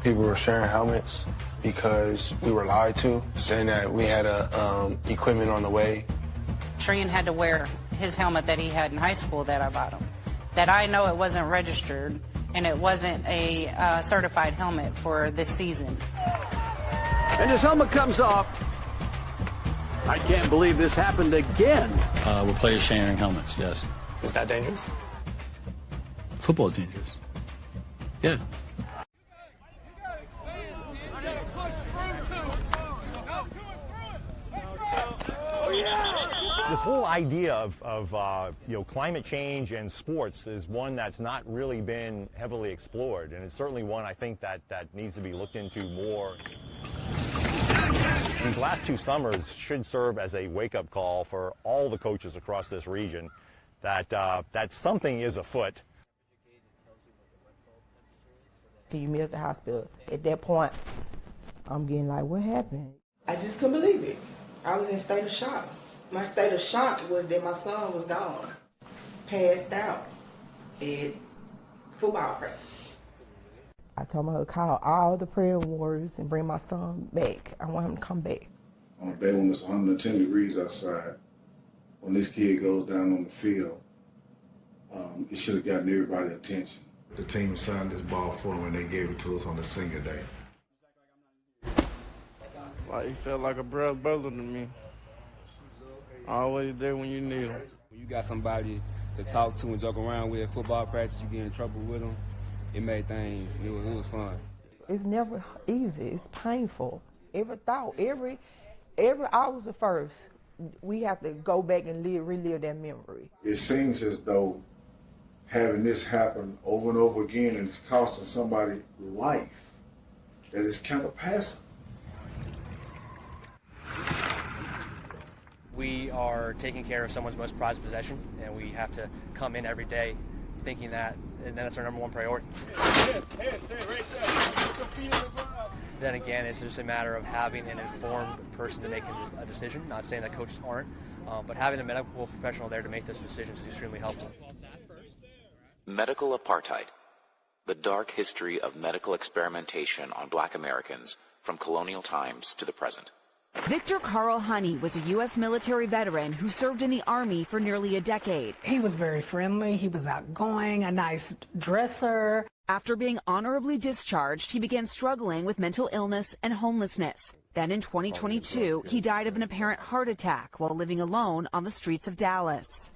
People were sharing helmets because we were lied to, saying that we had equipment on the way. Trian had to wear his helmet that he had in high school that I bought him. That I know it wasn't registered and it wasn't a certified helmet for this season. And his helmet comes off. I can't believe this happened again. We're players sharing helmets, yes. Is that dangerous? Football is dangerous. Yeah. This whole idea of climate change and sports is one that's not really been heavily explored, and it's certainly one I think that needs to be looked into more. These last 2 summers should serve as a wake-up call for all the coaches across this region that something is afoot. You meet at the hospital. At that point, I'm getting like, what happened? I just couldn't believe it. I was in state of shock. My state of shock was that my son was gone, passed out at football practice. I told my mother to call all the prayer warriors and bring my son back. I want him to come back. On a day when it's 110 degrees outside, when this kid goes down on the field, it should have gotten everybody's attention. The team signed this ball for him when they gave it to us on the senior day. Like, he felt like a brother to me. Always there when you need him. When you got somebody to talk to and joke around with at football practice, you get in trouble with them, it made things, it was fun. It's never easy. It's painful. Every thought, every hour's the first, we have to go back and relive that memory. It seems as though having this happen over and over again and it's costing somebody life, that it's kind of passive. We are taking care of someone's most prized possession, and we have to come in every day thinking that, and that's our number one priority. Then again, it's just a matter of having an informed person to make a decision. Not saying that coaches aren't, but having a medical professional there to make those decisions is extremely helpful. Medical apartheid, the dark history of medical experimentation on Black Americans from colonial times to the present. Victor Carl Honey was a U.S. military veteran who served in the Army for nearly a decade. He was very friendly. He was outgoing, a nice dresser. After being honorably discharged, he began struggling with mental illness and homelessness. Then in 2022, he died of an apparent heart attack while living alone on the streets of Dallas.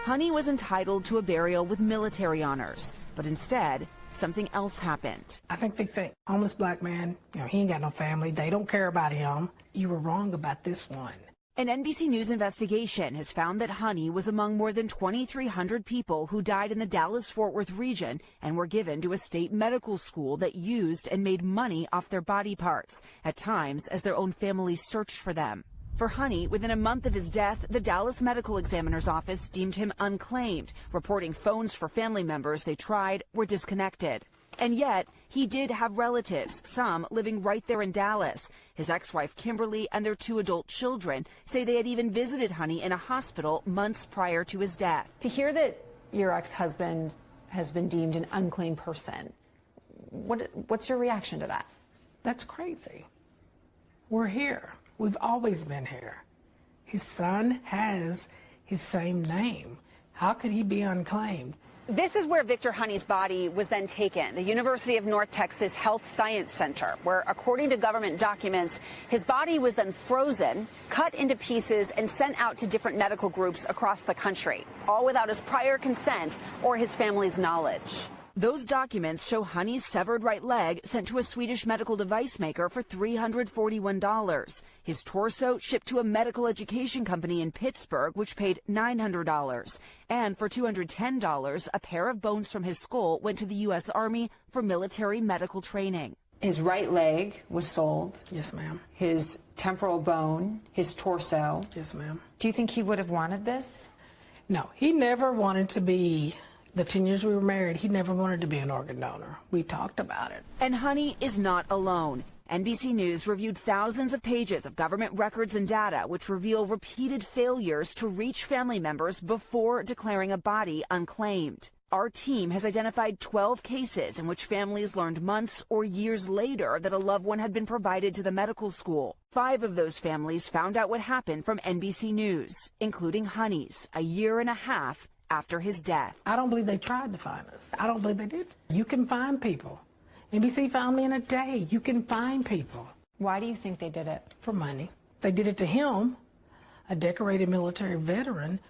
Honey was entitled to a burial with military honors, but instead, something else happened. I think they think, homeless black man, he ain't got no family. They don't care about him. You were wrong about this one. An NBC News investigation has found that Honey was among more than 2,300 people who died in the Dallas-Fort Worth region and were given to a state medical school that used and made money off their body parts, at times as their own families searched for them. For Honey, within a month of his death, the Dallas Medical Examiner's Office deemed him unclaimed, reporting phones for family members they tried were disconnected. And yet, he did have relatives, some living right there in Dallas. His ex-wife, Kimberly, and their 2 adult children say they had even visited Honey in a hospital months prior to his death. To hear that your ex-husband has been deemed an unclaimed person, what's your reaction to that? That's crazy. We're here. We've always been here. His son has his same name. How could he be unclaimed? This is where Victor Honey's body was then taken, the University of North Texas Health Science Center, where, according to government documents, his body was then frozen, cut into pieces, and sent out to different medical groups across the country, all without his prior consent or his family's knowledge. Those documents show Honey's severed right leg sent to a Swedish medical device maker for $341. His torso shipped to a medical education company in Pittsburgh, which paid $900. And for $210, a pair of bones from his skull went to the U.S. Army for military medical training. His right leg was sold. Yes, ma'am. His temporal bone, his torso. Yes, ma'am. Do you think he would have wanted this? No, he never wanted to be. The 10 years we were married, he never wanted to be an organ donor. We talked about it. And Honey is not alone. NBC News reviewed thousands of pages of government records and data which reveal repeated failures to reach family members before declaring a body unclaimed. Our team has identified 12 cases in which families learned months or years later that a loved one had been provided to the medical school. 5 of those families found out what happened from NBC News, including Honey's, a year and a half after his death. I don't believe they tried to find us. I don't believe they did. You can find people. NBC found me in a day. You can find people. Why do you think they did it? For money. They did it to him, a decorated military veteran.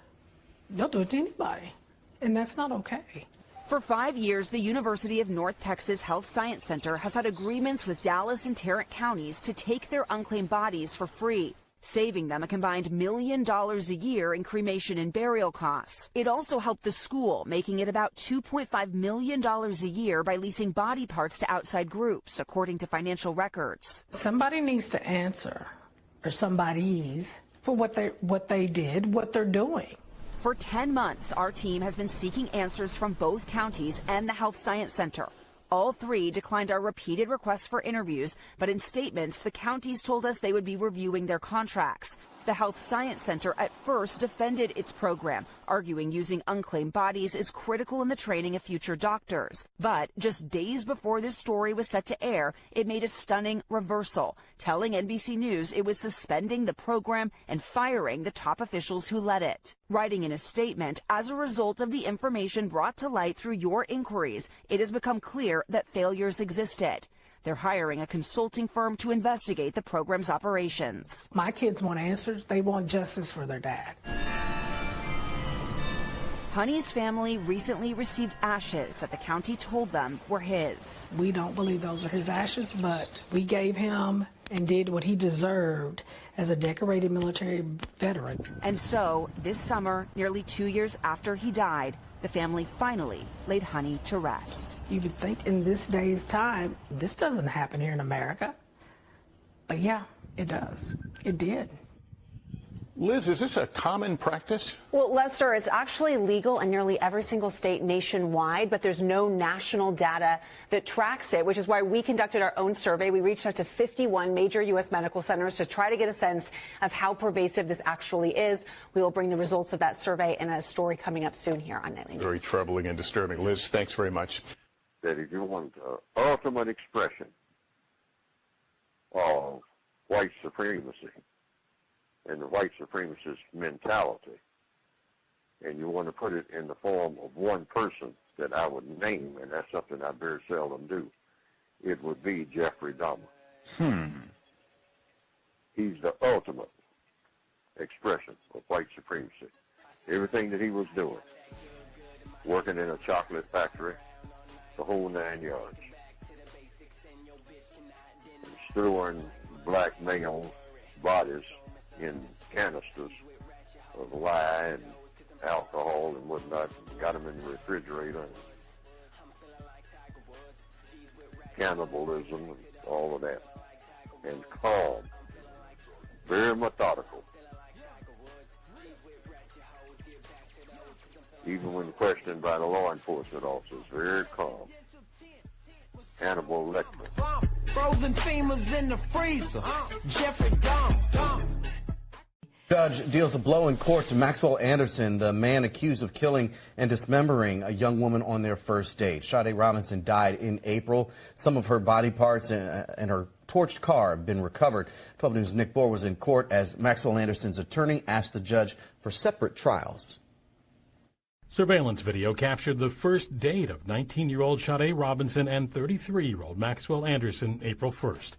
They'll do it to anybody. And that's not okay. For 5 years, the University of North Texas Health Science Center has had agreements with Dallas and Tarrant counties to take their unclaimed bodies for free, saving them a combined $1 million a year in cremation and burial costs. It also helped the school, making it about $2.5 million a year by leasing body parts to outside groups, according to financial records. Somebody needs to answer, or somebody's, for what they did, what they're doing. For 10 months, our team has been seeking answers from both counties and the Health Science Center. All 3 declined our repeated requests for interviews, but in statements, the counties told us they would be reviewing their contracts. The Health Science Center at first defended its program, arguing using unclaimed bodies is critical in the training of future doctors. But just days before this story was set to air, it made a stunning reversal, telling NBC News it was suspending the program and firing the top officials who led it. Writing in a statement, as a result of the information brought to light through your inquiries, it has become clear that failures existed. They're hiring a consulting firm to investigate the program's operations. My kids want answers. They want justice for their dad. Honey's family recently received ashes that the county told them were his. We don't believe those are his ashes, but we gave him and did what he deserved as a decorated military veteran. And so, this summer, nearly 2 years after he died, the family finally laid Honey to rest. You would think in this day's time, this doesn't happen here in America. But yeah, it does. It did. Liz, is this a common practice? Well, Lester, it's actually legal in nearly every single state nationwide, but there's no national data that tracks it, which is why we conducted our own survey. We reached out to 51 major U.S. medical centers to try to get a sense of how pervasive this actually is. We will bring the results of that survey in a story coming up soon here on Nightly News. Very troubling and disturbing. Liz, thanks very much. That if you want ultimate expression of white supremacy, and the white supremacist mentality, and you want to put it in the form of one person that I would name, and that's something I very seldom do, it would be Jeffrey Dahmer. He's the ultimate expression of white supremacy. Everything that he was doing, working in a chocolate factory, the whole 9 yards, storing black male bodies in canisters of lye and alcohol and whatnot, got them in the refrigerator, cannibalism and all of that, and calm, very methodical. Even when questioned by the law enforcement officers, very calm. Hannibal Lecter. Frozen femurs in the freezer. Jeffrey Dahmer. Judge deals a blow in court to Maxwell Anderson, the man accused of killing and dismembering a young woman on their first date. C.O.W.S. Robinson died in April. Some of her body parts and her torched car have been recovered. 12 News' Nick Bohr was in court as Maxwell Anderson's attorney asked the judge for separate trials. Surveillance video captured the first date of 19-year-old C.O.W.S. Robinson and 33-year-old Maxwell Anderson April 1st.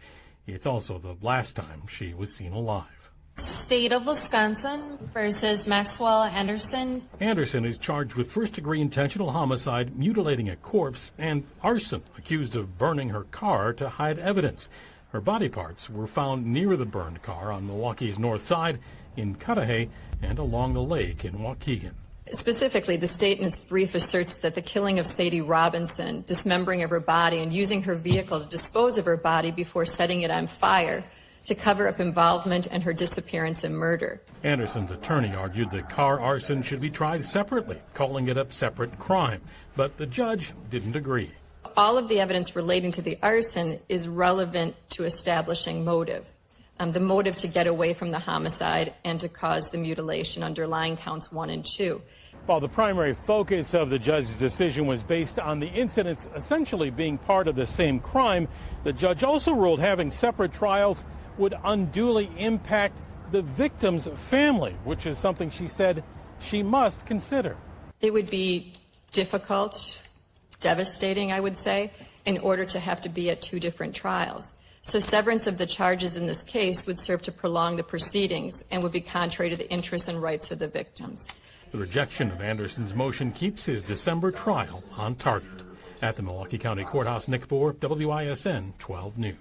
It's also the last time she was seen alive. State of Wisconsin versus Maxwell Anderson. Anderson is charged with first-degree intentional homicide, mutilating a corpse, and arson, accused of burning her car to hide evidence. Her body parts were found near the burned car on Milwaukee's north side, in Cudahy, and along the lake in Waukegan. Specifically, the state in its brief asserts that the killing of Sadie Robinson, dismembering of her body, and using her vehicle to dispose of her body before setting it on fire to cover up involvement in her disappearance and murder. Anderson's attorney argued that car arson should be tried separately, calling it a separate crime, but the judge didn't agree. All of the evidence relating to the arson is relevant to establishing motive. The motive to get away from the homicide and to cause the mutilation underlying counts 1 and 2. While the primary focus of the judge's decision was based on the incidents essentially being part of the same crime, the judge also ruled having separate trials would unduly impact the victim's family, which is something she said she must consider. It would be difficult, devastating, I would say, in order to have to be at two different trials. So severance of the charges in this case would serve to prolong the proceedings and would be contrary to the interests and rights of the victims. The rejection of Anderson's motion keeps his December trial on target. At the Milwaukee County Courthouse, Nick Bohr, WISN 12 News.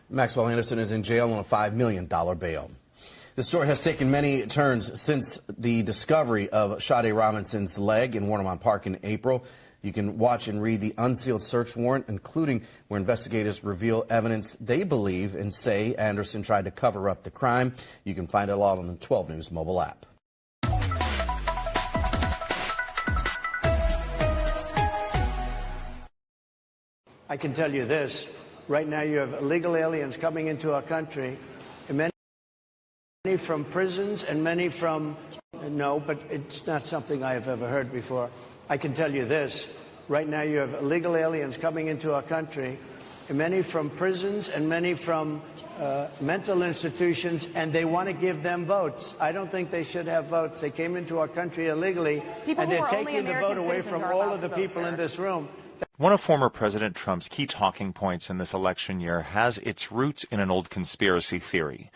Maxwell Anderson is in jail on a $5 million bail. The story has taken many turns since the discovery of C.O.W.S. Robinson's leg in Warnemont Park in April. You can watch and read the unsealed search warrant, including where investigators reveal evidence they believe and say Anderson tried to cover up the crime. You can find it all on the 12 News mobile app. I can tell you this. Right now you have illegal aliens coming into our country, and many from prisons and many from, no, but it's not something I have ever heard before. I can tell you this. Right now you have illegal aliens coming into our country, and many from prisons and many from mental institutions, and they want to give them votes. I don't think they should have votes. They came into our country illegally, and they're taking the vote away from all of the people in this room. One of former President Trump's key talking points in this election year has its roots in an old conspiracy theory.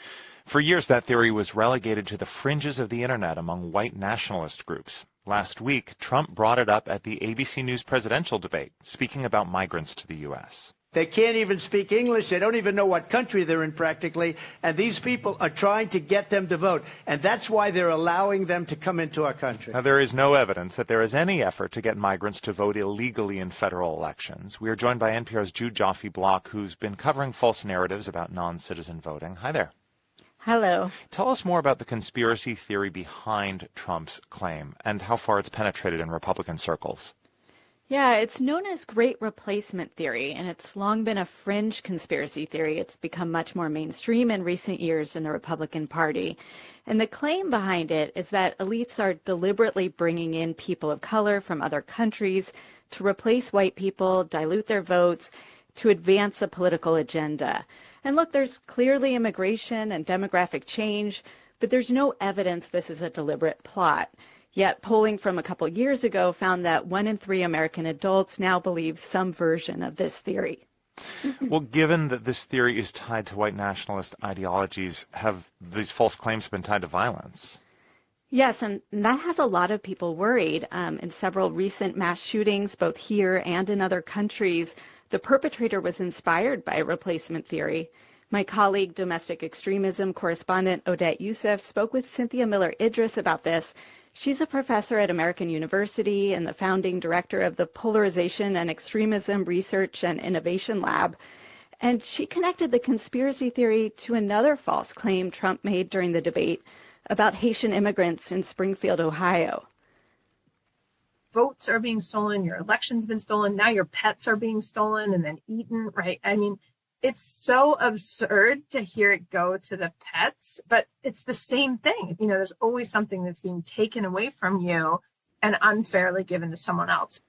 For years, that theory was relegated to the fringes of the internet among white nationalist groups. Last week, Trump brought it up at the ABC News presidential debate, speaking about migrants to the U.S. They can't even speak English. They don't even know what country they're in practically. And these people are trying to get them to vote. And that's why they're allowing them to come into our country. Now, there is no evidence that there is any effort to get migrants to vote illegally in federal elections. We are joined by NPR's Jude Joffe-Block, who's been covering false narratives about non-citizen voting. Hi there. Hello. Tell us more about the conspiracy theory behind Trump's claim and how far it's penetrated in Republican circles. Yeah, it's known as Great Replacement Theory, and it's long been a fringe conspiracy theory. It's become much more mainstream in recent years in the Republican Party. And the claim behind it is that elites are deliberately bringing in people of color from other countries to replace white people, dilute their votes, to advance a political agenda. And look, there's clearly immigration and demographic change, but there's no evidence this is a deliberate plot. Yet polling from a couple years ago found that 1 in 3 American adults now believe some version of this theory. Well, given that this theory is tied to white nationalist ideologies, have these false claims been tied to violence? Yes, and that has a lot of people worried. In several recent mass shootings, both here and in other countries, the perpetrator was inspired by replacement theory. My colleague, domestic extremism correspondent Odette Youssef, spoke with Cynthia Miller-Idris about this. She's a professor at American University and the founding director of the Polarization and Extremism Research and Innovation Lab. And she connected the conspiracy theory to another false claim Trump made during the debate about Haitian immigrants in Springfield, Ohio. Votes are being stolen, your election's been stolen, now your pets are being stolen and then eaten, right? I mean, it's so absurd to hear it go to the pets, but it's the same thing. You know, there's always something that's being taken away from you and unfairly given to someone else.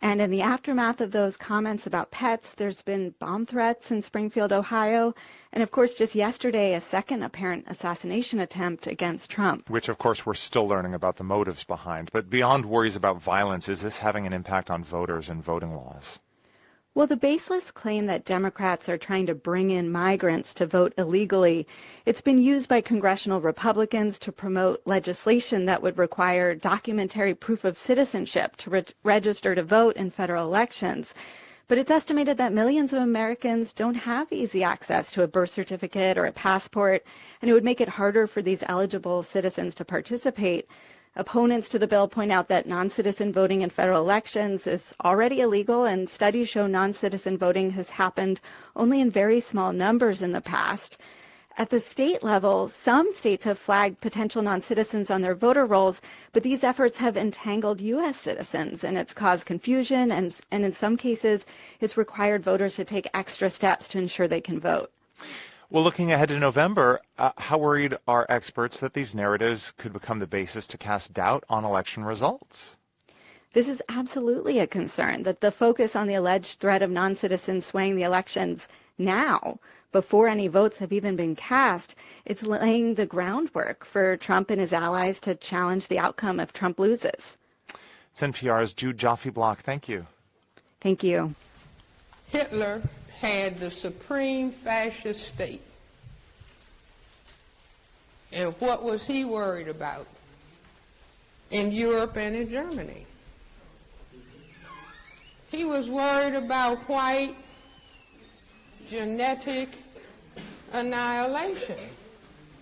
And in the aftermath of those comments about pets, there's been bomb threats in Springfield, Ohio. And of course, just yesterday, a second apparent assassination attempt against Trump. Which, of course, we're still learning about the motives behind. But beyond worries about violence, is this having an impact on voters and voting laws? Well, the baseless claim that Democrats are trying to bring in migrants to vote illegally, it's been used by congressional Republicans to promote legislation that would require documentary proof of citizenship to register to vote in federal elections. But it's estimated that millions of Americans don't have easy access to a birth certificate or a passport, and it would make it harder for these eligible citizens to participate. Opponents to the bill point out that non-citizen voting in federal elections is already illegal, and studies show non-citizen voting has happened only in very small numbers in the past. At the state level, some states have flagged potential non-citizens on their voter rolls, but these efforts have entangled U.S. citizens, and it's caused confusion, and in some cases, it's required voters to take extra steps to ensure they can vote. Well, looking ahead to November, how worried are experts that these narratives could become the basis to cast doubt on election results? This is absolutely a concern, that the focus on the alleged threat of non-citizens swaying the elections now, before any votes have even been cast, it's laying the groundwork for Trump and his allies to challenge the outcome if Trump loses. It's NPR's Jude Joffe-Block. Thank you. Thank you. Hitler had the supreme fascist state. And what was he worried about in Europe and in Germany? He was worried about white genetic annihilation.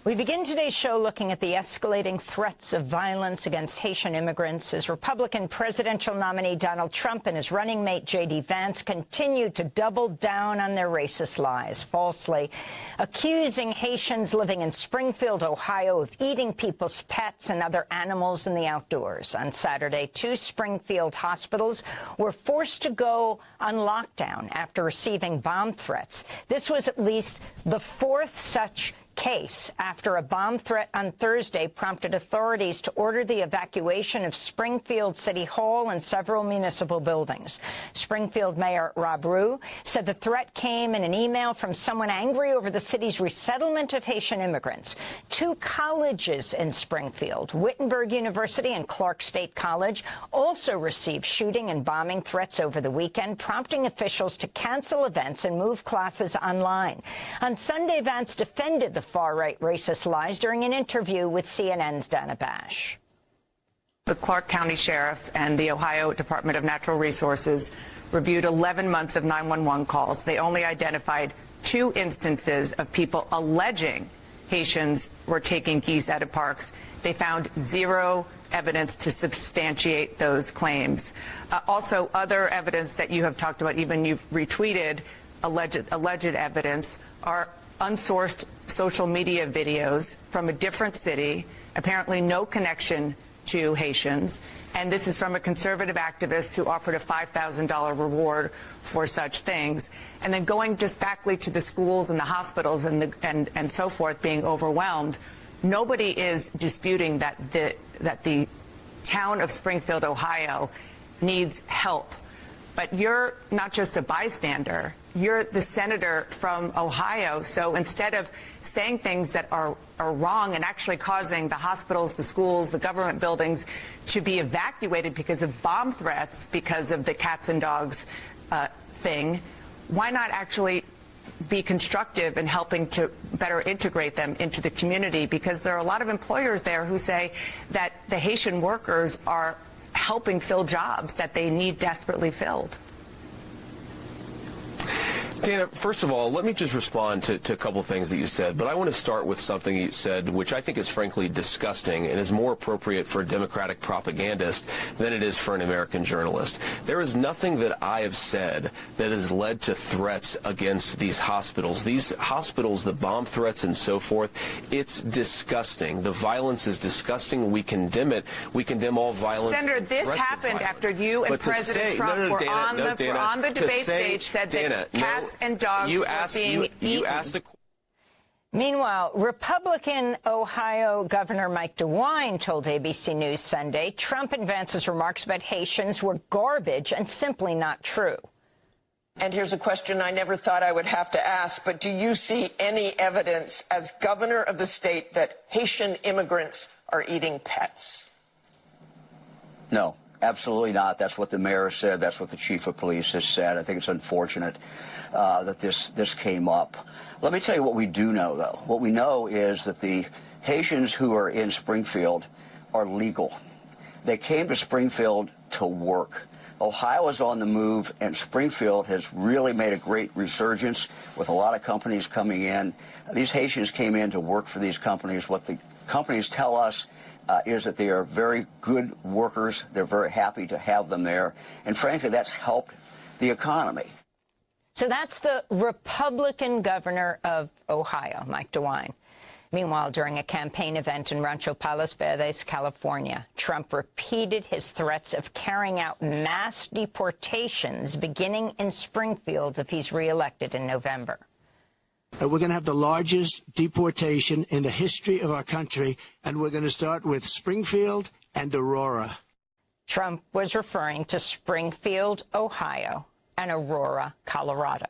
We begin today's show looking at the escalating threats of violence against Haitian immigrants as Republican presidential nominee Donald Trump and his running mate J.D. Vance continue to double down on their racist lies, falsely accusing Haitians living in Springfield, Ohio, of eating people's pets and other animals in the outdoors. On Saturday, 2 Springfield hospitals were forced to go on lockdown after receiving bomb threats. This was at least the 4th such case after a bomb threat on Thursday prompted authorities to order the evacuation of Springfield City Hall and several municipal buildings. Springfield Mayor Rob Rue said the threat came in an email from someone angry over the city's resettlement of Haitian immigrants. 2 colleges in Springfield, Wittenberg University and Clark State College, also received shooting and bombing threats over the weekend, prompting officials to cancel events and move classes online. On Sunday, Vance defended the far-right racist lies during an interview with CNN's Dana Bash. The Clark County Sheriff and the Ohio Department of Natural Resources reviewed 11 months of 911 calls. They only identified 2 instances of people alleging Haitians were taking geese out of parks. They found 0 evidence to substantiate those claims. Also, other evidence that you have talked about, even you've retweeted alleged evidence, are unsourced social media videos from a different city, apparently no connection to Haitians. And this is from a conservative activist who offered a $5,000 reward for such things. And then going just backly to the schools and the hospitals and so forth being overwhelmed, nobody is disputing that the town of Springfield, Ohio needs help. But you're not just a bystander, you're the senator from Ohio. So instead of saying things that are wrong and actually causing the hospitals, the schools, the government buildings to be evacuated because of bomb threats, because of the cats and dogs thing, why not actually be constructive in helping to better integrate them into the community? Because there are a lot of employers there who say that the Haitian workers are helping fill jobs that they need desperately filled. Dana, first of all, let me just respond to a couple of things that you said, but I want to start with something you said, which I think is frankly disgusting and is more appropriate for a Democratic propagandist than it is for an American journalist. There is nothing that I have said that has led to threats against these hospitals. These hospitals, the bomb threats and so forth, it's disgusting. The violence is disgusting. We condemn it. We condemn all violence. Senator, this happened after you and President Trump were on the debate stage, said that cats and dogs were being eaten. Meanwhile, Republican Ohio Governor Mike DeWine told ABC News Sunday Trump and Vance's remarks about Haitians were garbage and simply not true. And here's a question I never thought I would have to ask, but do you see any evidence as governor of the state that Haitian immigrants are eating pets? No, absolutely not. That's what the mayor said. That's what the chief of police has said. I think it's unfortunate that this came up. Let me tell you what we do know, though. What we know is that the Haitians who are in Springfield are legal. They came to Springfield to work. Ohio is on the move, and Springfield has really made a great resurgence with a lot of companies coming in. These Haitians came in to work for these companies. What the companies tell us is that they are very good workers. They're very happy to have them there. And frankly, that's helped the economy. So that's the Republican governor of Ohio, Mike DeWine. Meanwhile, during a campaign event in Rancho Palos Verdes, California, Trump repeated his threats of carrying out mass deportations beginning in Springfield if he's reelected in November. We're going to have the largest deportation in the history of our country, and we're going to start with Springfield and Aurora. Trump was referring to Springfield, Ohio, and Aurora, Colorado.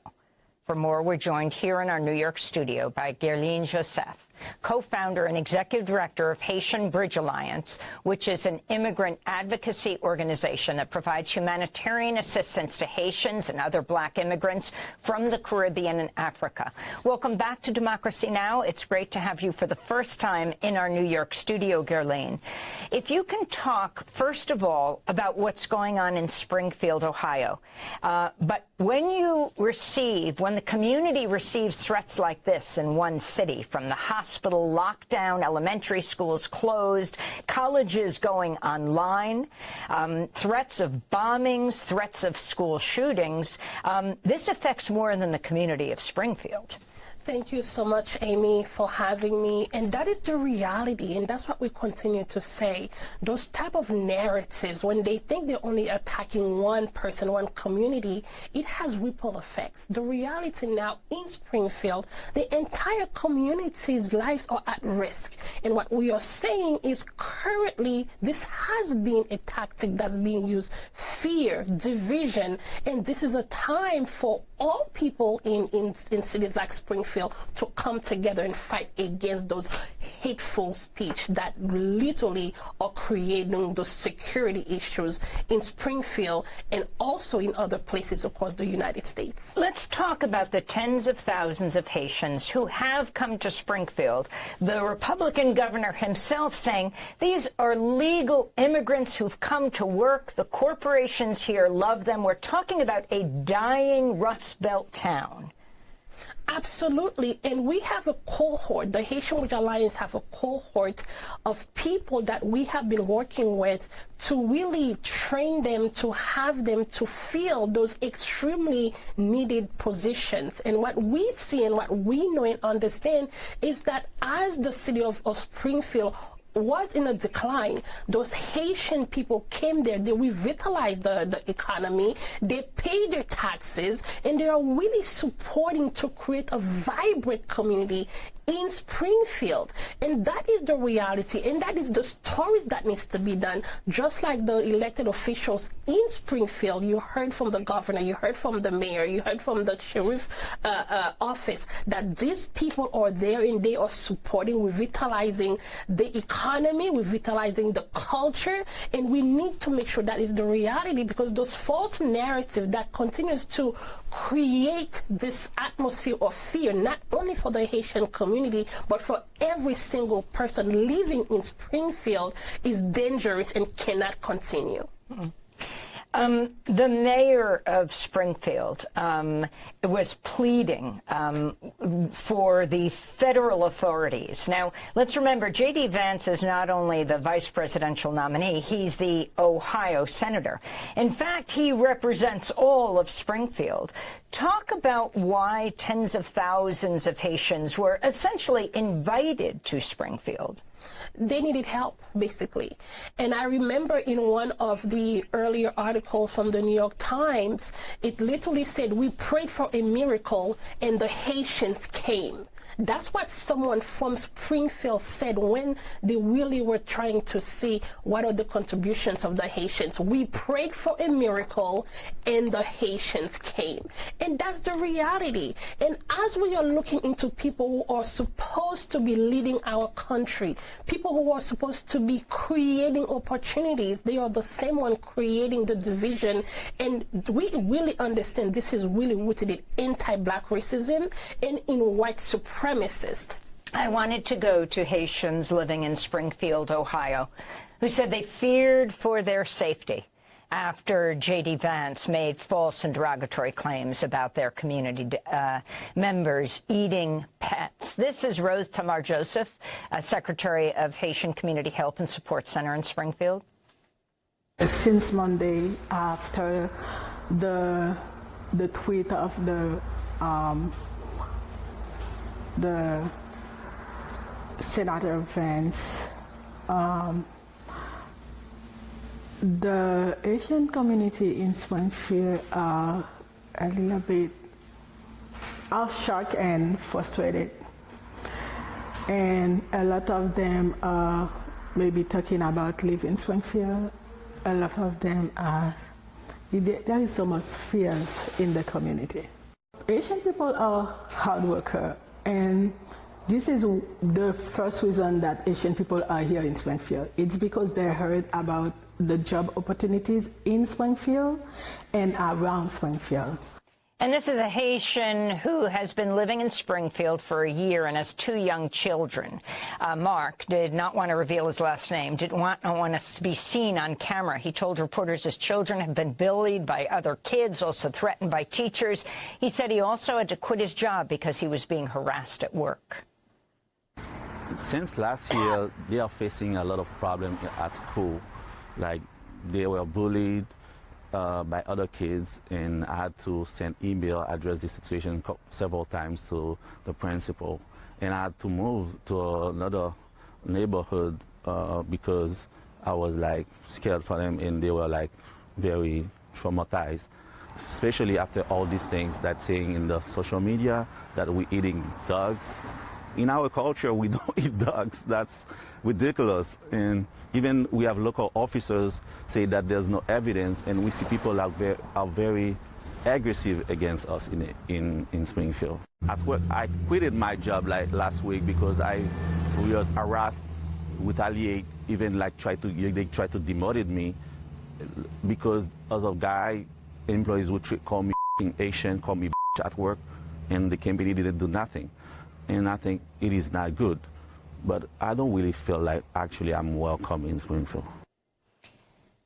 For more, we're joined here in our New York studio by Guerline Joseph, co-founder and executive director of Haitian Bridge Alliance, which is an immigrant advocacy organization that provides humanitarian assistance to Haitians and other black immigrants from the Caribbean and Africa. Welcome back to Democracy Now! It's great to have you for the first time in our New York studio, Guerline. If you can talk, first of all, about what's going on in Springfield, Ohio. But when the community receives threats like this in one city, from the hospital lockdown, elementary schools closed, colleges going online, threats of bombings, threats of school shootings, this affects more than the community of Springfield. Thank you so much, Amy, for having me. And that is the reality, and that's what we continue to say. Those type of narratives, when they think they're only attacking one person, one community, it has ripple effects. The reality now in Springfield, the entire community's lives are at risk. And what we are saying is currently this has been a tactic that's being used, fear, division, and this is a time for all people in cities like Springfield to come together and fight against those hateful speech that literally are creating those security issues in Springfield and also in other places across the United States. Let's talk about the tens of thousands of Haitians who have come to Springfield. The Republican governor himself saying these are legal immigrants who've come to work. The corporations here love them. We're talking about a dying Rust Belt town. Absolutely, and we have a cohort, the Haitian Bridge Alliance have a cohort of people that we have been working with to really train them, to have them to fill those extremely needed positions. And what we see and what we know and understand is that as the city of Springfield was in a decline, those Haitian people came there, they revitalized the economy, they paid their taxes, and they are really supporting to create a vibrant community in Springfield. And that is the reality, and that is the story that needs to be done. Just like the elected officials in Springfield, you heard from the governor, you heard from the mayor, you heard from the sheriff office, that these people are there and they are supporting, revitalizing the economy, revitalizing the culture, and we need to make sure that is the reality, because those false narratives that continues to create this atmosphere of fear, not only for the Haitian community, but for every single person living in Springfield, is dangerous and cannot continue. The mayor of Springfield was pleading for the federal authorities. Now, let's remember, J.D. Vance is not only the vice presidential nominee, he's the Ohio senator. In fact, he represents all of Springfield. Talk about why tens of thousands of Haitians were essentially invited to Springfield. They needed help, basically. And I remember in one of the earlier articles from the New York Times, it literally said, we prayed for a miracle and the Haitians came. That's what someone from Springfield said when they really were trying to see what are the contributions of the Haitians. We prayed for a miracle and the Haitians came. And that's the reality. And as we are looking into people who are supposed to be leading our country, people who are supposed to be creating opportunities, they are the same one creating the division. And we really understand this is really rooted in anti-black racism and in white supremacy. I wanted to go to Haitians living in Springfield, Ohio, who said they feared for their safety after J.D. Vance made false and derogatory claims about their community members eating pets. This is Rose Tamar Joseph, Secretary of Haitian Community Help and Support Center in Springfield. Since Monday, after the tweet of the Senator Vance, the Asian community in Springfield are a little bit are shocked and frustrated. And a lot of them are maybe talking about leaving Springfield. A lot of them are, there is so much fears in the community. Asian people are hard workers, and this is the first reason that Asian people are here in Springfield. It's because they heard about the job opportunities in Springfield and around Springfield. And this is a Haitian who has been living in Springfield for a year and has 2 young children. Mark did not want to reveal his last name, didn't want to be seen on camera. He told reporters his children have been bullied by other kids, also threatened by teachers. He said he also had to quit his job because he was being harassed at work. Since last year, they are facing a lot of problems at school. Like, they were bullied by other kids, and I had to send email, address the situation several times to the principal. And I had to move to another neighborhood because I was like scared for them, and they were like very traumatized, especially after all these things that's saying in the social media that we're eating dogs. In our culture, we don't eat dogs. That's ridiculous. And even we have local officers say that there's no evidence, and we see people are very aggressive against us in Springfield. At work, I quitted my job like last week because we was harassed, retaliate, even like they tried to demote me because as a guy, employees would call me Asian, call me at work, and the company didn't do nothing. And I think it is not good. But I don't really feel like actually I'm welcome in Springfield.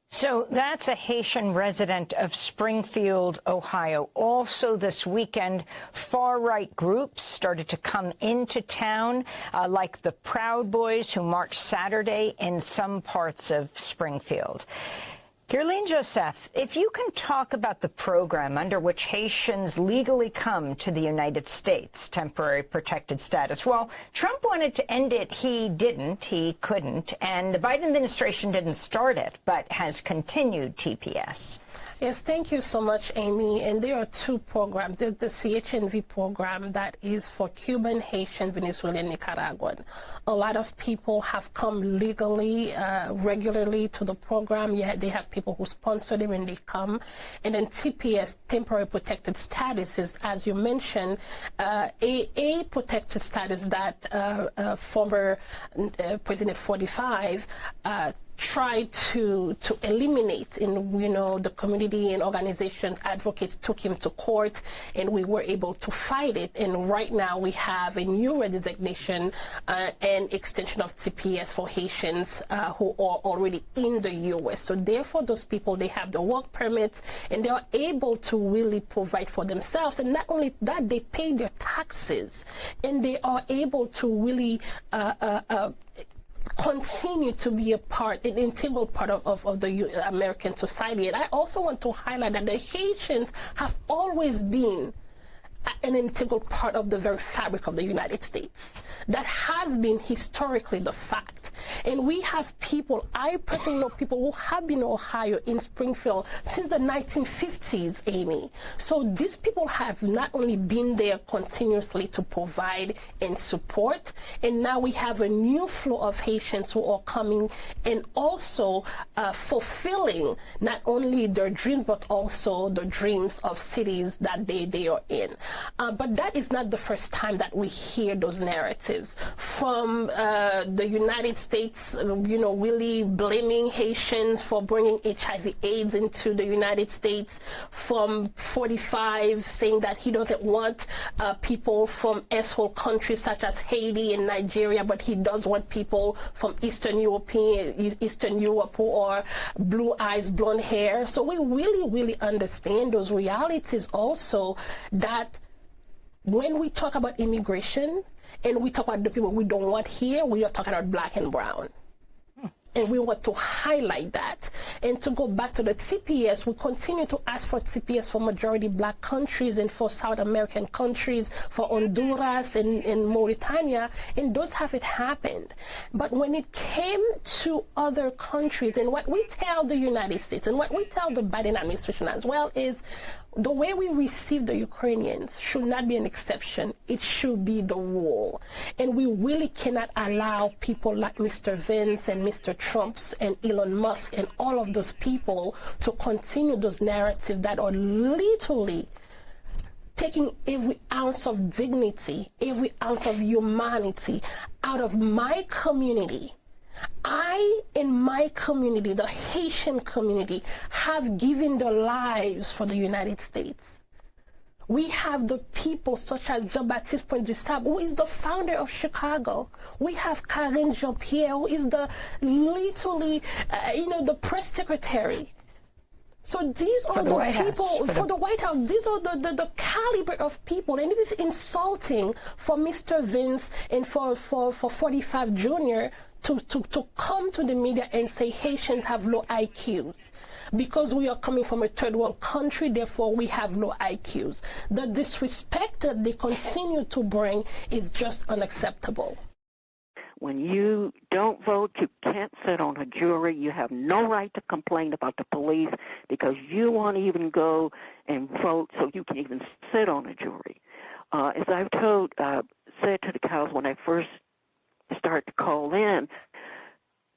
So that's a Haitian resident of Springfield, Ohio. Also this weekend, far-right groups started to come into town, like the Proud Boys, who marched Saturday in some parts of Springfield. Kirlene Joseph, if you can talk about the program under which Haitians legally come to the United States, temporary protected status. Well, Trump wanted to end it. He didn't. He couldn't. And the Biden administration didn't start it, but has continued TPS. Yes, thank you so much, Amy. And there are 2 programs. There's the CHNV program that is for Cuban, Haitian, Venezuelan, Nicaraguan. A lot of people have come legally, regularly to the program. Yeah, they have people who sponsor them and they come. And then TPS, temporary protected status, is, as you mentioned, a protected status that former President 45 tried to eliminate, and the community and organizations, advocates took him to court, and we were able to fight it. And right now we have a new redesignation and extension of TPS for Haitians who are already in the U.S. So therefore, those people, they have the work permits and they are able to really provide for themselves. And not only that, they pay their taxes and they are able to really continue to be an integral part of the American society. And I also want to highlight that the Haitians have always been an integral part of the very fabric of the United States. That has been historically the fact. And we have people, I personally know people who have been in Ohio, in Springfield, since the 1950s, Amy. So these people have not only been there continuously to provide and support, and now we have a new flow of Haitians who are coming and also fulfilling not only their dreams, but also the dreams of cities that they are in. But that is not the first time that we hear those narratives from the United States, really blaming Haitians for bringing HIV/AIDS into the United States, from 45 saying that he doesn't want people from S-hole countries such as Haiti and Nigeria, but he does want people from Eastern Europe who are blue eyes, blonde hair. So we really understand those realities also, that when we talk about immigration and we talk about the people we don't want here, we are talking about black and brown. And we want to highlight that. And to go back to the TPS, we continue to ask for TPS for majority black countries and for South American countries, for Honduras and Mauritania, and those haven't happened. But when it came to other countries, and what we tell the United States and what we tell the Biden administration as well is the way we receive the Ukrainians should not be an exception. It should be the rule. And we really cannot allow people like Mr. Vance and Mr. Trump's and Elon Musk and all of those people to continue those narratives that are literally taking every ounce of dignity, every ounce of humanity out of my community. I, in my community, the Haitian community, have given their lives for the United States. We have the people such as Jean-Baptiste Pointe-du-Sable, who is the founder of Chicago. We have Karine Jean-Pierre, who is the literally, the press secretary. So these are the people for the White House. These are the caliber of people, and it is insulting for Mr. Vance and for 45 Jr. to come to the media and say Haitians have low IQs because we are coming from a third world country, therefore we have low IQs. The disrespect that they continue to bring is just unacceptable. When you don't vote, you can't sit on a jury. You have no right to complain about the police because you won't even go and vote so you can even sit on a jury. As I've said to the cows when I first started to call in,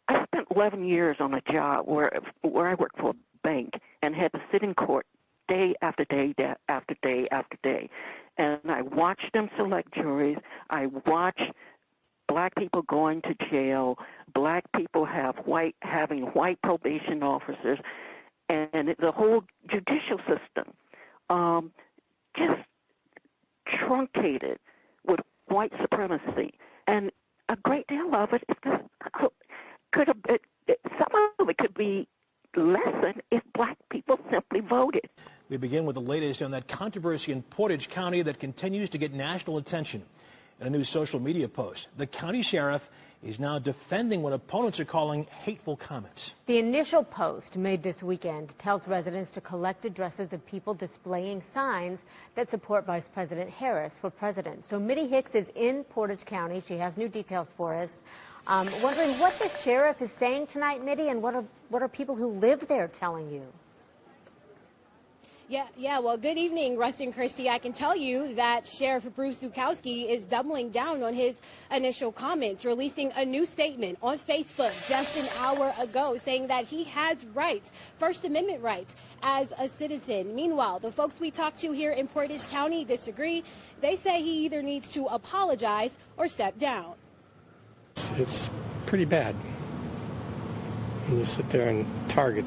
I spent 11 years on a job where I worked for a bank and had to sit in court day after day after day after day. And I watched them select juries. I watched black people going to jail, black people having white probation officers, and the whole judicial system just truncated with white supremacy. And a great deal of it is just some of it could be lessened if black people simply voted. We begin with the latest on that controversy in Portage County that continues to get national attention. In a new social media post, the county sheriff is now defending what opponents are calling hateful comments. The initial post made this weekend tells residents to collect addresses of people displaying signs that support Vice President Harris for president. So Mitty Hicks is in Portage County. She has new details for us. Wondering what the sheriff is saying tonight, Mitty, and what are people who live there telling you? Yeah. Well, good evening, Russ and Christy. I can tell you that Sheriff Bruce C.O.W.S is doubling down on his initial comments, releasing a new statement on Facebook just an hour ago saying that he has rights, First Amendment rights, as a citizen. Meanwhile, the folks we talked to here in Portage County disagree. They say he either needs to apologize or step down. It's pretty bad when you sit there and target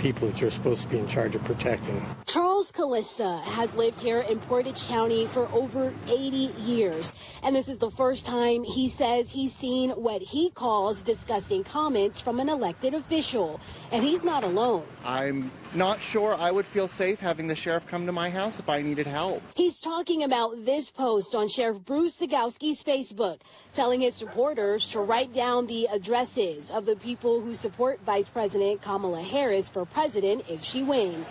people that you're supposed to be in charge of protecting. Charles Callista has lived here in Portage County for over 80 years, and this is the first time he says he's seen what he calls disgusting comments from an elected official, and he's not alone. I'm not sure I would feel safe having the sheriff come to my house if I needed help. He's talking about this post on Sheriff Bruce C.O.W.S.'s Facebook, telling his supporters to write down the addresses of the people who support Vice President Kamala Harris for president if she wins.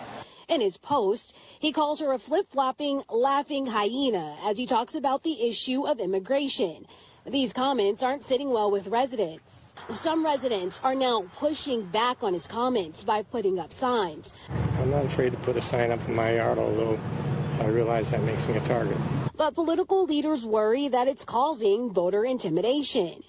In his post, he calls her a flip-flopping, laughing hyena as he talks about the issue of immigration. These comments aren't sitting well with residents. Some residents are now pushing back on his comments by putting up signs. I'm not afraid to put a sign up in my yard, although I realize that makes me a target. But political leaders worry that it's causing voter intimidation.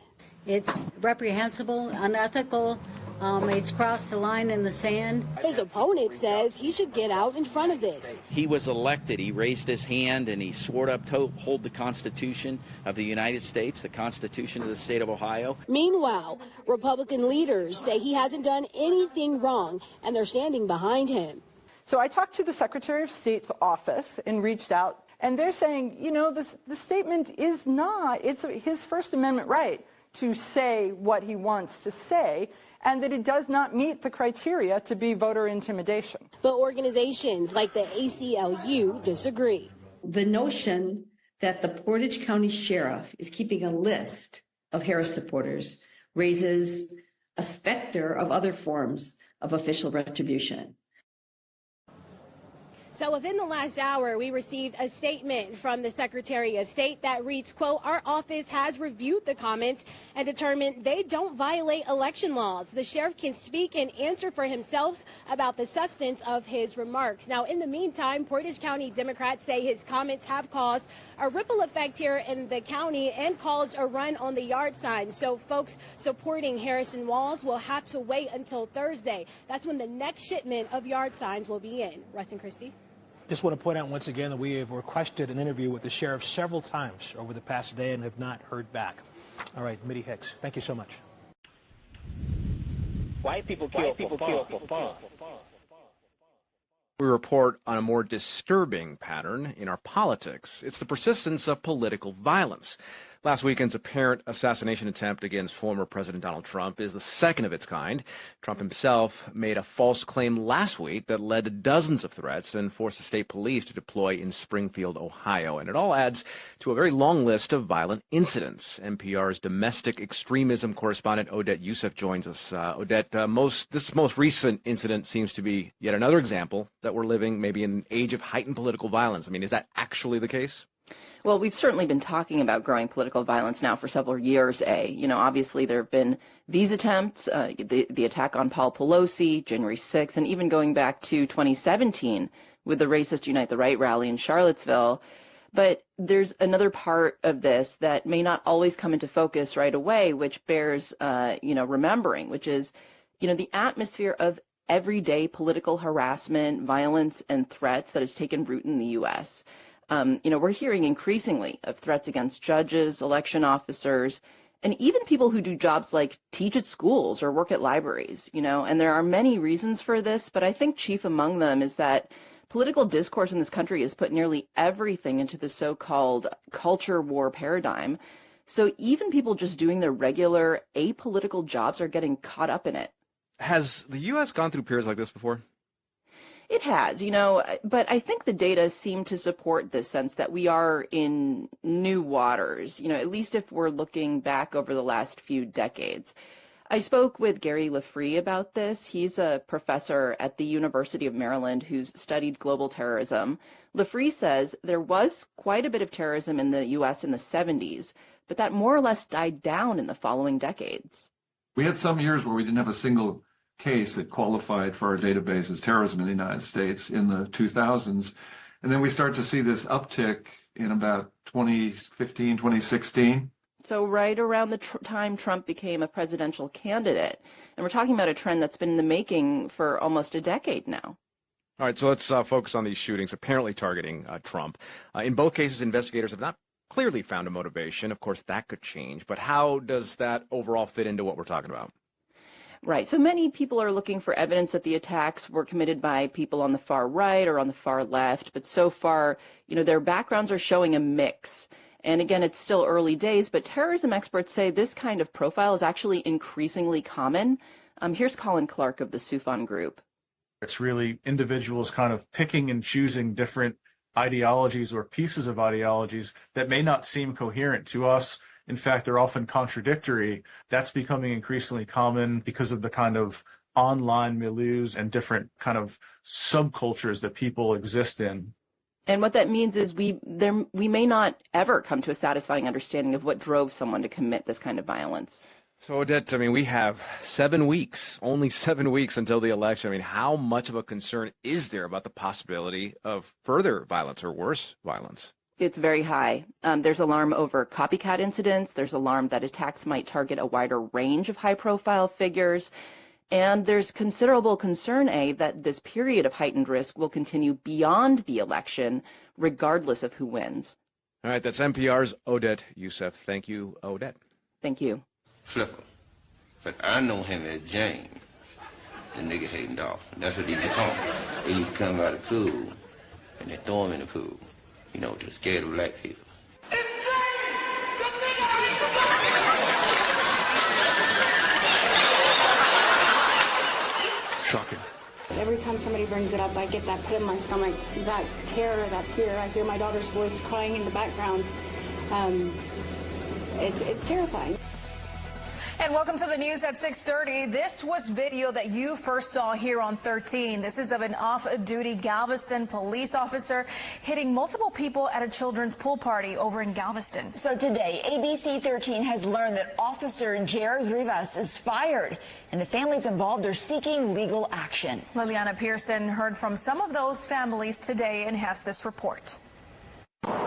It's reprehensible, unethical. It's crossed the line in the sand. His opponent says he should get out in front of this. He was elected. He raised his hand and he swore up to hold the Constitution of the United States, the Constitution of the state of Ohio. Meanwhile, Republican leaders say he hasn't done anything wrong and they're standing behind him. So I talked to the Secretary of State's office and reached out, and they're saying, the statement is not, it's his First Amendment right to say what he wants to say, and that it does not meet the criteria to be voter intimidation. But organizations like the ACLU disagree. The notion that the Portage County Sheriff is keeping a list of Harris supporters raises a specter of other forms of official retribution. So within the last hour, we received a statement from the Secretary of State that reads, quote, "Our office has reviewed the comments and determined they don't violate election laws. The sheriff can speak and answer for himself about the substance of his remarks." Now, in the meantime, Portage County Democrats say his comments have caused a ripple effect here in the county and caused a run on the yard signs. So folks supporting Harrison Walls will have to wait until Thursday. That's when the next shipment of yard signs will be in. Russ and Christy. Just want to point out once again that we have requested an interview with the sheriff several times over the past day and have not heard back. All right, Mitty Hicks, thank you so much. White people kill for fun. We report on a more disturbing pattern in our politics. It's the persistence of political violence. Last weekend's apparent assassination attempt against former President Donald Trump is the second of its kind. Trump himself made a false claim last week that led to dozens of threats and forced the state police to deploy in Springfield, Ohio. And it all adds to a very long list of violent incidents. NPR's domestic extremism correspondent Odette Youssef joins us. Odette, this most recent incident seems to be yet another example that we're living maybe in an age of heightened political violence. I mean, is that actually the case? Well, we've certainly been talking about growing political violence now for several years, You know, obviously there have been these attempts, the attack on Paul Pelosi, January 6th, and even going back to 2017 with the racist Unite the Right rally in Charlottesville. But there's another part of this that may not always come into focus right away, which bears, remembering, which is, the atmosphere of everyday political harassment, violence, and threats that has taken root in the U.S. We're hearing increasingly of threats against judges, election officers, and even people who do jobs like teach at schools or work at libraries, and there are many reasons for this, but I think chief among them is that political discourse in this country has put nearly everything into the so-called culture war paradigm. So even people just doing their regular apolitical jobs are getting caught up in it. Has the U.S. gone through periods like this before? It has, but I think the data seem to support this sense that we are in new waters, at least if we're looking back over the last few decades. I spoke with Gary Lafree about this. He's a professor at the University of Maryland who's studied global terrorism. Lafree says there was quite a bit of terrorism in the U.S. in the 70s, but that more or less died down in the following decades. We had some years where we didn't have a single case that qualified for our database as terrorism in the United States in the 2000s. And then we start to see this uptick in about 2015, 2016. So right around the time Trump became a presidential candidate. And we're talking about a trend that's been in the making for almost a decade now. All right, so let's focus on these shootings apparently targeting Trump. In both cases, investigators have not clearly found a motivation. Of course, that could change. But how does that overall fit into what we're talking about? Right. So many people are looking for evidence that the attacks were committed by people on the far right or on the far left. But so far, their backgrounds are showing a mix. And again, it's still early days, but terrorism experts say this kind of profile is actually increasingly common. Here's Colin Clark of the Sufan Group. It's really individuals kind of picking and choosing different ideologies or pieces of ideologies that may not seem coherent to us. In fact, they're often contradictory. That's becoming increasingly common because of the kind of online milieus and different kind of subcultures that people exist in. And what that means is we may not ever come to a satisfying understanding of what drove someone to commit this kind of violence. So, Odette, we have 7 weeks, only 7 weeks until the election. How much of a concern is there about the possibility of further violence or worse violence? It's very high. There's alarm over copycat incidents. There's alarm that attacks might target a wider range of high-profile figures. And there's considerable concern, that this period of heightened risk will continue beyond the election, regardless of who wins. All right, that's NPR's Odette Youssef. Thank you, Odette. Thank you. Flipper. But I know him as James, the nigga hating dog. That's what he be called. He used to come out of the pool, and they throw him in the pool. To scare the black people. Shocking. Every time somebody brings it up, I get that pit in my stomach, that terror, that fear. I hear my daughter's voice crying in the background. It's terrifying. And welcome to the news at 6:30. This was video that you first saw here on 13. This is of an off-duty Galveston police officer hitting multiple people at a children's pool party over in Galveston. So today, ABC 13 has learned that Officer Jared Rivas is fired, and the families involved are seeking legal action. Liliana Pearson heard from some of those families today and has this report.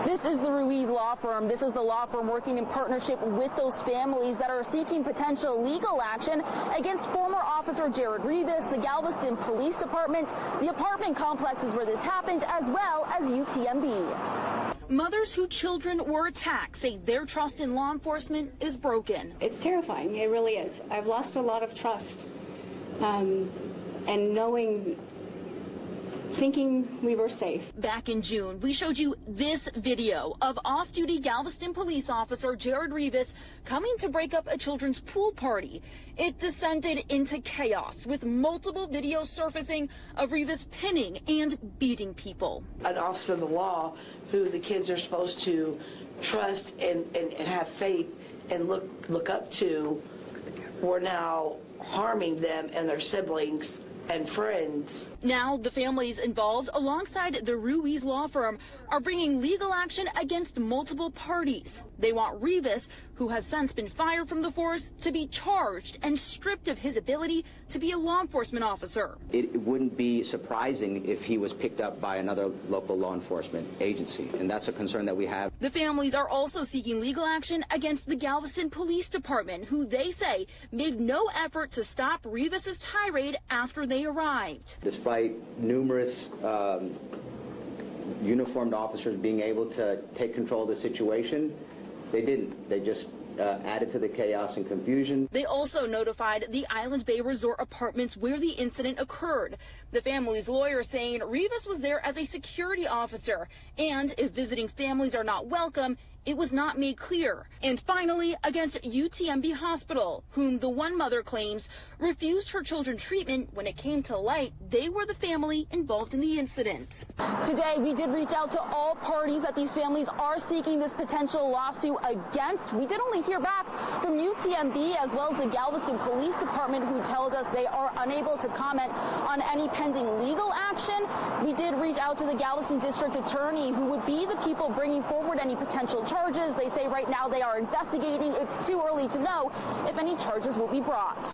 This is the Ruiz law firm. This is the law firm working in partnership with those families that are seeking potential legal action against former Officer Jared Rivas, the Galveston Police Department, the apartment complexes where this happened, as well as UTMB. Mothers whose children were attacked say their trust in law enforcement is broken. It's terrifying. It really is. I've lost a lot of trust. And thinking we were safe. Back in June, we showed you this video of off-duty Galveston police officer Jared Rivas coming to break up a children's pool party. It descended into chaos with multiple videos surfacing of Rivas pinning and beating people. An officer of the law who the kids are supposed to trust and have faith and look up to, we're now harming them and their siblings and friends. Now the families involved, alongside the Ruiz law firm, are bringing legal action against multiple parties. They want Rivas, who has since been fired from the force, to be charged and stripped of his ability to be a law enforcement officer. It wouldn't be surprising if he was picked up by another local law enforcement agency, and that's a concern that we have. The families are also seeking legal action against the Galveston Police Department, who they say made no effort to stop Rivas's tirade after they arrived. Despite numerous uniformed officers being able to take control of the situation, they didn't. They just added to the chaos and confusion. They also notified the Island Bay Resort apartments where the incident occurred. The family's lawyer saying Rivas was there as a security officer, and if visiting families are not welcome, it was not made clear. And finally, against UTMB Hospital, whom the one mother claims refused her children treatment when it came to light they were the family involved in the incident. Today, we did reach out to all parties that these families are seeking this potential lawsuit against. We did only hear back from UTMB as well as the Galveston Police Department, who tells us they are unable to comment on any pending legal action. We did reach out to the Galveston District Attorney, who would be the people bringing forward any potential charges. They say right now they are investigating. It's too early to know if any charges will be brought.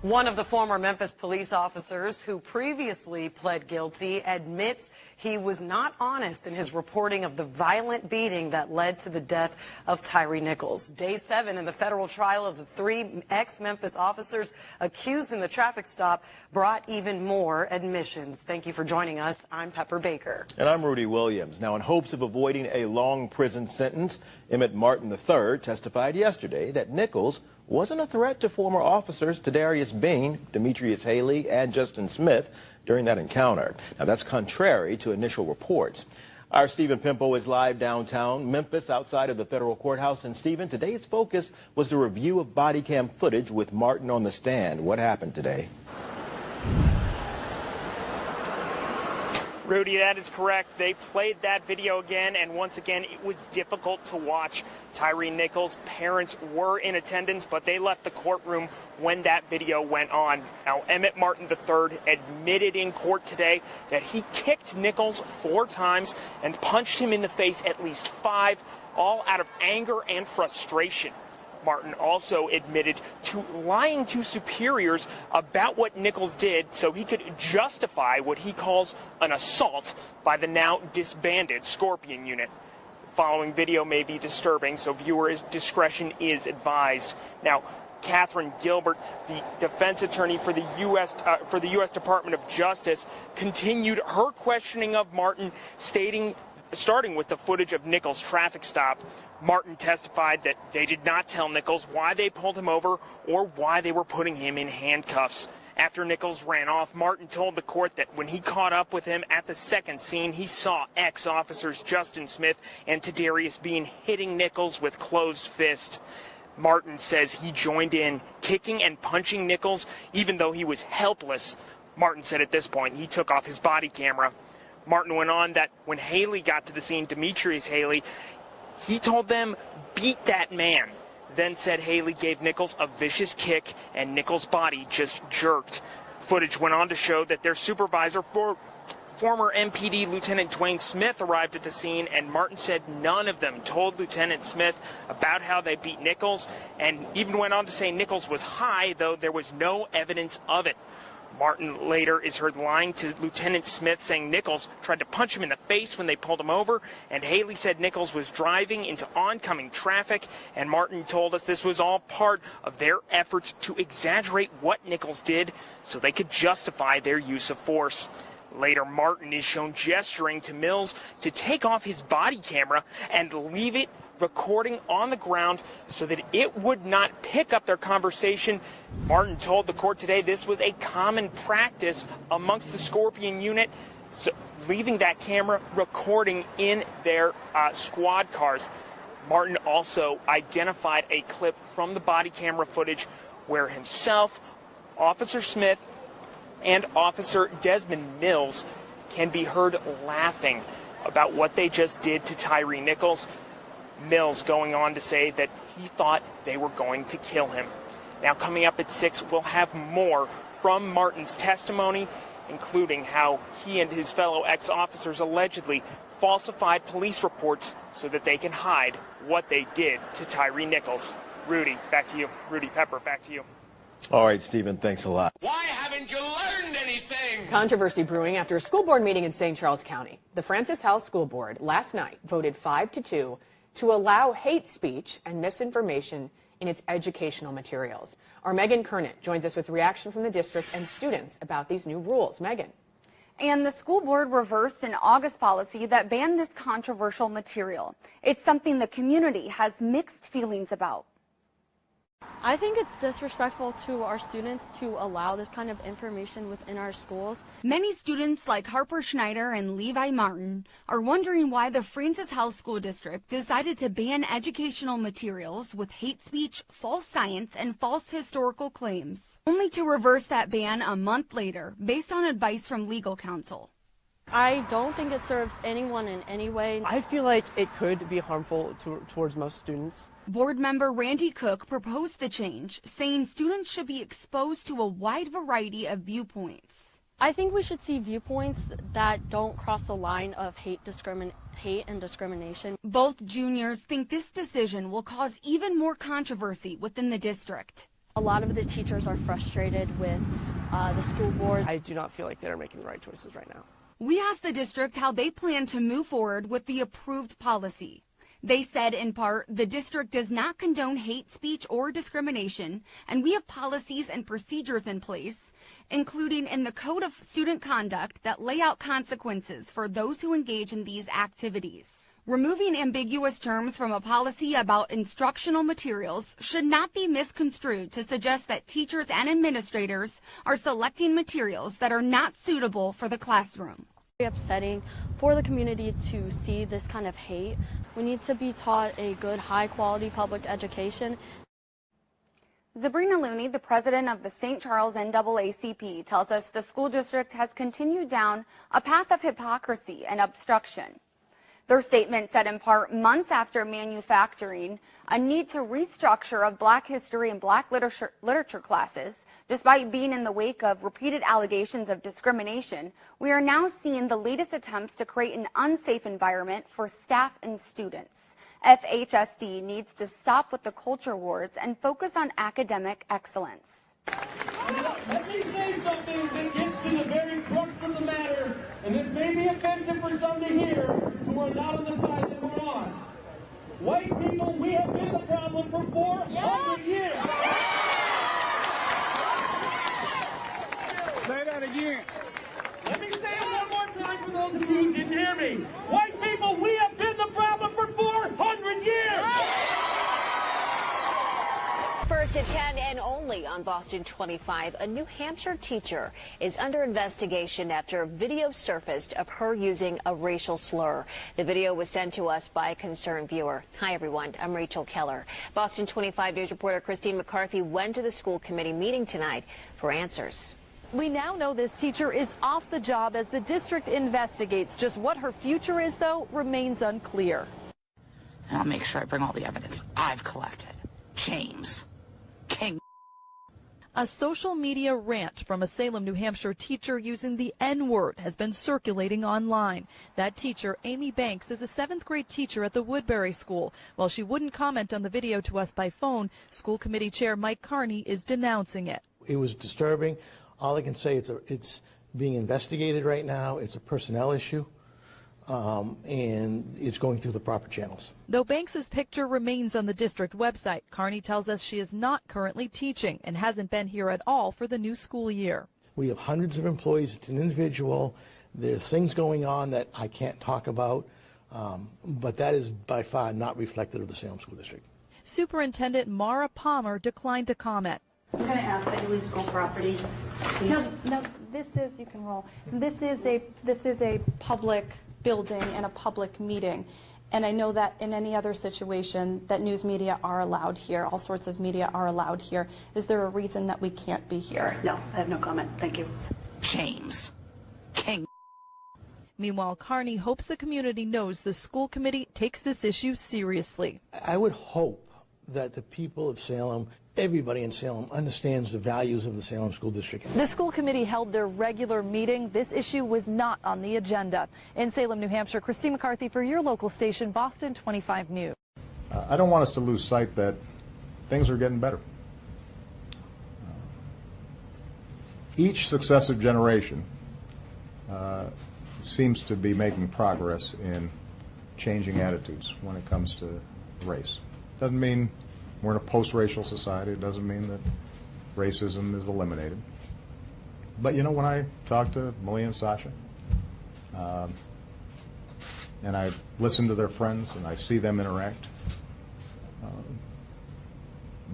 One of the former Memphis police officers who previously pled guilty admits he was not honest in his reporting of the violent beating that led to the death of Tyree Nichols. Day 7 in the federal trial of the 3 ex-Memphis officers accused in the traffic stop brought even more admissions. Thank you for joining us. I'm Pepper Baker. And I'm Rudy Williams. Now, in hopes of avoiding a long prison sentence, Emmett Martin III testified yesterday that Nichols wasn't a threat to former officers Tadarius Bean, Demetrius Haley, and Justin Smith during that encounter. Now, that's contrary to initial reports. Our Stephen Pimpo is live downtown Memphis outside of the federal courthouse. And Stephen, today's focus was the review of body cam footage with Martin on the stand. What happened today? Rudy, that is correct. They played that video again, and once again, it was difficult to watch. Tyree Nichols' parents were in attendance, but they left the courtroom when that video went on. Now, Emmett Martin III admitted in court today that he kicked Nichols 4 times and punched him in the face at least 5, all out of anger and frustration. Martin also admitted to lying to superiors about what Nichols did so he could justify what he calls an assault by the now disbanded Scorpion unit. The following video may be disturbing, so viewers' discretion is advised. Now, Catherine Gilbert, the defense attorney for the U.S. Department of Justice, continued her questioning of Martin, starting with the footage of Nichols' traffic stop. Martin testified that they did not tell Nichols why they pulled him over or why they were putting him in handcuffs. After Nichols ran off, Martin told the court that when he caught up with him at the second scene, he saw ex-officers Justin Smith and Tadarius Bean hitting Nichols with closed fists. Martin says he joined in, kicking and punching Nichols, even though he was helpless. Martin said at this point he took off his body camera. Martin went on that when Haley got to the scene, Demetrius Haley, he told them, "Beat that man." Then said Haley gave Nichols a vicious kick and Nichols' body just jerked. Footage went on to show that their supervisor, former MPD Lieutenant Dwayne Smith, arrived at the scene, and Martin said none of them told Lieutenant Smith about how they beat Nichols, and even went on to say Nichols was high, though there was no evidence of it. Martin later is heard lying to Lieutenant Smith, saying Nichols tried to punch him in the face when they pulled him over, and Haley said Nichols was driving into oncoming traffic, and Martin told us this was all part of their efforts to exaggerate what Nichols did so they could justify their use of force. Later, Martin is shown gesturing to Mills to take off his body camera and leave it recording on the ground so that it would not pick up their conversation. Martin told the court today this was a common practice amongst the Scorpion unit, so leaving that camera recording in their squad cars. Martin also identified a clip from the body camera footage where himself, Officer Smith, and Officer Desmond Mills can be heard laughing about what they just did to Tyree Nichols. Mills going on to say that he thought they were going to kill him. Now, coming up at 6, we'll have more from Martin's testimony, including how he and his fellow ex-officers allegedly falsified police reports so that they can hide what they did to Tyree Nichols. Rudy, back to you. Rudy Pepper, back to you. All right, Stephen, thanks a lot. Why haven't you learned anything? Controversy brewing after a school board meeting in St. Charles County. The Francis Howell School Board last night voted 5-2 to allow hate speech and misinformation in its educational materials. Our Megan Kernett joins us with reaction from the district and students about these new rules. Megan. And the school board reversed an August policy that banned this controversial material. It's something the community has mixed feelings about. I think it's disrespectful to our students to allow this kind of information within our schools. Many students like Harper Schneider and Levi Martin are wondering why the Francis Howell School District decided to ban educational materials with hate speech, false science, and false historical claims, only to reverse that ban a month later based on advice from legal counsel. I don't think it serves anyone in any way. I feel like it could be harmful towards most students. Board member Randy Cook proposed the change, saying students should be exposed to a wide variety of viewpoints. I think we should see viewpoints that don't cross the line of hate and discrimination. Both juniors think this decision will cause even more controversy within the district. A lot of the teachers are frustrated with the school board. I do not feel like they're making the right choices right now. We asked the district how they plan to move forward with the approved policy. They said, in part, the district does not condone hate speech or discrimination, and we have policies and procedures in place, including in the Code of Student Conduct that lay out consequences for those who engage in these activities. Removing ambiguous terms from a policy about instructional materials should not be misconstrued to suggest that teachers and administrators are selecting materials that are not suitable for the classroom. It's upsetting for the community to see this kind of hate. We need to be taught a good, high-quality public education. Sabrina Looney, the president of the St. Charles NAACP, tells us the school district has continued down a path of hypocrisy and obstruction. Their statement said in part months after manufacturing a need to restructure of Black history and Black literature classes, despite being in the wake of repeated allegations of discrimination, we are now seeing the latest attempts to create an unsafe environment for staff and students. FHSD needs to stop with the culture wars and focus on academic excellence. Let me say something that gets to the very crux of the matter, and this may be offensive for some to hear who are not on the side that we're on. White people, we have been the problem for 400 years. Say that again. Let me say it one more time for those of you who didn't hear me. White people, we have been the problem for 400 years. First at 10 and only on Boston 25, a New Hampshire teacher is under investigation after a video surfaced of her using a racial slur. The video was sent to us by a concerned viewer. Hi, everyone. I'm Rachel Keller. Boston 25 News reporter Christine McCarthy went to the school committee meeting tonight for answers. We now know this teacher is off the job as the district investigates. Just what her future is, though, remains unclear. And I'll make sure I bring all the evidence I've collected. James King. A social media rant from a Salem, New Hampshire teacher using the N-word has been circulating online. That teacher, Amy Banks, is a 7th grade teacher at the Woodbury School. While she wouldn't comment on the video to us by phone, school committee chair Mike Carney is denouncing it. It was disturbing. All I can say is it's being investigated right now. It's a personnel issue, and it's going through the proper channels. Though Banks's picture remains on the district website, Carney tells us she is not currently teaching and hasn't been here at all for the new school year. We have hundreds of employees. It's an individual. There's things going on that I can't talk about, but that is by far not reflective of the Salem School District. Superintendent Mara Palmer declined to comment. I'm going to ask that you leave school property, please. No, this is, you can roll. This is a public building and a public meeting. And I know that in any other situation that news media are allowed here, all sorts of media are allowed here. Is there a reason that we can't be here? No, I have no comment. Thank you. James King. Meanwhile, Carney hopes the community knows the school committee takes this issue seriously. I would hope that the people of Salem, everybody in Salem, understands the values of the Salem School District. The school committee held their regular meeting. This issue was not on the agenda. In Salem, New Hampshire, Christine McCarthy for your local station, Boston 25 News. I don't want us to lose sight that things are getting better. Each successive generation seems to be making progress in changing attitudes when it comes to race. Doesn't mean we're in a post-racial society. It doesn't mean that racism is eliminated. But you know, when I talk to Malia and Sasha, and I listen to their friends and I see them interact,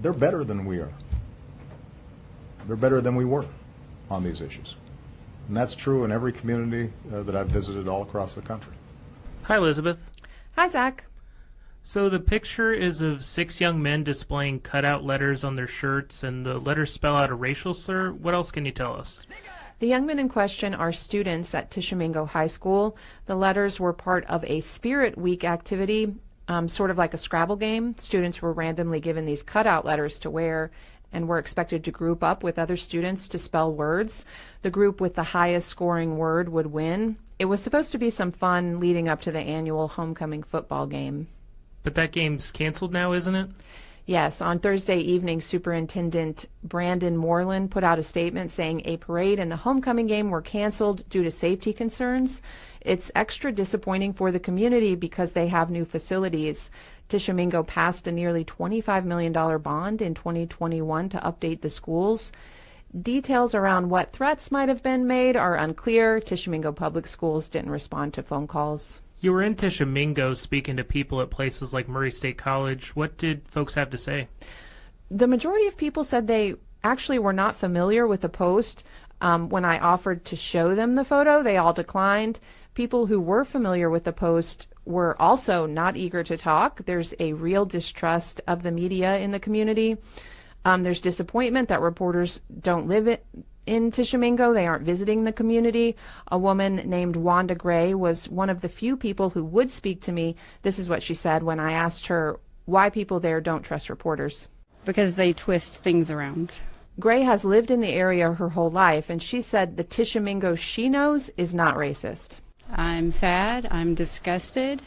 they're better than we are. They're better than we were on these issues. And that's true in every community that I've visited all across the country. Hi, Elizabeth. Hi, Zach. So the picture is of 6 young men displaying cutout letters on their shirts, and the letters spell out a racial slur. What else can you tell us? The young men in question are students at Tishomingo High School. The letters were part of a Spirit Week activity, sort of like a Scrabble game. Students were randomly given these cutout letters to wear and were expected to group up with other students to spell words. The group with the highest scoring word would win. It was supposed to be some fun leading up to the annual homecoming football game. But that game's canceled now, isn't it? Yes, on Thursday evening, Superintendent Brandon Moreland put out a statement saying a parade and the homecoming game were canceled due to safety concerns. It's extra disappointing for the community because they have new facilities. Tishomingo passed a nearly $25 million bond in 2021 to update the schools. Details around what threats might have been made are unclear. Tishomingo Public Schools didn't respond to phone calls. You were in Tishomingo speaking to people at places like Murray State College. What did folks have to say? The majority of people said they actually were not familiar with the post. When I offered to show them the photo, they all declined. People who were familiar with the post were also not eager to talk. There's a real distrust of the media in the community. There's disappointment that reporters don't live in Tishomingo. They aren't visiting the community. A woman named Wanda Gray was one of the few people who would speak to me. This is what she said when I asked her why people there don't trust reporters. Because they twist things around. Gray has lived in the area her whole life, and she said the Tishomingo she knows is not racist. I'm sad, I'm disgusted,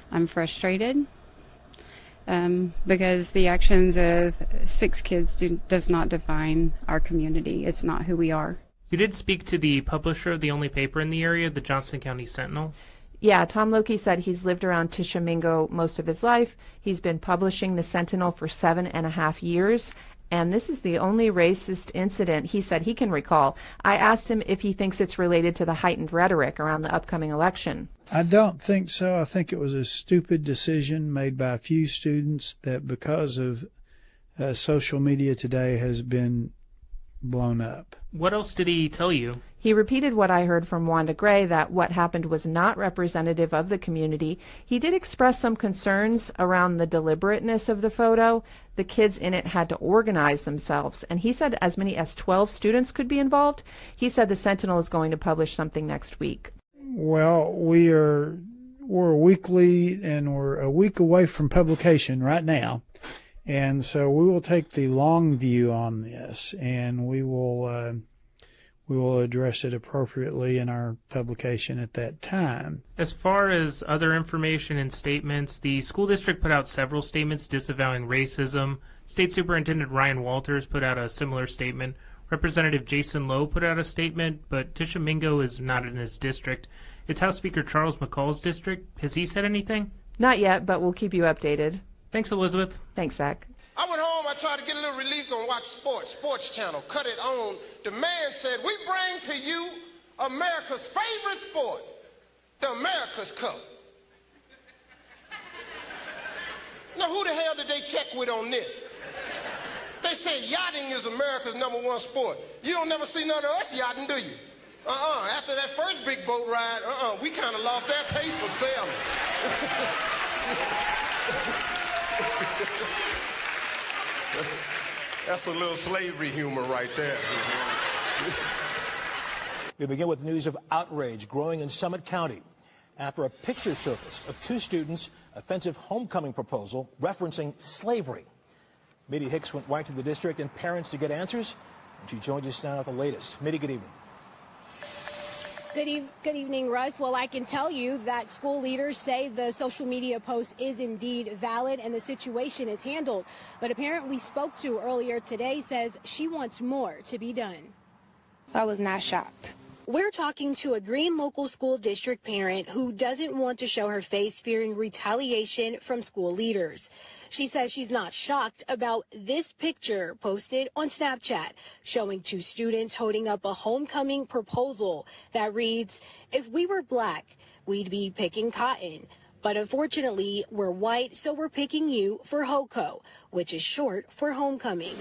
I'm frustrated, because the actions of 6 kids does not define our community. It's not who we are. You did speak to the publisher of the only paper in the area, the Johnson County Sentinel. Yeah, Tom Loki said he's lived around Tishomingo most of his life. He's been publishing the Sentinel for 7.5 years. And this is the only racist incident he said he can recall. I asked him if he thinks it's related to the heightened rhetoric around the upcoming election. I don't think so. I think it was a stupid decision made by a few students that because of social media today has been blown up. What else did he tell you? He repeated what I heard from Wanda Gray, that what happened was not representative of the community. He did express some concerns around the deliberateness of the photo. The kids in it had to organize themselves, and he said as many as 12 students could be involved. He said the Sentinel is going to publish something next week. Well, we're weekly, and we're a week away from publication right now. And so we will take the long view on this, and we will address it appropriately in our publication at that time. As far as other information and statements, the school district put out several statements disavowing racism. State Superintendent Ryan Walters put out a similar statement. Representative Jason Lowe put out a statement, but Tisha Mingo is not in his district. It's House Speaker Charles McCall's district. Has he said anything? Not yet, but we'll keep you updated. Thanks, Elizabeth. Thank Zach. I went home, I tried to get a little relief, gonna watch Sports Channel, cut it on. The man said, we bring to you America's favorite sport, the America's Cup. Now, who the hell did they check with on this? They say yachting is America's #1 sport. You don't never see none of us yachting, do you? After that first big boat ride, we kind of lost our taste for sailing. That's a little slavery humor right there. We begin with news of outrage growing in Summit County after a picture surfaced of two students' offensive homecoming proposal referencing slavery. Mitty Hicks went right to the district and parents to get answers, and she joined us now with the latest. Mitty, good evening. Good evening, Russ. Well, I can tell you that school leaders say the social media post is indeed valid and the situation is handled. But a parent we spoke to earlier today says she wants more to be done. I was not shocked. We're talking to a Green local school district parent who doesn't want to show her face, fearing retaliation from school leaders. She says she's not shocked about this picture posted on Snapchat showing two students holding up a homecoming proposal that reads, "If we were black, we'd be picking cotton. But unfortunately, we're white, so we're picking you for HOCO," which is short for homecoming.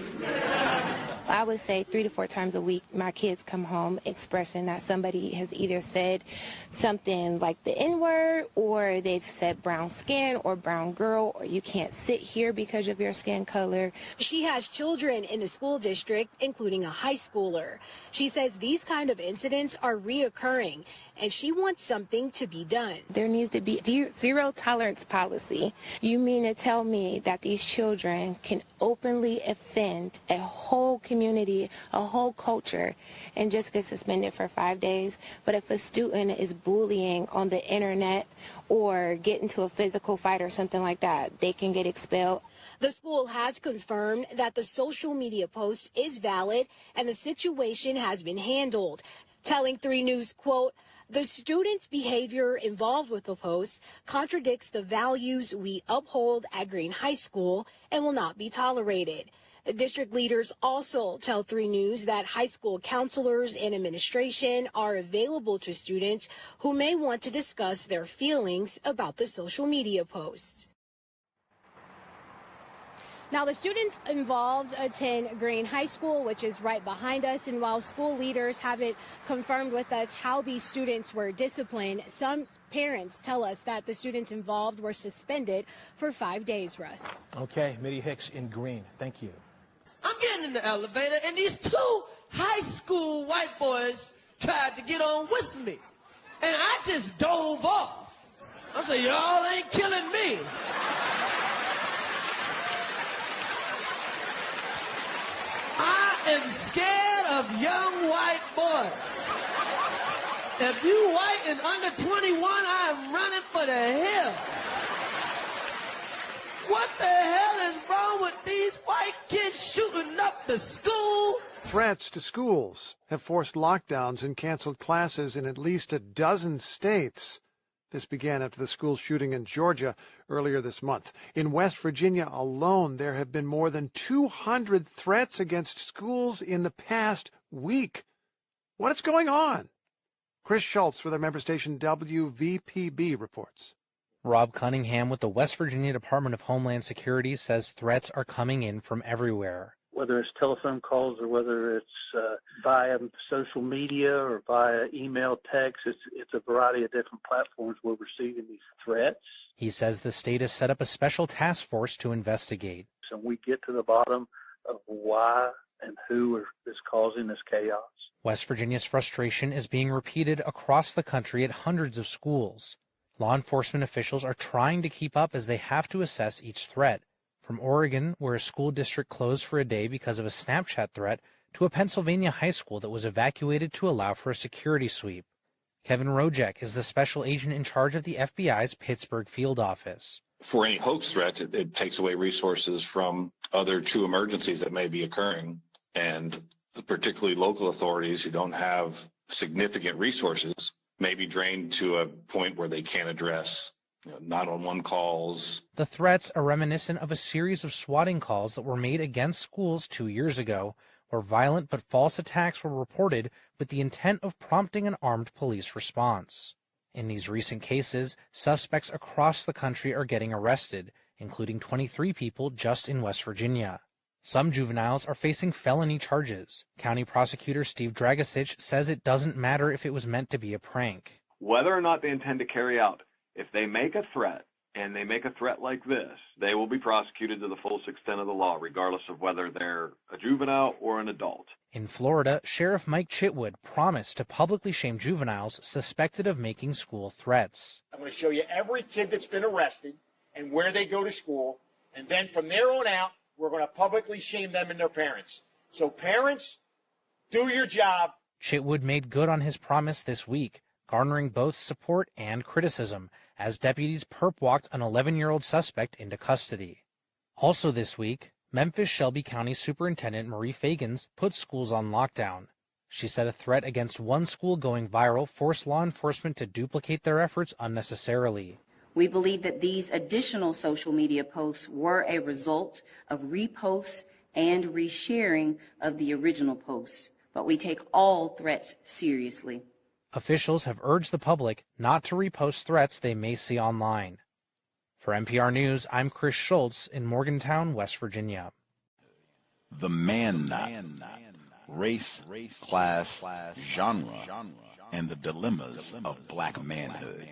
I would say 3 to 4 times a week, my kids come home expressing that somebody has either said something like the N-word, or they've said brown skin or brown girl, or you can't sit here because of your skin color. She has children in the school district, including a high schooler. She says these kind of incidents are reoccurring, and she wants something to be done. There needs to be zero tolerance policy. You mean to tell me that these children can openly offend a whole community, a whole culture, and just get suspended for 5 days? But if a student is bullying on the internet or get into a physical fight or something like that, they can get expelled. The school has confirmed that the social media post is valid and the situation has been handled, telling 3 News, quote, "The students' behavior involved with the post contradicts the values we uphold at Green High School and will not be tolerated." District leaders also tell 3 News that high school counselors and administration are available to students who may want to discuss their feelings about the social media posts. Now, the students involved attend Green High School, which is right behind us. And while school leaders haven't confirmed with us how these students were disciplined, some parents tell us that the students involved were suspended for 5 days, Russ. Okay, Mitty Hicks in Green. Thank you. I'm getting in the elevator, and these 2 high school white boys tried to get on with me. And I just dove off. I said, y'all ain't killing me. I am scared of young white boys. If you white and under 21, I am running for the hill. What the hell is wrong with these white kids shooting up the school? Threats to schools have forced lockdowns and canceled classes in at least a dozen states. This began after the school shooting in Georgia earlier this month. In West Virginia alone, there have been more than 200 threats against schools in the past week. What is going on? Chris Schultz with our member station WVPB reports. Rob Cunningham with the West Virginia Department of Homeland Security says threats are coming in from everywhere. whether it's telephone calls or whether it's via social media or via email, text. It's a variety of different platforms we're receiving these threats. He says the state has set up a special task force to investigate. So we get to the bottom of why and who is causing this chaos. West Virginia's frustration is being repeated across the country at hundreds of schools. Law enforcement officials are trying to keep up as they have to assess each threat. From Oregon, where a school district closed for a day because of a Snapchat threat, to a Pennsylvania high school that was evacuated to allow for a security sweep. Kevin Rojek is the special agent in charge of the FBI's Pittsburgh field office. For any hoax threats, it takes away resources from other true emergencies that may be occurring, and particularly local authorities who don't have significant resources may be drained to a point where they can't address not-on-one calls. The threats are reminiscent of a series of swatting calls that were made against schools 2 years ago, where violent but false attacks were reported with the intent of prompting an armed police response. In these recent cases, suspects across the country are getting arrested, including 23 people just in West Virginia. Some juveniles are facing felony charges. County prosecutor Steve Dragisich says it doesn't matter if it was meant to be a prank. Whether or not they intend to carry out, if they make a threat, and they make a threat like this, they will be prosecuted to the fullest extent of the law, regardless of whether they're a juvenile or an adult. In Florida, Sheriff Mike Chitwood promised to publicly shame juveniles suspected of making school threats. I'm going to show you every kid that's been arrested and where they go to school, and then from there on out, we're going to publicly shame them and their parents. So parents, do your job. Chitwood made good on his promise this week, garnering both support and criticism as deputies perp-walked an 11-year-old suspect into custody. Also this week, Memphis Shelby County Superintendent Marie Fagans put schools on lockdown. She said a threat against one school going viral forced law enforcement to duplicate their efforts unnecessarily. We believe that these additional social media posts were a result of reposts and resharing of the original posts, but we take all threats seriously. Officials have urged the public not to repost threats they may see online. For NPR News, I'm Chris Schultz in Morgantown, West Virginia. The man knot, race, class, genre, and the dilemmas of black manhood.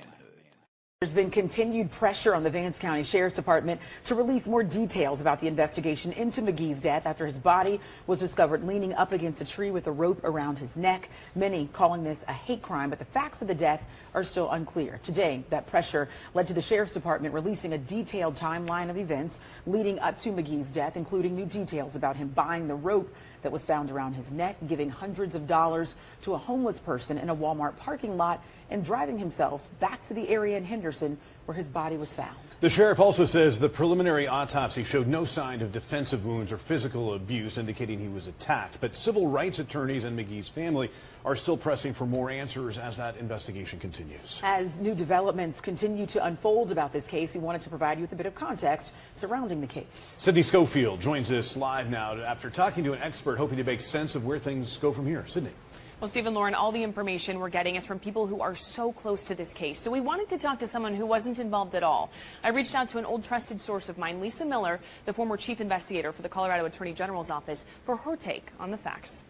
There's been continued pressure on the Vance County Sheriff's Department to release more details about the investigation into McGee's death after his body was discovered leaning up against a tree with a rope around his neck. Many calling this a hate crime, but the facts of the death are still unclear. Today, that pressure led to the Sheriff's Department releasing a detailed timeline of events leading up to McGee's death, including new details about him buying the rope that was found around his neck, giving hundreds of dollars to a homeless person in a Walmart parking lot, and driving himself back to the area in Henderson where his body was found. The sheriff also says the preliminary autopsy showed no sign of defensive wounds or physical abuse, indicating he was attacked. But civil rights attorneys and McGee's family are still pressing for more answers as that investigation continues. As new developments continue to unfold about this case, we wanted to provide you with a bit of context surrounding the case. Sydney Schofield joins us live now after talking to an expert hoping to make sense of where things go from here. Sydney. Well, Stephen, Lauren, all the information we're getting is from people who are so close to this case. So we wanted to talk to someone who wasn't involved at all. I reached out to an old trusted source of mine, Lisa Miller, the former chief investigator for the Colorado Attorney General's office, for her take on the facts.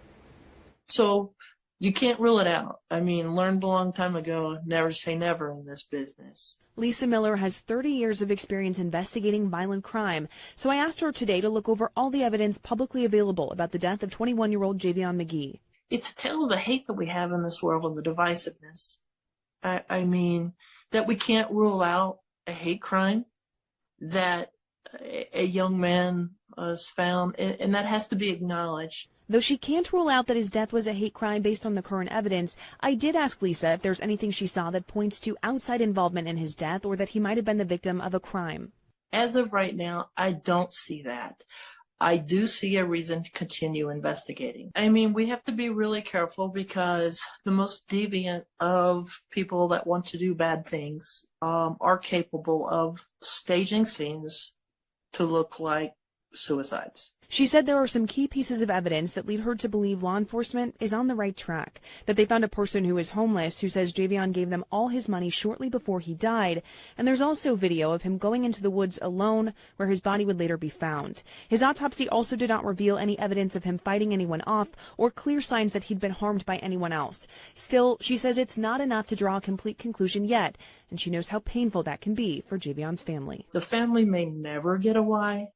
So you can't rule it out. I mean, learned a long time ago, never say never in this business. Lisa Miller has 30 years of experience investigating violent crime. So I asked her today to look over all the evidence publicly available about the death of 21-year-old Javion McGee. It's a tale of the hate that we have in this world and the divisiveness. I mean, that we can't rule out a hate crime, that a young man was found, and that has to be acknowledged. Though she can't rule out that his death was a hate crime based on the current evidence, I did ask Lisa if there's anything she saw that points to outside involvement in his death or that he might have been the victim of a crime. As of right now, I don't see that. I do see a reason to continue investigating. I mean, we have to be really careful because the most deviant of people that want to do bad things are capable of staging scenes to look like suicides. She said there are some key pieces of evidence that lead her to believe law enforcement is on the right track, that they found a person who is homeless who says Javion gave them all his money shortly before he died, and there's also video of him going into the woods alone where his body would later be found. His autopsy also did not reveal any evidence of him fighting anyone off or clear signs that he'd been harmed by anyone else. Still, she says it's not enough to draw a complete conclusion yet, and she knows how painful that can be for Javion's family. The family may never get a why,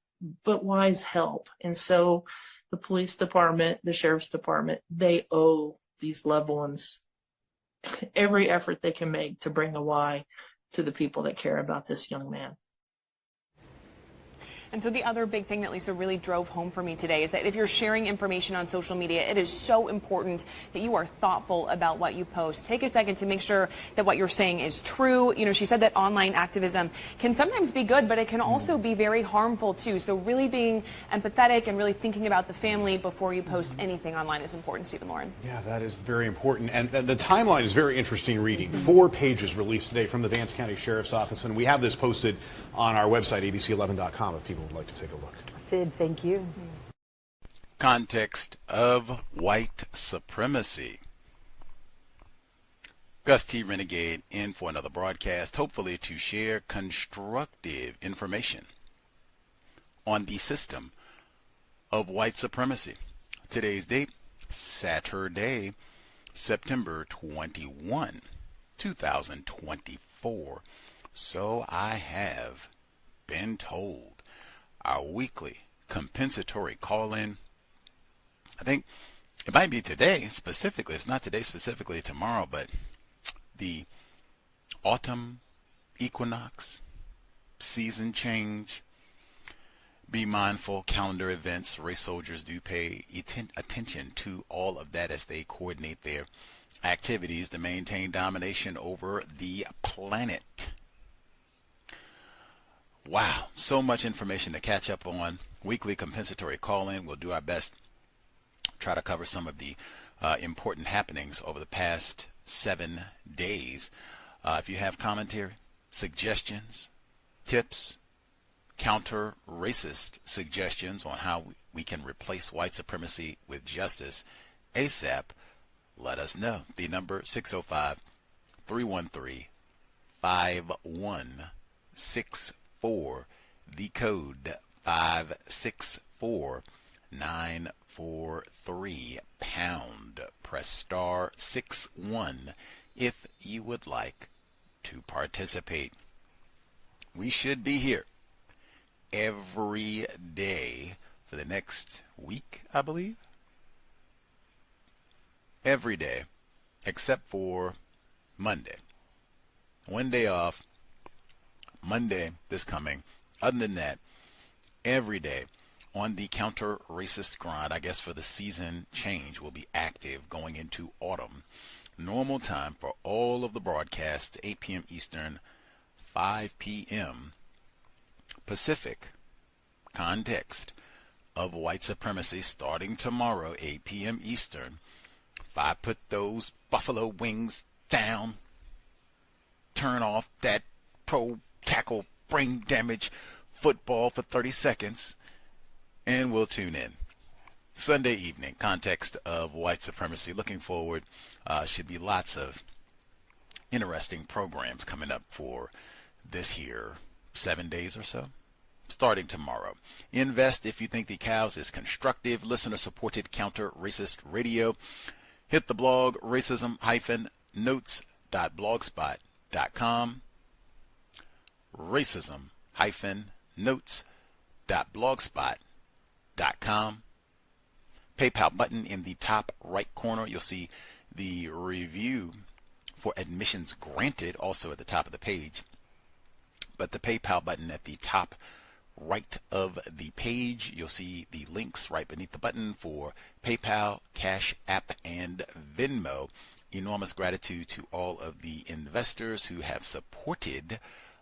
but whys help. And so the police department, the sheriff's department, they owe these loved ones every effort they can make to bring a why to the people that care about this young man. And so the other big thing that Lisa really drove home for me today is that if you're sharing information on social media, it is so important that you are thoughtful about what you post. Take a second to make sure that what you're saying is true. You know, she said that online activism can sometimes be good, but it can also be very harmful too. So really being empathetic and really thinking about the family before you post anything online is important, Stephen Lauren. Yeah, that is very important. And the timeline is very interesting reading. 4 pages released today from the Vance County Sheriff's Office, and we have this posted on our website, abc11.com, if people would like to take a look. Sid, thank you. Context of white supremacy. Gus T. Renegade in for another broadcast, hopefully to share constructive information on the system of white supremacy. Today's date, Saturday, September 21, 2024. So I have been told. Our weekly compensatory call-in, I think it might be today specifically. It's not today specifically, tomorrow, but the autumn equinox, season change, be mindful, calendar events. Race soldiers do pay attention to all of that as they coordinate their activities to maintain domination over the planet. Wow, so much information to catch up on. Weekly compensatory call-in. We'll do our best, try to cover some of the important happenings over the past 7 days. If you have commentary, suggestions, tips, counter-racist suggestions on how we can replace white supremacy with justice ASAP, let us know. The number 605-313-5164. The code 564943 pound. Press star 61 if you would like to participate. We should be here every day for the next week, I believe. Every day except for Monday. One day off. Monday this coming. Other than that, every day on the counter-racist grind, I guess for the season change, will be active going into autumn. Normal time for all of the broadcasts, 8 p.m. Eastern, 5 p.m. Pacific. Context of white supremacy starting tomorrow, 8 p.m. Eastern. If I put those buffalo wings down, turn off that tackle brain damage football for 30 seconds, and we'll tune in. Sunday evening, context of white supremacy. Looking forward. Should be lots of interesting programs coming up for this here 7 days or so, starting tomorrow. Invest if you think the C.O.W.S is constructive, listener-supported counter-racist radio. Hit the blog, racism-notes.blogspot.com. racism-notes.blogspot.com. PayPal button in the top right corner. You'll see the review for admissions granted also at the top of the page. But the PayPal button at the top right of the page, you'll see the links right beneath the button for PayPal, Cash App, and Venmo. Enormous gratitude to all of the investors who have supported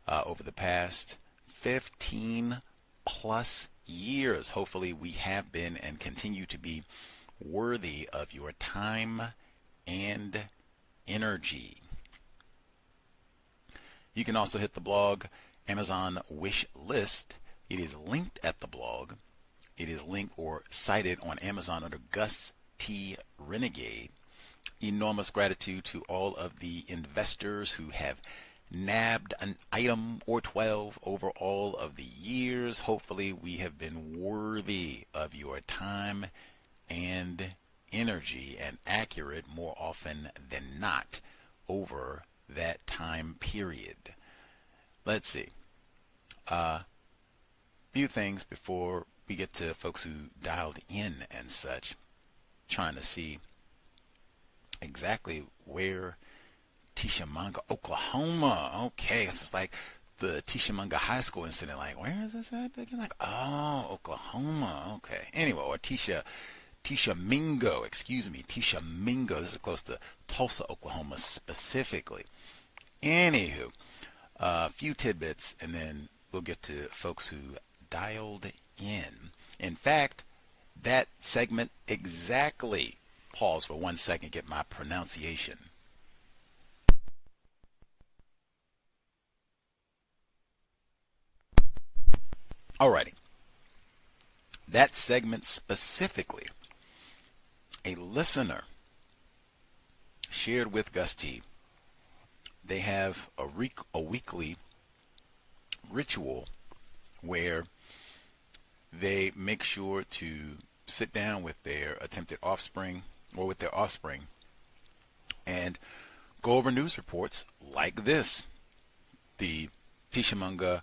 over the past 15 plus years. Hopefully we have been and continue to be worthy of your time and energy. You can also hit the blog Amazon wish list. It is linked at the blog It is linked or cited on Amazon under Gus T. Renegade. Enormous gratitude to all of the investors who have nabbed an item or 12 over all of the years. Hopefully we have been worthy of your time and energy and accurate more often than not over that time period. Let's see. Few things before we get to folks who dialed in and such. Trying to see exactly where Tishomingo, Oklahoma. Okay, so it's like the Tishomingo High School incident. Like, where is this at again? Like, oh, Oklahoma. Okay. Anyway, or Tishomingo, excuse me, Tishomingo. This is close to Tulsa, Oklahoma specifically. Anywho, a few tidbits, and then we'll get to folks who dialed in. In fact, that segment exactly, pause for 1 second, get my pronunciation. Alrighty. That segment specifically, a listener shared with Gus T. They have a weekly ritual where they make sure to sit down with their attempted offspring or with their offspring and go over news reports like this. The Tishomingo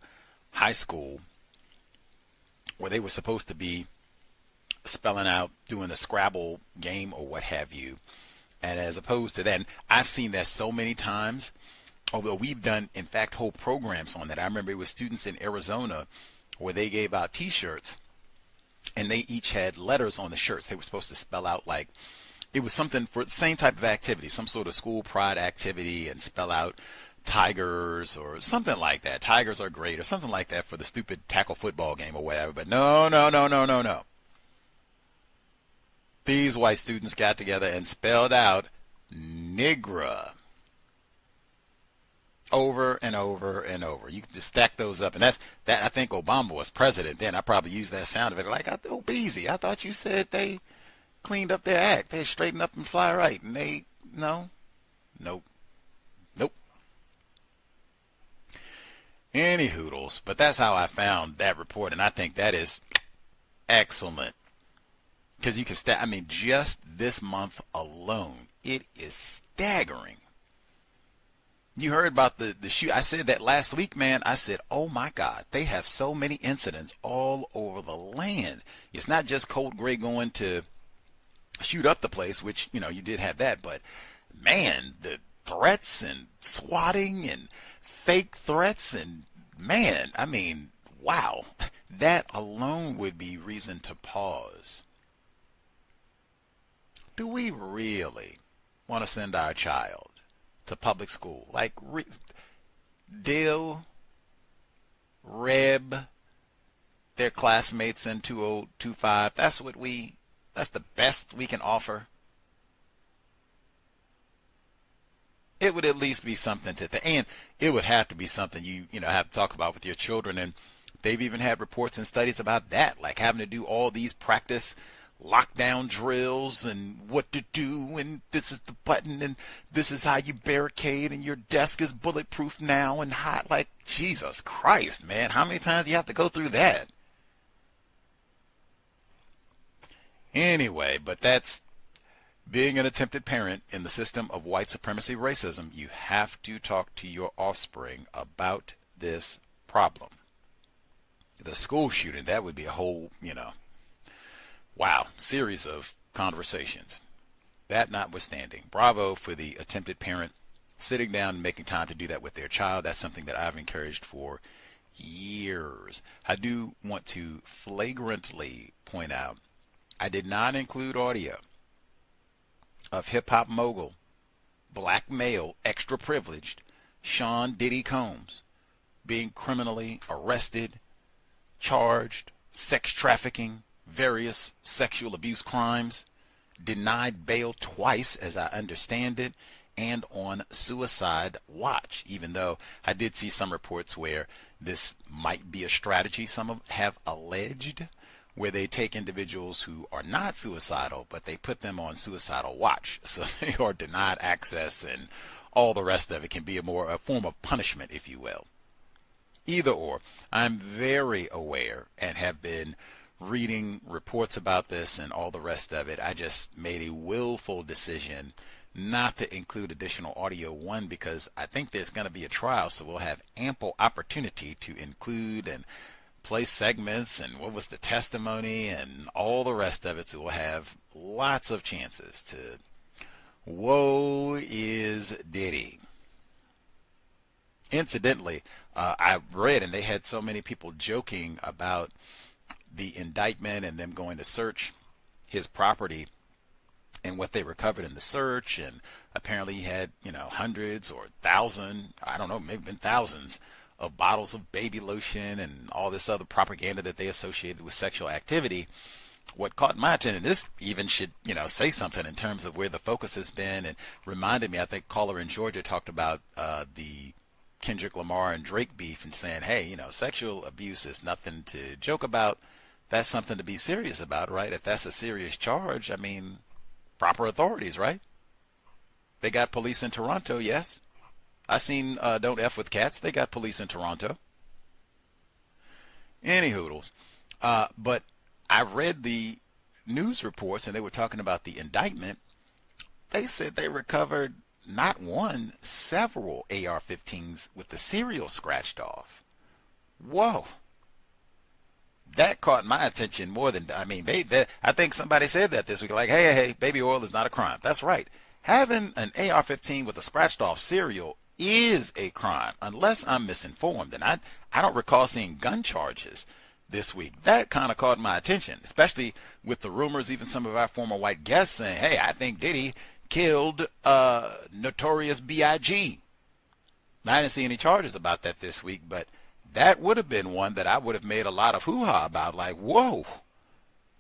High School, where they were supposed to be spelling out, doing a Scrabble game or what have you. And as opposed to that, and I've seen that so many times, although we've done, in fact, whole programs on that. I remember it was students in Arizona where they gave out T-shirts, and they each had letters on the shirts. They were supposed to spell out, like, it was something for the same type of activity, some sort of school pride activity, and spell out Tigers or something like that. Tigers are great or something like that for the stupid tackle football game or whatever. But no. These white students got together and spelled out Nigra over and over and over. You can just stack those up, and that's that. I think Obama was president then. I probably used that sound of it like, oh, Beezy, I thought you said they cleaned up their act. They straightened up and fly right, and they nope. Any hoodles, but that's how I found that report, and I think that is excellent. Because you can just this month alone, it is staggering. You heard about the shoot. I said that last week, man. I said, oh my God, they have so many incidents all over the land. It's not just Cold Gray going to shoot up the place, which, you did have that, but man, the threats and swatting and fake threats, and man, wow, that alone would be reason to pause. Do we really want to send our child to public school? Like Dill, Reb, their classmates in 2025, that's the best we can offer. It would at least be something and it would have to be something you have to talk about with your children. And they've even had reports and studies about that, like having to do all these practice lockdown drills and what to do, and this is the button, and this is how you barricade, and your desk is bulletproof now, and hot. Like, Jesus Christ, man, how many times do you have to go through that? Anyway, but that's being an attempted parent in the system of white supremacy racism. You have to talk to your offspring about this problem. The school shooting, that would be a whole, wow, series of conversations. That notwithstanding, bravo for the attempted parent sitting down and making time to do that with their child. That's something that I've encouraged for years. I do want to flagrantly point out, I did not include audio of hip-hop mogul, black male, extra privileged, Sean Diddy Combs being criminally arrested, charged, sex trafficking, various sexual abuse crimes, denied bail twice, as I understand it, and on suicide watch, even though I did see some reports where this might be a strategy, some have alleged, where they take individuals who are not suicidal, but they put them on suicidal watch. So they are denied access, and all the rest of it can be a form of punishment, if you will. Either or. I'm very aware and have been reading reports about this and all the rest of it. I just made a willful decision not to include additional audio, one, because I think there's going to be a trial, so we'll have ample opportunity to include and play segments and what was the testimony and all the rest of it, so we'll have lots of chances to woe is Diddy. Incidentally, I read, and they had so many people joking about the indictment and them going to search his property and what they recovered in the search, and apparently he had, hundreds or 1,000, I don't know, maybe even thousands of bottles of baby lotion and all this other propaganda that they associated with sexual activity. What caught my attention, and this even should, say something in terms of where the focus has been, and reminded me, I think caller in Georgia talked about the Kendrick Lamar and Drake beef and saying, hey, sexual abuse is nothing to joke about. That's something to be serious about, right? If that's a serious charge, I mean, proper authorities, right? They got police in Toronto, yes. I seen Don't F with Cats. They got police in Toronto. Any hoodles. But I read the news reports, and they were talking about the indictment. They said they recovered not one, several AR-15s with the serial scratched off. Whoa. That caught my attention more than, I think somebody said that this week, like, hey, baby oil is not a crime. That's right. Having an AR-15 with a scratched off serial is a crime, unless I'm misinformed. And I don't recall seeing gun charges this week. That kind of caught my attention, especially with the rumors, even some of our former white guests saying, hey, I think Diddy killed Notorious B.I.G. I didn't see any charges about that this week, but that would have been one that I would have made a lot of hoo-ha about, like, whoa.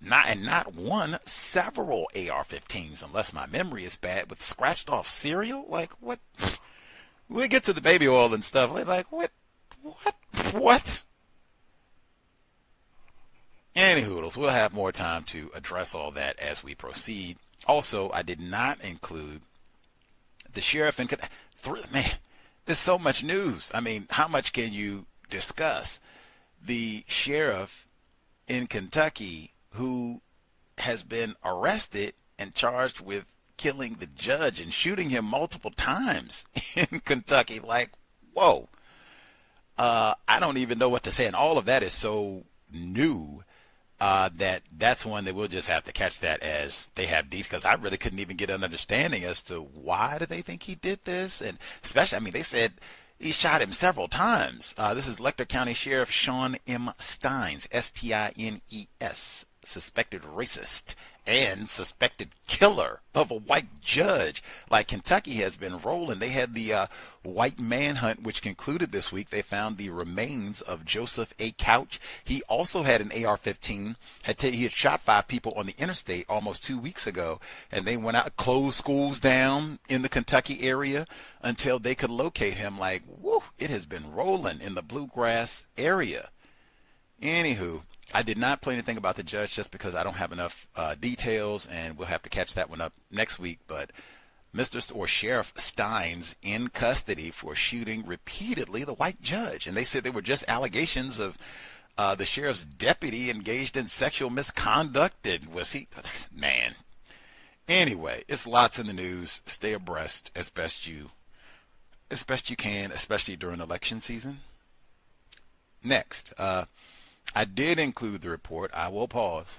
Not one, several AR-15s, unless my memory is bad, with scratched off cereal? Like, what? We get to the baby oil and stuff, like, what? Any hoodles, we'll have more time to address all that as we proceed. Also, I did not include the sheriff in, man, there's so much news. I mean, how much can you discuss? The sheriff in Kentucky who has been arrested and charged with killing the judge and shooting him multiple times in Kentucky. Like, whoa. I don't even know what to say. And all of that is so new that's one that we'll just have to catch that as they have details, because I really couldn't even get an understanding as to why do they think he did this. And especially, they said he shot him several times. This is Lecter County Sheriff Sean M. Steins, S-T-I-N-E-S, suspected racist and suspected killer of a white judge. Like, Kentucky has been rolling. They had the white manhunt, which concluded this week. They found the remains of Joseph A. Couch. He also had an AR-15. He had shot 5 people on the interstate almost 2 weeks ago, and they went out, closed schools down in the Kentucky area until they could locate him. Like, whoo, it has been rolling in the bluegrass area. Anywho, I did not play anything about the judge just because I don't have enough details, and we'll have to catch that one up next week. But Sheriff Steins in custody for shooting repeatedly the white judge. And they said they were just allegations of the sheriff's deputy engaged in sexual misconduct. And was he? Man. Anyway, it's lots in the news. Stay abreast as best you can, especially during election season. Next, I did include the report. I will pause.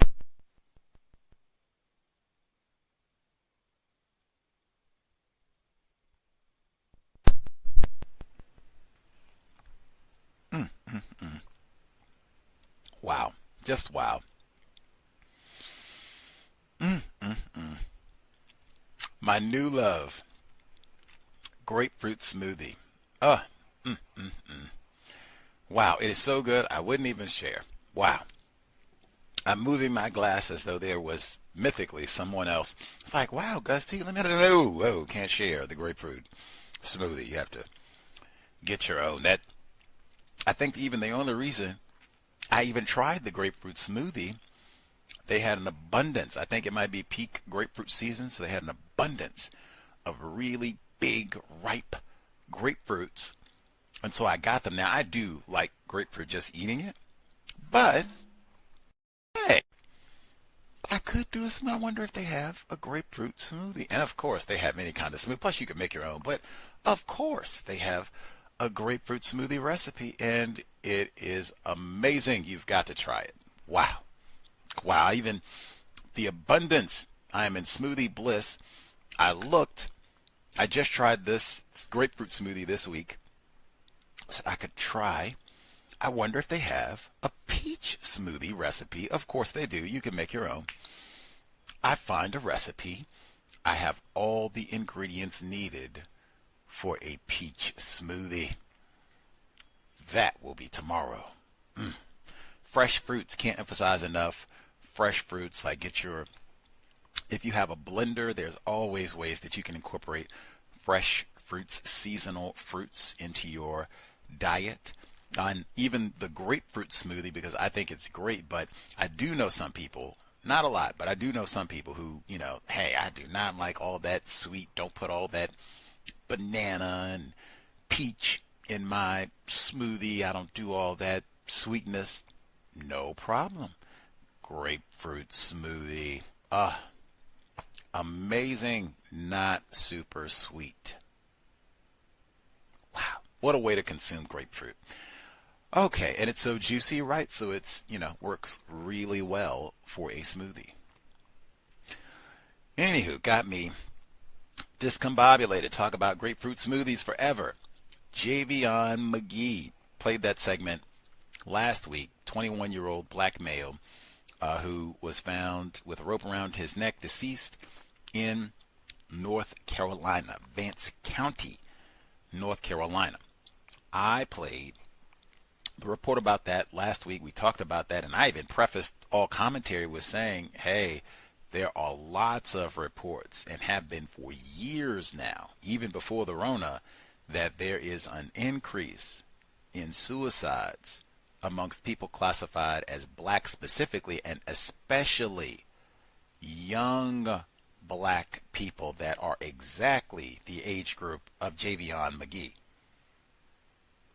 Wow. Just wow. My new love. Grapefruit smoothie. Wow, it is so good, I wouldn't even share. Wow. I'm moving my glass as though there was mythically someone else. It's like, wow, Gus T, let me know. Oh, can't share the grapefruit smoothie. You have to get your own. I think even the only reason I even tried the grapefruit smoothie They had an abundance. I think it might be peak grapefruit season, so they had an abundance of really big, ripe grapefruits. And so I got them. Now, I do like grapefruit, just eating it. But, hey, I could do a smoothie. I wonder if they have a grapefruit smoothie. And, of course, they have any kind of smoothie. Plus, you can make your own. But, of course, they have a grapefruit smoothie recipe. And it is amazing. You've got to try it. Wow. Wow. Even the abundance. I am in smoothie bliss. I just tried this grapefruit smoothie this week. So I could try. I wonder if they have a peach smoothie recipe. Of course they do. You can make your own. I find a recipe. I have all the ingredients needed for a peach smoothie. That will be tomorrow. Fresh fruits, can't emphasize enough. Fresh fruits, like if you have a blender, there's always ways that you can incorporate fresh fruits, seasonal fruits into your diet. And even the grapefruit smoothie, because I think it's great, but I do know some people, not a lot, but I do know some people who, hey, I do not like all that sweet, don't put all that banana and peach in my smoothie, I don't do all that sweetness. No problem. Grapefruit smoothie. Amazing, not super sweet. Wow, what a way to consume grapefruit. Okay, and it's so juicy, right? So it's, works really well for a smoothie. Anywho, got me discombobulated. Talk about grapefruit smoothies forever. Javion McGee played that segment last week. 21-year-old black male who was found with a rope around his neck, deceased in North Carolina, Vance County, North Carolina. I played the report about that last week. We talked about that, and I even prefaced all commentary with saying, hey, there are lots of reports, and have been for years now, even before the Rona, that there is an increase in suicides amongst people classified as black specifically, and especially young black people that are exactly the age group of Javion McGee.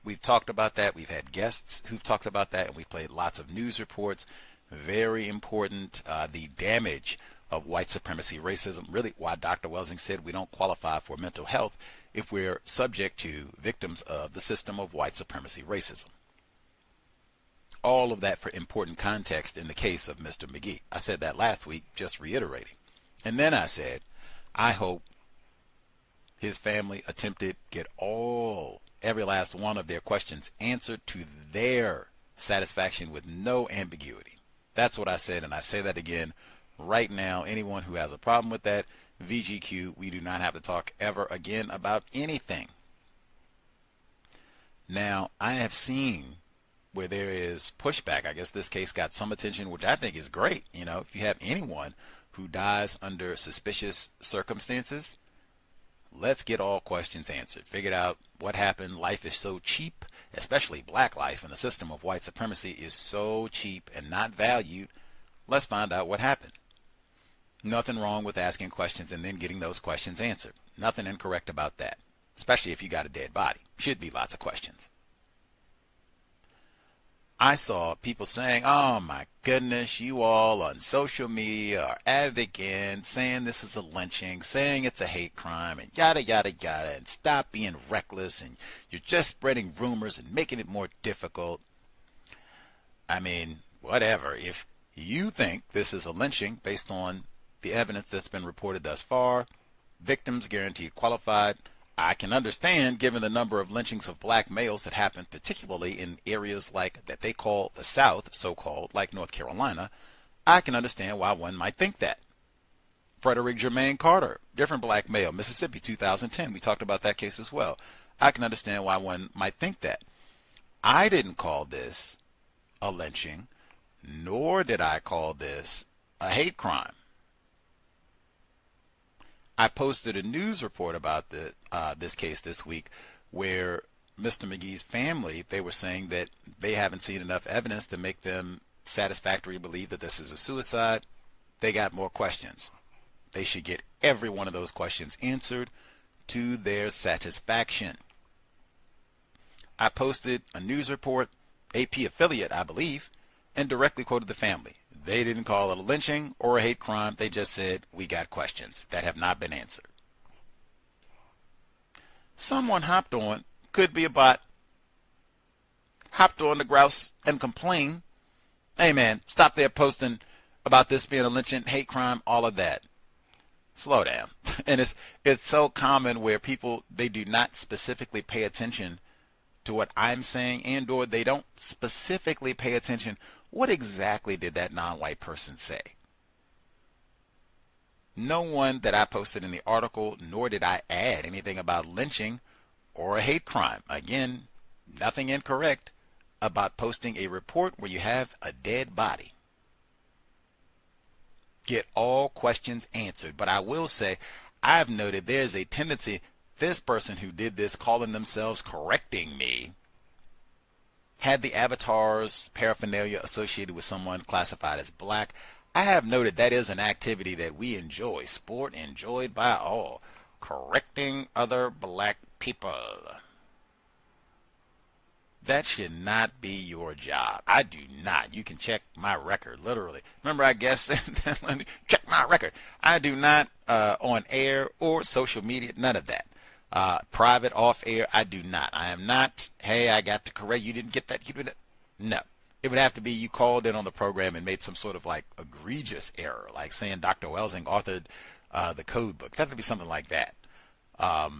We've talked about that. We've had guests who've talked about that, and we've played lots of news reports. Very important. The damage of white supremacy racism, really why Dr. Welsing said we don't qualify for mental health if we're subject to victims of the system of white supremacy racism. All of that for important context in the case of Mr. McGee. I said that last week, just reiterating. And then I said, I hope his family attempted to get every last one of their questions answered to their satisfaction with no ambiguity. That's what I said, and I say that again right now. Anyone who has a problem with that, VGQ, we do not have to talk ever again about anything. Now, I have seen where there is pushback. I guess this case got some attention, which I think is great. If you have anyone who dies under suspicious circumstances, let's get all questions answered. Figured out what happened. Life is so cheap, especially black life, and the system of white supremacy is so cheap and not valued. Let's find out what happened. Nothing wrong with asking questions and then getting those questions answered. Nothing incorrect about that, especially if you got a dead body. Should be lots of questions. I saw people saying, oh my goodness, you all on social media are at it again, saying this is a lynching, saying it's a hate crime, and yada, yada, yada, and stop being reckless, and you're just spreading rumors and making it more difficult. I mean, whatever. If you think this is a lynching based on the evidence that's been reported thus far, victims guaranteed qualified, I can understand, given the number of lynchings of black males that happen, particularly in areas like that they call the South, so-called, like North Carolina, I can understand why one might think that. Frederick Jermaine Carter, different black male, Mississippi, 2010. We talked about that case as well. I can understand why one might think that. I didn't call this a lynching, nor did I call this a hate crime. I posted a news report about this case this week where Mr. McGee's family, they were saying that they haven't seen enough evidence to make them satisfactorily believe that this is a suicide, they got more questions. They should get every one of those questions answered to their satisfaction. I posted a news report, AP affiliate, I believe, and directly quoted the family. They didn't call it a lynching or a hate crime. They just said, we got questions that have not been answered. Someone hopped on, could be a bot, hopped on the grouse and complained, hey man, stop there posting about this being a lynching, hate crime, all of that. Slow down. And it's so common where people, they do not specifically pay attention to what I'm saying, and or they don't specifically pay attention. What exactly did that non-white person say? No one that I posted in the article, nor did I add anything about lynching or a hate crime. Again, nothing incorrect about posting a report where you have a dead body. Get all questions answered. But I will say, I've noted there's a tendency, this person who did this, calling themselves correcting me, had the avatars paraphernalia associated with someone classified as black. I have noted that is an activity that we enjoy, sport enjoyed by all, correcting other black people. That should not be your job. I do not. You can check my record, literally. Remember, I guess, let me check my record. I do not, on air or social media, none of that. Private, off air, I do not. I am not, hey, I got to correct, you didn't get that, you didn't. No. It would have to be you called in on the program and made some sort of like egregious error, like saying Dr. Welsing authored the code book. That would be something like that.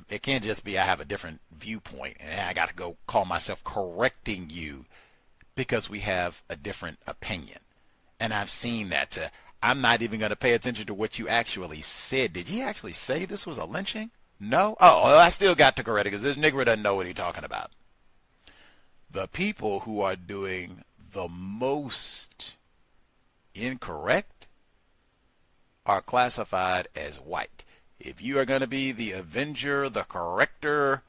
It can't just be I have a different viewpoint and I got to go call myself correcting you because we have a different opinion. And I've seen that. I'm not even going to pay attention to what you actually said. Did he actually say this was a lynching? No? Oh, well, I still got to correct it because this nigger doesn't know what he's talking about. The people who are doing the most incorrect are classified as white. If you are going to be the avenger, the corrector,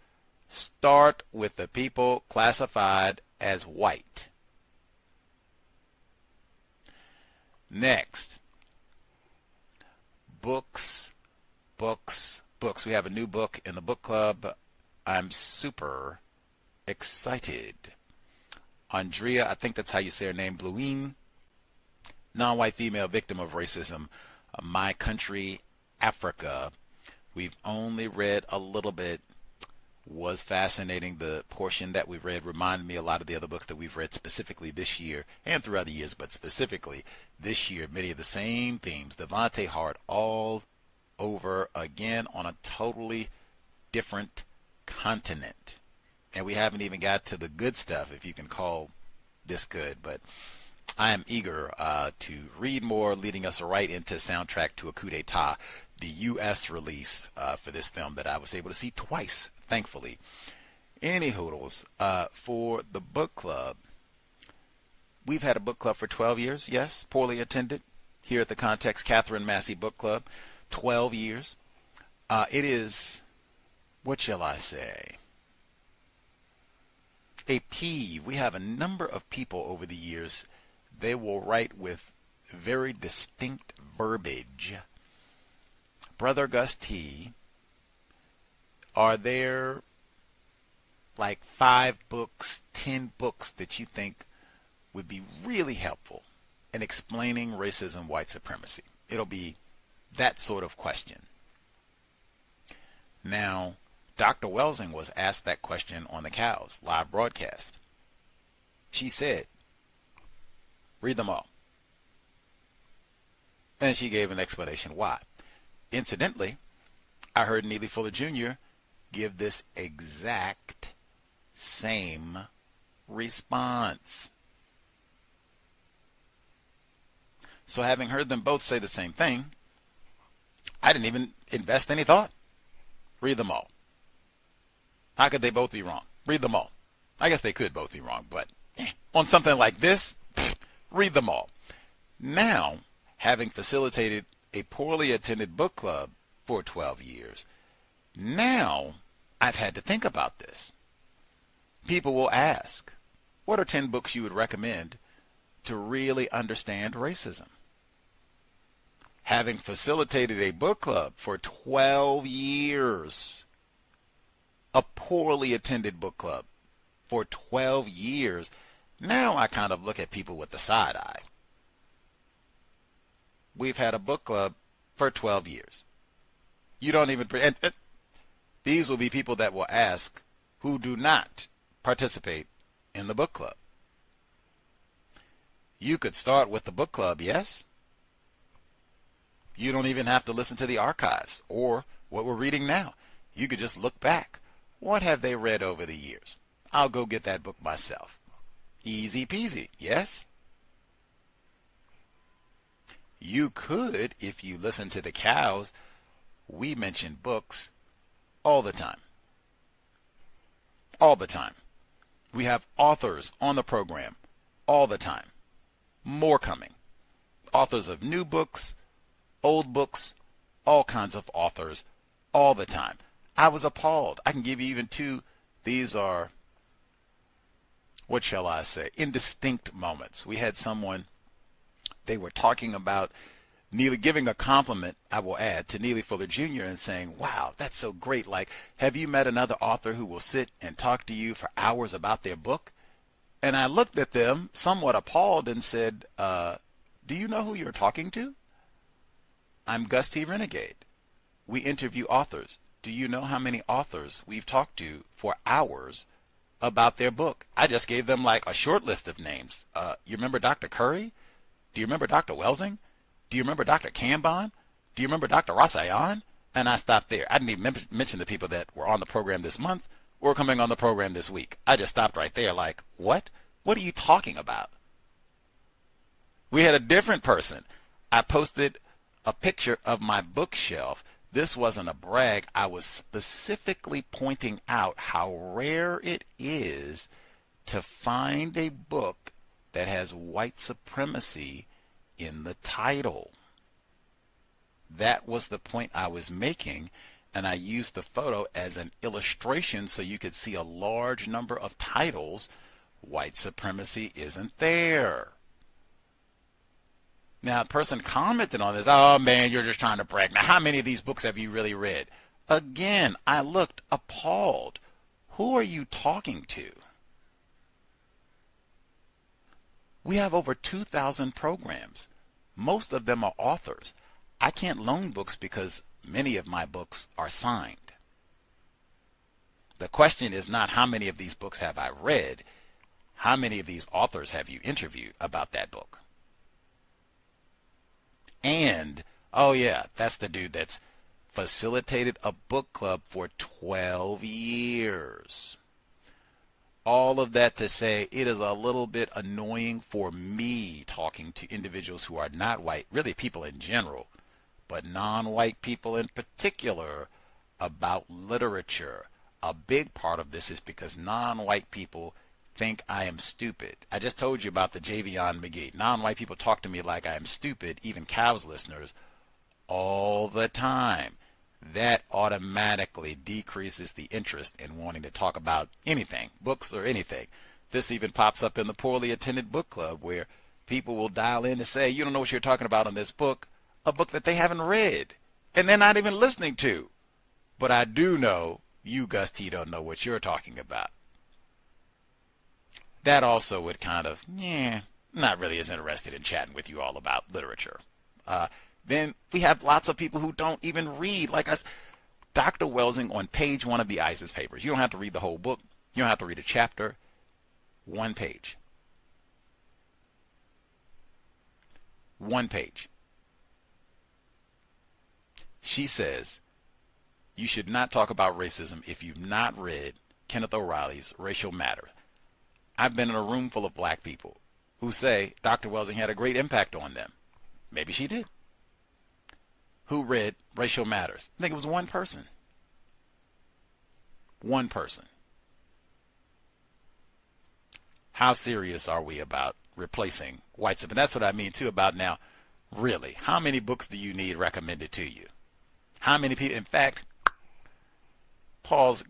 start with the people classified as white. Next, books. We have a new book in the book club. I'm super excited. Andrea, I think that's how you say her name, Bluine, non-white female victim of racism, My Country, Africa. We've only read a little bit. Was fascinating. The portion that we read reminded me a lot of the other books that we've read specifically this year and throughout the years, but specifically this year, many of the same themes. Devontae Hart all over again on a totally different continent. And we haven't even got to the good stuff, if you can call this good. But I am eager to read more, leading us right into Soundtrack to a Coup d'etat, the U.S. release for this film that I was able to see twice, thankfully. Any hoodles, for the book club, we've had a book club for 12 years, yes, poorly attended, here at the Context Catherine Massey Book Club, 12 years. It is, what shall I say, a peeve. We have a number of people over the years, they will write with very distinct verbiage. Brother Gus T, are there like 5 books, 10 books that you think would be really helpful in explaining racism, white supremacy? It'll be that sort of question. Now, Dr. Welsing was asked that question on the Cows live broadcast. She said, read them all. And she gave an explanation why. Incidentally, I heard Neely Fuller Jr. give this exact same response. So having heard them both say the same thing, I didn't even invest any thought. Read them all. How could they both be wrong? Read them all. I guess they could both be wrong, but on something like this, read them all. Now, having facilitated a poorly attended book club for 12 years, now I've had to think about this. People will ask, what are 10 books you would recommend to really understand racism. Having facilitated a book club for 12 years, a poorly attended book club for 12 years, now I kind of look at people with the side eye. We've had a book club for 12 years. You don't even, and these will be people that will ask who do not participate in the book club. You could start with the book club, yes? You don't even have to listen to the archives or what we're reading now. You could just look back. What have they read over the years? I'll go get that book myself. Easy peasy, yes? You could, if you listen to the cows, we mention books all the time. All the time. We have authors on the program all the time. More coming. Authors of new books, old books, all kinds of authors all the time. I was appalled. I can give you even two. These are, what shall I say, indistinct moments. We had someone, they were talking about Neely, giving a compliment, I will add, to Neely Fuller Jr. and saying, wow, that's so great. Like, have you met another author who will sit and talk to you for hours about their book? And I looked at them somewhat appalled and said, do you know who you're talking to? I'm Gus T. Renegade. We interview authors. Do you know how many authors we've talked to for hours about their book? I just gave them like a short list of names. You remember Dr. Curry? Do you remember Dr. Welsing? Do you remember Dr. Cambon? Do you remember Dr. Rasayan? And I stopped there. I didn't even mention the people that were on the program this month or coming on the program this week. I just stopped right there like, what? What are you talking about? We had a different person. I posted a picture of my bookshelf. This wasn't a brag. I was specifically pointing out how rare it is to find a book that has white supremacy in the title. That was the point I was making, and I used the photo as an illustration so you could see a large number of titles. White supremacy isn't there. Now, a person commented on this, oh man, you're just trying to brag. Now, how many of these books have you really read? Again, I looked appalled. Who are you talking to? We have over 2,000 programs. Most of them are authors. I can't loan books because many of my books are signed. The question is not how many of these books have I read. How many of these authors have you interviewed about that book? And, oh yeah, that's the dude that's facilitated a book club for 12 years. All of that to say it is a little bit annoying for me talking to individuals who are not white, really people in general, but non-white people in particular, about literature. A big part of this is because non-white people think I am stupid. I just told you about the Javion McGee. Non-white people talk to me like I am stupid, even C.O.W.S listeners, all the time. That automatically decreases the interest in wanting to talk about anything, books or anything. This even pops up in the poorly attended book club where people will dial in to say, you don't know what you're talking about on this book, a book that they haven't read, and they're not even listening to. But I do know you, Gus T, don't know what you're talking about. That also would kind of, not really as interested in chatting with you all about literature. Then we have lots of people who don't even read, like us. Dr. Welsing on page 1 of the ISIS papers. You don't have to read the whole book. You don't have to read a chapter. 1 page. 1 page. She says, you should not talk about racism if you've not read Kenneth O'Reilly's Racial Matter. I've been in a room full of black people who say Dr. Welsing had a great impact on them. Maybe she did. Who read Racial Matters? I think it was one person. One person. How serious are we about replacing white supremacy? And that's what I mean, too, about now, really, how many books do you need recommended to you? How many people? In fact,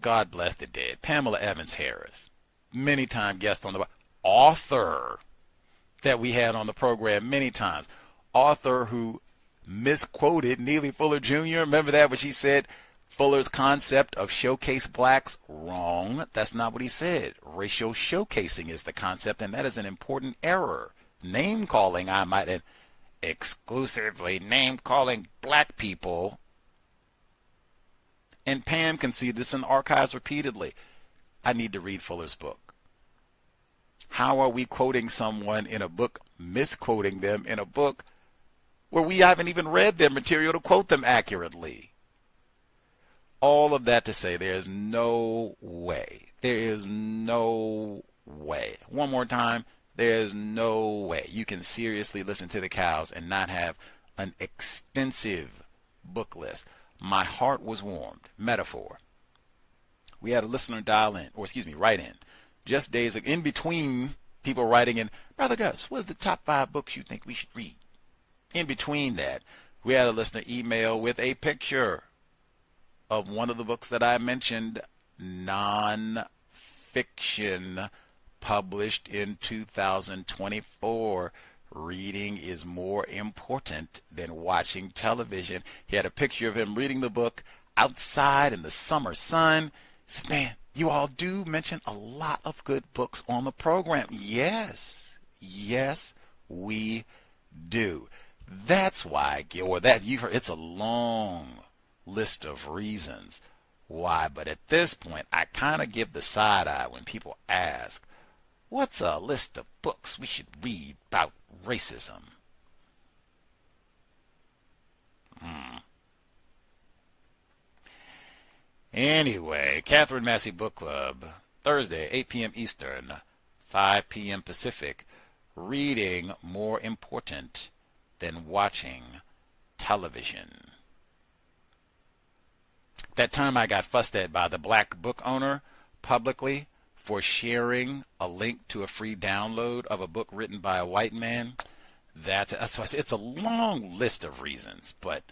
God bless the dead, Pamela Evans Harris, many-time guest on the author, that we had on the program many times. Author who misquoted Neely Fuller Jr. Remember that when she said Fuller's concept of showcase blacks? Wrong. That's not what he said. Racial showcasing is the concept, and that is an important error. Name calling, I might add, exclusively name calling black people. And Pam conceded this in the archives repeatedly. I need to read Fuller's book. How are we quoting someone in a book, misquoting them in a book where we haven't even read their material to quote them accurately? All of that to say there is no way. There is no way. One more time, there is no way you can seriously listen to the cows and not have an extensive book list. My heart was warmed. Metaphor. We had a listener write in just days ago, in between people writing in, Brother Gus, what are the top 5 books you think we should read? In between that, we had a listener email with a picture of one of the books that I mentioned, non-fiction, published in 2024. Reading is more important than watching television. He had a picture of him reading the book outside in the summer sun. He said, man, you all do mention a lot of good books on the program. Yes, we do. That's why, it's a long list of reasons why, but at this point, I kind of give the side eye when people ask, what's a list of books we should read about racism? Anyway, Catherine Massey Book Club, Thursday, 8 p.m. Eastern, 5 p.m. Pacific. Reading more important than watching television. That time I got fussed at by the black book owner publicly for sharing a link to a free download of a book written by a white man. That's why I say it's a long list of reasons, but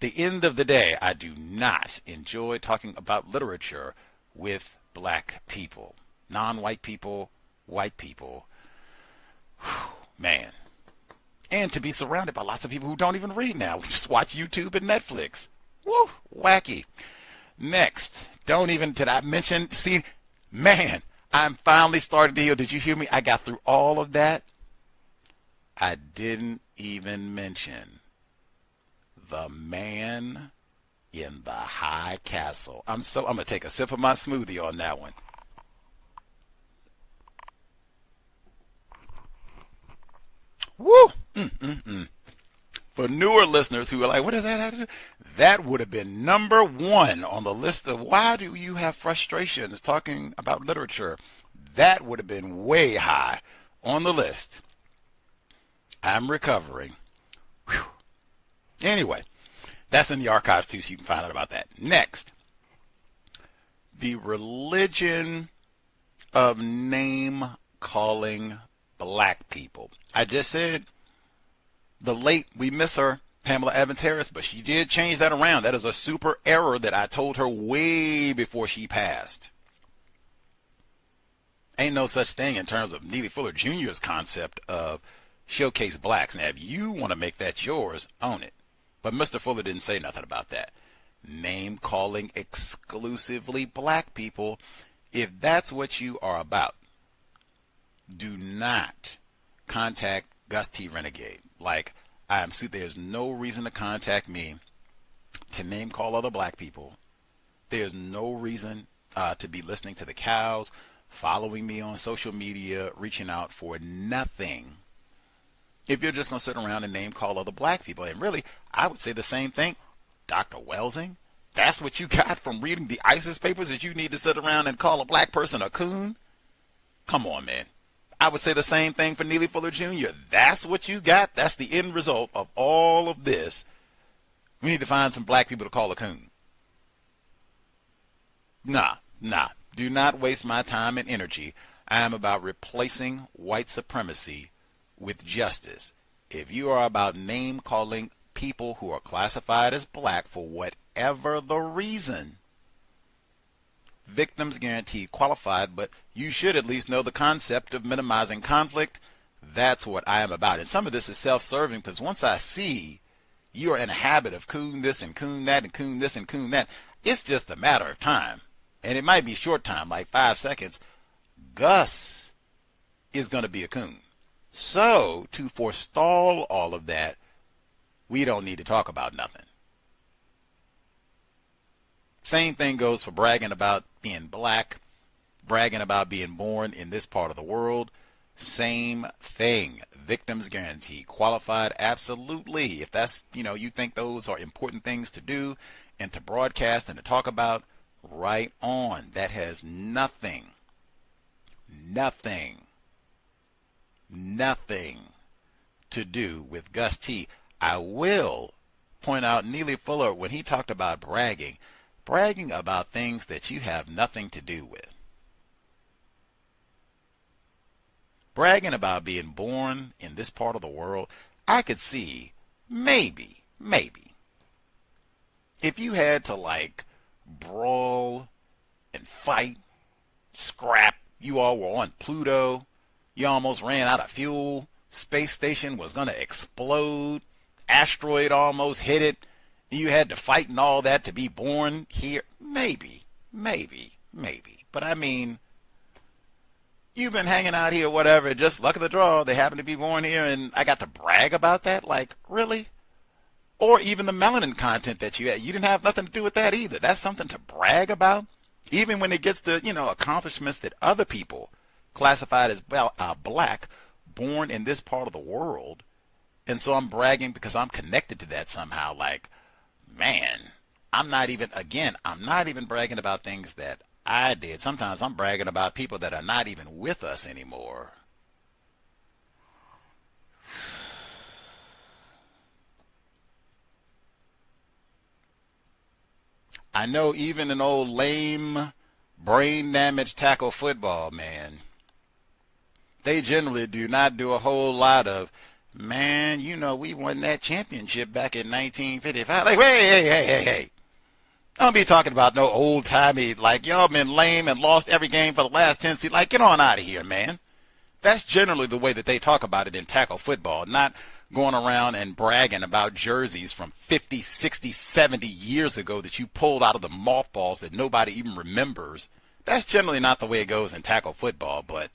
the end of the day, I do not enjoy talking about literature with black people, non-white people, white people. Man. And to be surrounded by lots of people who don't even read now. We just watch YouTube and Netflix. Woo, wacky. Next, did I mention, man, I'm finally starting to heal. Did you hear me? I got through all of that. I didn't even mention the man in the high castle. I'm going to take a sip of my smoothie on that one. Woo! For newer listeners who are like, what does that have to do? That would have been number 1 on the list of why do you have frustrations talking about literature. That would have been way high on the list. I'm recovering. Whew. Anyway, that's in the archives too, so you can find out about that. Next, the religion of name calling black people. I just said we miss her, Pamela Evans Harris, but she did change that around. That is a super error that I told her way before she passed. Ain't no such thing in terms of Neely Fuller Jr.'s concept of showcase blacks. Now, if you want to make that yours, own it. But Mr. Fuller didn't say nothing about that. Name calling exclusively black people. If that's what you are about, do not contact Gus T. Renegade. There's no reason to contact me to name call other black people. There's no reason to be listening to the cows, following me on social media, reaching out for nothing. If you're just going to sit around and name call other black people, and really, I would say the same thing. Dr. Welsing, that's what you got from reading the ISIS papers, that you need to sit around and call a black person a coon? Come on, man. I would say the same thing for Neely Fuller Jr. That's what you got. That's the end result of all of this. We need to find some black people to call a coon. Nah. Do not waste my time and energy. I am about replacing white supremacy with justice. If you are about name calling people who are classified as black for whatever the reason, victims guaranteed qualified, but you should at least know the concept of minimizing conflict. That's what I am about. And some of this is self-serving, because once I see you are in a habit of coon this and coon that and coon this and coon that, it's just a matter of time. And it might be short time, like 5 seconds. Gus is going to be a coon. So to forestall all of that, we don't need to talk about nothing. Same thing goes for bragging about being black, bragging about being born in this part of the world. Same thing. Victims guarantee. Qualified, absolutely. If that's, you think those are important things to do and to broadcast and to talk about, right on. That has nothing to do with Gus T. I will point out Neely Fuller, when he talked about bragging about things that you have nothing to do with. Bragging about being born in this part of the world, I could see maybe, if you had to brawl and fight, scrap, you all were on Pluto, you almost ran out of fuel, space station was going to explode, asteroid almost hit it, you had to fight and all that to be born here, maybe. But I mean, you've been hanging out here, whatever, just luck of the draw, they happen to be born here, and I got to brag about that? Really? Or even the melanin content that you had. You didn't have nothing to do with that either. That's something to brag about? Even when it gets to, accomplishments that other people classified as black, born in this part of the world. And so I'm bragging because I'm connected to that somehow. Man, I'm not even bragging about things that I did. Sometimes I'm bragging about people that are not even with us anymore. I know even an old lame, brain-damaged tackle football man, they generally do not do a whole lot of, man, we won that championship back in 1955. Hey. Don't be talking about no old-timey, y'all been lame and lost every game for the last 10 seasons. Get on out of here, man. That's generally the way that they talk about it in tackle football, not going around and bragging about jerseys from 50, 60, 70 years ago that you pulled out of the mothballs that nobody even remembers. That's generally not the way it goes in tackle football, but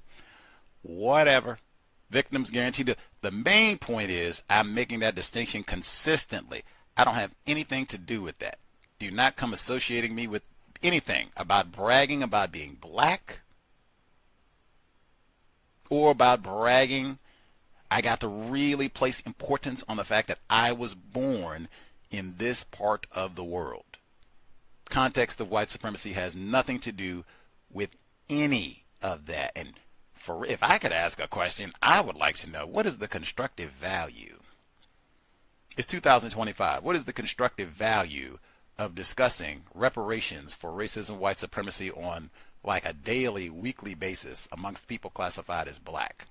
whatever. Victims guaranteed. The main point is I'm making that distinction consistently. I don't have anything to do with that. Do not come associating me with anything about bragging about being black or about bragging. I got to really place importance on the fact that I was born in this part of the world. Context of white supremacy has nothing to do with any of that. And if I could ask a question, I would like to know, what is the constructive value? It's 2025. What is the constructive value of discussing reparations for racism, white supremacy on a daily, weekly basis amongst people classified as black?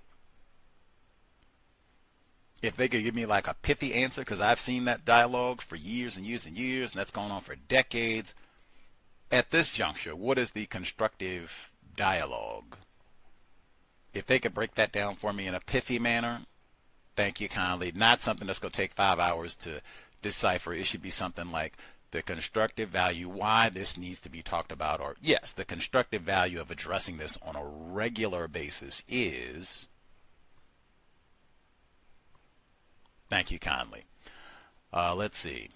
If they could give me a pithy answer, because I've seen that dialogue for years and years and years, and that's gone on for decades. At this juncture, what is the constructive dialogue? If they could break that down for me in a pithy manner, thank you kindly. Not something that's going to take 5 hours to decipher. It should be something like the constructive value, why this needs to be talked about, or yes, the constructive value of addressing this on a regular basis is. Thank you kindly. Let's see.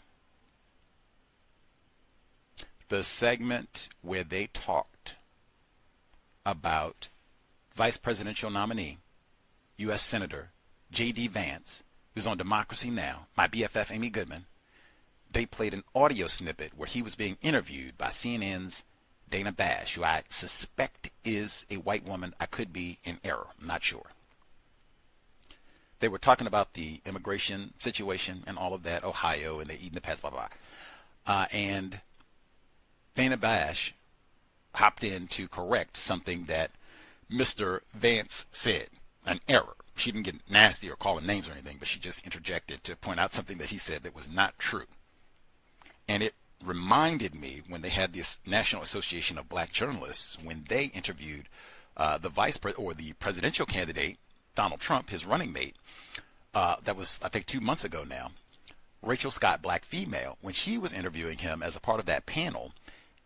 The segment where they talked about Vice Presidential nominee, U.S. Senator J.D. Vance, who's on Democracy Now!, my BFF Amy Goodman, they played an audio snippet where he was being interviewed by CNN's Dana Bash, who I suspect is a white woman. I could be in error. I'm not sure. They were talking about the immigration situation and all of that, Ohio, and they eating the pets, blah, blah, blah. And Dana Bash hopped in to correct something that Mr. Vance said, an error. She didn't get nasty or call him names or anything, but she just interjected to point out something that he said that was not true. And it reminded me when they had this National Association of Black Journalists, when they interviewed the presidential candidate Donald Trump, his running mate, that was, I think, 2 months ago now, Rachel Scott, black female, when she was interviewing him as a part of that panel,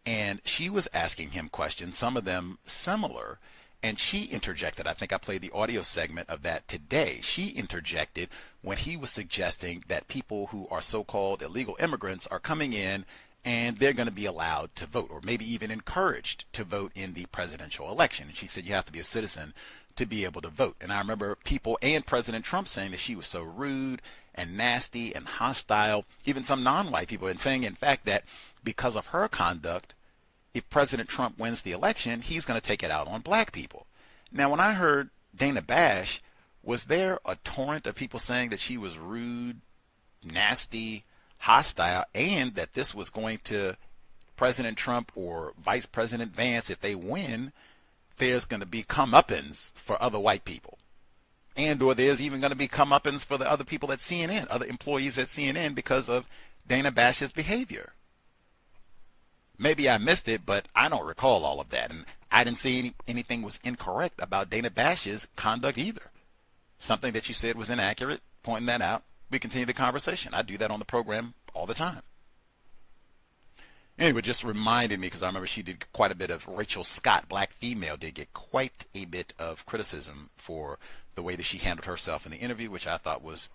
and she was asking him questions, some of them similar, and she interjected. I think I played the audio segment of that today. She interjected when he was suggesting that people who are so-called illegal immigrants are coming in and they're going to be allowed to vote, or maybe even encouraged to vote in the presidential election. And she said you have to be a citizen to be able to vote. And I remember people and President Trump saying that she was so rude and nasty and hostile, even some non-white people, and saying, in fact, that because of her conduct, if President Trump wins the election, he's going to take it out on black people. Now, when I heard Dana Bash, was there a torrent of people saying that she was rude, nasty, hostile, and that this was going to President Trump or Vice President Vance, if they win, there's going to be comeuppance for other white people? And or there's even going to be comeuppance for the other people at CNN, other employees at CNN, because of Dana Bash's behavior. Maybe I missed it, but I don't recall all of that. And I didn't see anything was incorrect about Dana Bash's conduct either. Something that you said was inaccurate, pointing that out. We continue the conversation. I do that on the program all the time. Anyway, just reminded me, because I remember she did quite a bit of, Rachel Scott, black female, did get quite a bit of criticism for the way that she handled herself in the interview, which I thought was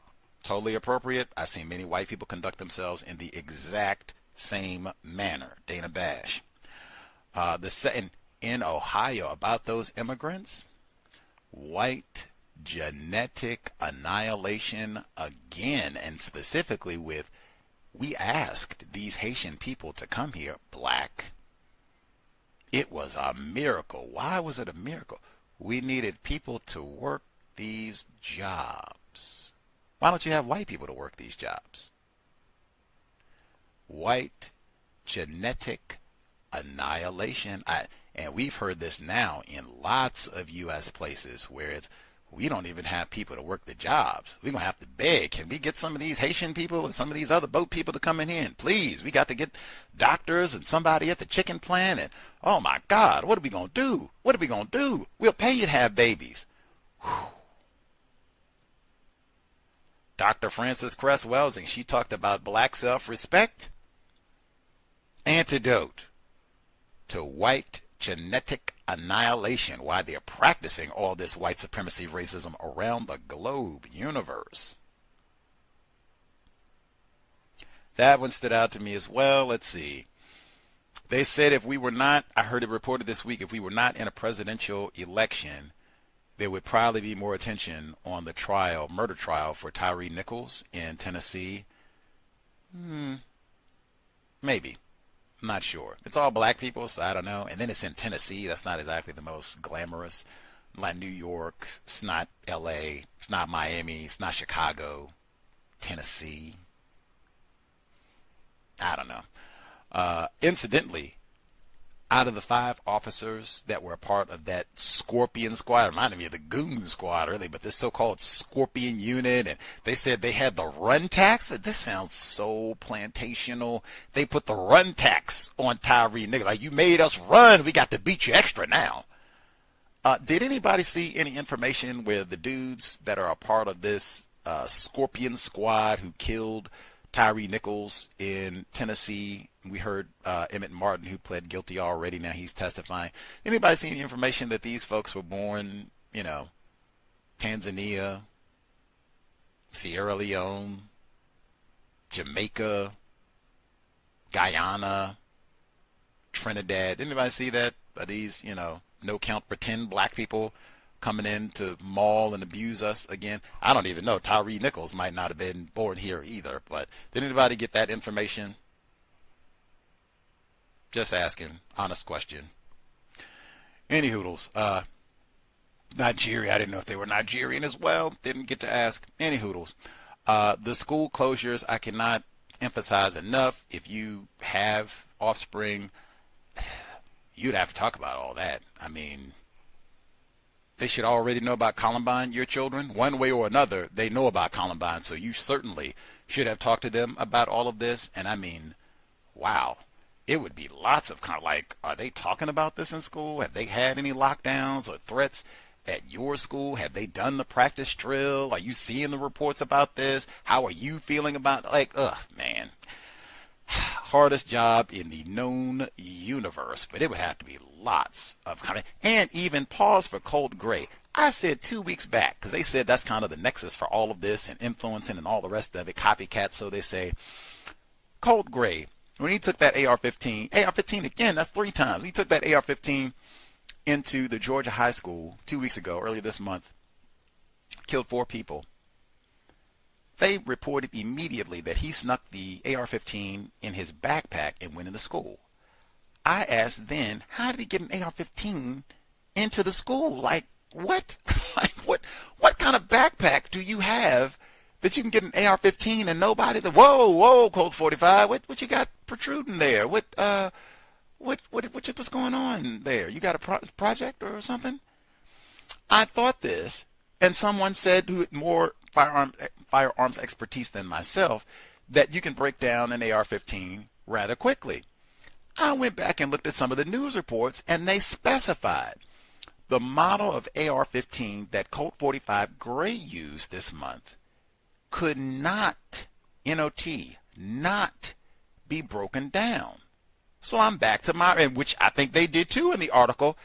totally appropriate. I've seen many white people conduct themselves in the exact same manner. Dana Bash. In Ohio, about those immigrants, white genetic annihilation again, and specifically with, we asked these Haitian people to come here, black. It was a miracle. Why was it a miracle? We needed people to work these jobs. Why don't you have white people to work these jobs? White genetic annihilation. And we've heard this now in lots of U.S. places where it's, we don't even have people to work the jobs. We're going to have to beg. Can we get some of these Haitian people and some of these other boat people to come in here? And please, we got to get doctors and somebody at the chicken plant. And oh my God, what are we going to do? What are we going to do? We'll pay you to have babies. Whew. Dr. Frances Cress Welsing, she talked about black self-respect. Antidote to white genetic annihilation, why they're practicing all this white supremacy racism around the globe universe. That one stood out to me as well. Let's see. They said if we were not, I heard it reported this week, if we were not in a presidential election, there would probably be more attention on the trial, murder trial for Tyre Nichols in Tennessee. Maybe. I'm not sure. It's all black people, so I don't know. And then it's in Tennessee. That's not exactly the most glamorous. Like New York. It's not L.A. It's not Miami. It's not Chicago. Tennessee. I don't know. Incidentally, out of the 5 officers that were a part of that Scorpion Squad, reminded me of the Goon Squad, really, but this so-called Scorpion unit, and they said they had the run tax. This sounds so plantational. They put the run tax on Tyre Nichols. Like, you made us run. We got to beat you extra now. Did anybody see any information where the dudes that are a part of this Scorpion Squad who killed Tyre Nichols in Tennessee? We heard Emmett Martin, who pled guilty already. Now he's testifying. Anybody see any information that these folks were born, Tanzania, Sierra Leone, Jamaica, Guyana, Trinidad? Anybody see that? Are these, no count pretend black people coming in to maul and abuse us again? I don't even know. Tyre Nichols might not have been born here either, but did anybody get that information? Just asking, honest question. Any hoodles. Nigeria, I didn't know if they were Nigerian as well. Didn't get to ask. Any hoodles. The school closures, I cannot emphasize enough. If you have offspring, you'd have to talk about all that. I mean, they should already know about Columbine, your children. One way or another, they know about Columbine, so you certainly should have talked to them about all of this. And I mean, wow. It would be lots of kind of like, are they talking about this in school? Have they had any lockdowns or threats? at your school? Have they done the practice drill? Are you seeing the reports about this? How are you feeling about, like, man. Hardest job in the known universe, but it would have to be lots of comment. And even pause for Colt Gray. I said 2 weeks back, because they said that's kind of the nexus for all of this and influencing and all the rest of it, copycats, so they say. Colt Gray, when he took that AR-15 again, that's 3 times. He took that AR-15 into the Georgia high school 2 weeks ago, earlier this month, killed 4 people. They reported immediately that he snuck the AR-15 in his backpack and went into school. I asked then, how did he get an AR-15 into the school? Like, what? Like, what kind of backpack do you have that you can get an AR-15 and nobody? Whoa, Colt 45, what you got protruding there? What's going on there? You got a project or something? I thought this, and someone said who had more firearms expertise than myself, that you can break down an AR-15 rather quickly. I went back and looked at some of the news reports, and they specified the model of AR-15 that Colt 45 Gray used this month could not, N-O-T, not be broken down. So I'm back to which I think they did too in the article.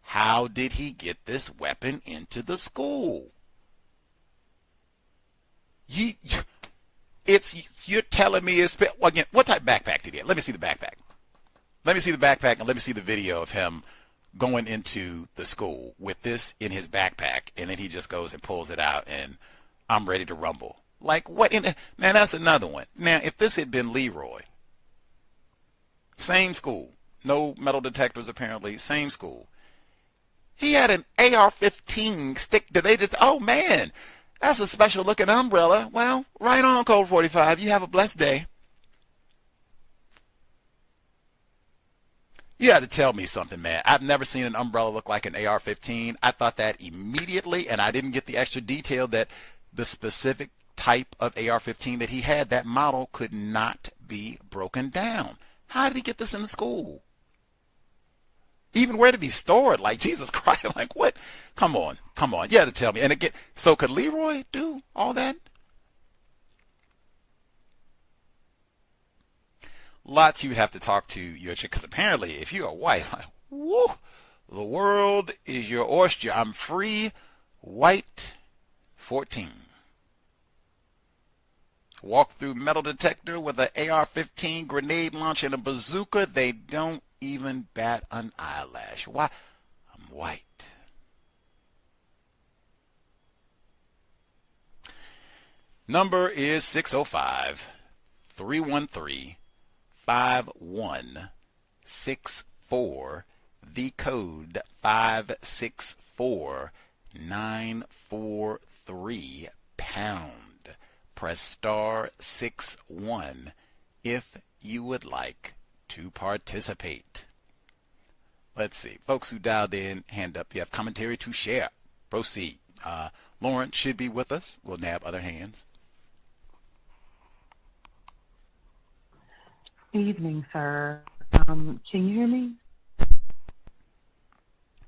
How did he get this weapon into the school? You're telling me again, what type of backpack did he have? Let me see the backpack. Let me see the backpack, and let me see the video of him going into the school with this in his backpack, and then he just goes and pulls it out, and I'm ready to rumble. Like, what in the, man, that's another one. Now, if this had been Leroy, same school, no metal detectors apparently, same school. He had an AR-15 stick. Did they just, oh man, that's a special looking umbrella. Well, right on, Colt 45. You have a blessed day. You had to tell me something, man. I've never seen an umbrella look like an AR-15. I thought that immediately, and I didn't get the extra detail that the specific type of AR-15 that he had, that model could not be broken down. How did he get this in the school? Even where did he store it? Like, Jesus Christ, like what? Come on. You had to tell me. And again, so could Leroy do all that? Lots you have to talk to your chick, because apparently if you're a wife, like, woo, the world is your oyster. I'm free, white, 14. Walk through metal detector with an AR-15 grenade launcher and a bazooka. They don't even bat an eyelash. Why? I'm white. Number is 605-313-5164. The code 564943 pound. Press star 61 if you would like to participate. Let's see. Folks who dialed in, hand up. You have commentary to share. Proceed. Lauren should be with us. We'll nab other hands. Evening, sir. Can you hear me?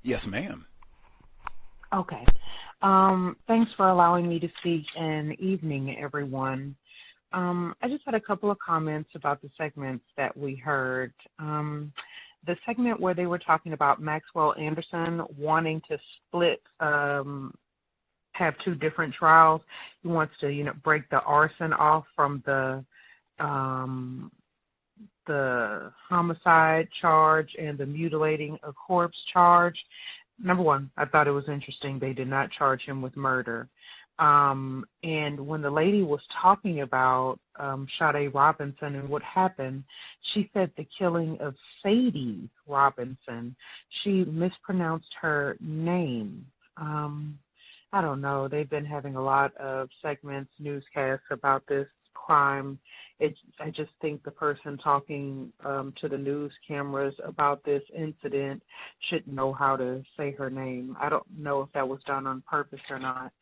Yes, ma'am. Okay. Thanks for allowing me to speak, and evening, everyone. I just had a couple of comments about the segments that we heard. The segment where they were talking about Maxwell Anderson wanting to split, have 2 different trials. He wants to, break the arson off from the homicide charge and the mutilating a corpse charge. Number one, I thought it was interesting they did not charge him with murder. And when the lady was talking about Sade Robinson and what happened, she said the killing of Sadie Robinson. She mispronounced her name. I don't know. They've been having a lot of segments, newscasts about this crime. I just think the person talking to the news cameras about this incident should know how to say her name. I don't know if that was done on purpose or not.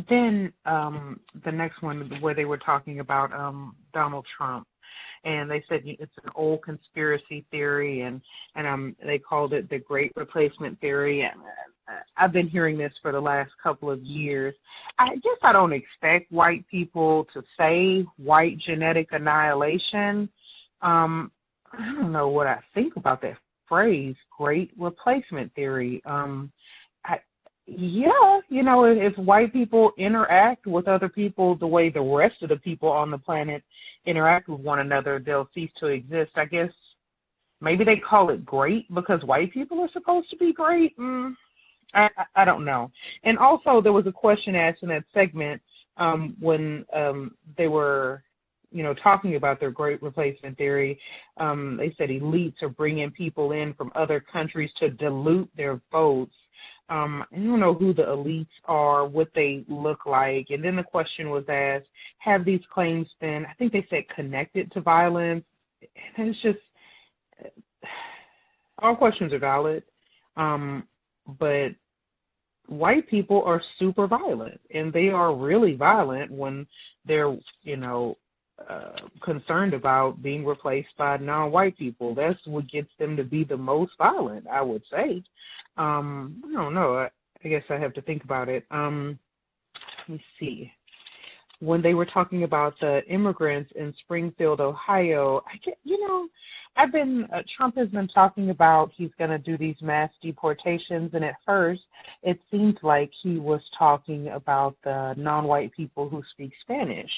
Then the next one where they were talking about Donald Trump. and they said it's an old conspiracy theory, and they called it the Great Replacement Theory. And I've been hearing this for the last couple of years. I guess I don't expect white people to say white genetic annihilation. I don't know what I think about that phrase, Great Replacement Theory. Yeah, if white people interact with other people the way the rest of the people on the planet interact with one another, they'll cease to exist. I guess maybe they call it great because white people are supposed to be great. I don't know. And also there was a question asked in that segment when they were, talking about their Great Replacement Theory. They said elites are bringing people in from other countries to dilute their votes. I don't know who the elites are, what they look like. And then the question was asked, have these claims been, I think they said, connected to violence? And it's just, all questions are valid. But white people are super violent, and they are really violent when they're, concerned about being replaced by non-white people. That's what gets them to be the most violent, I would say. I don't know. I guess I have to think about it. Let me see. When they were talking about the immigrants in Springfield, Ohio, Trump has been talking about he's going to do these mass deportations, and at first it seemed like he was talking about the non-white people who speak Spanish.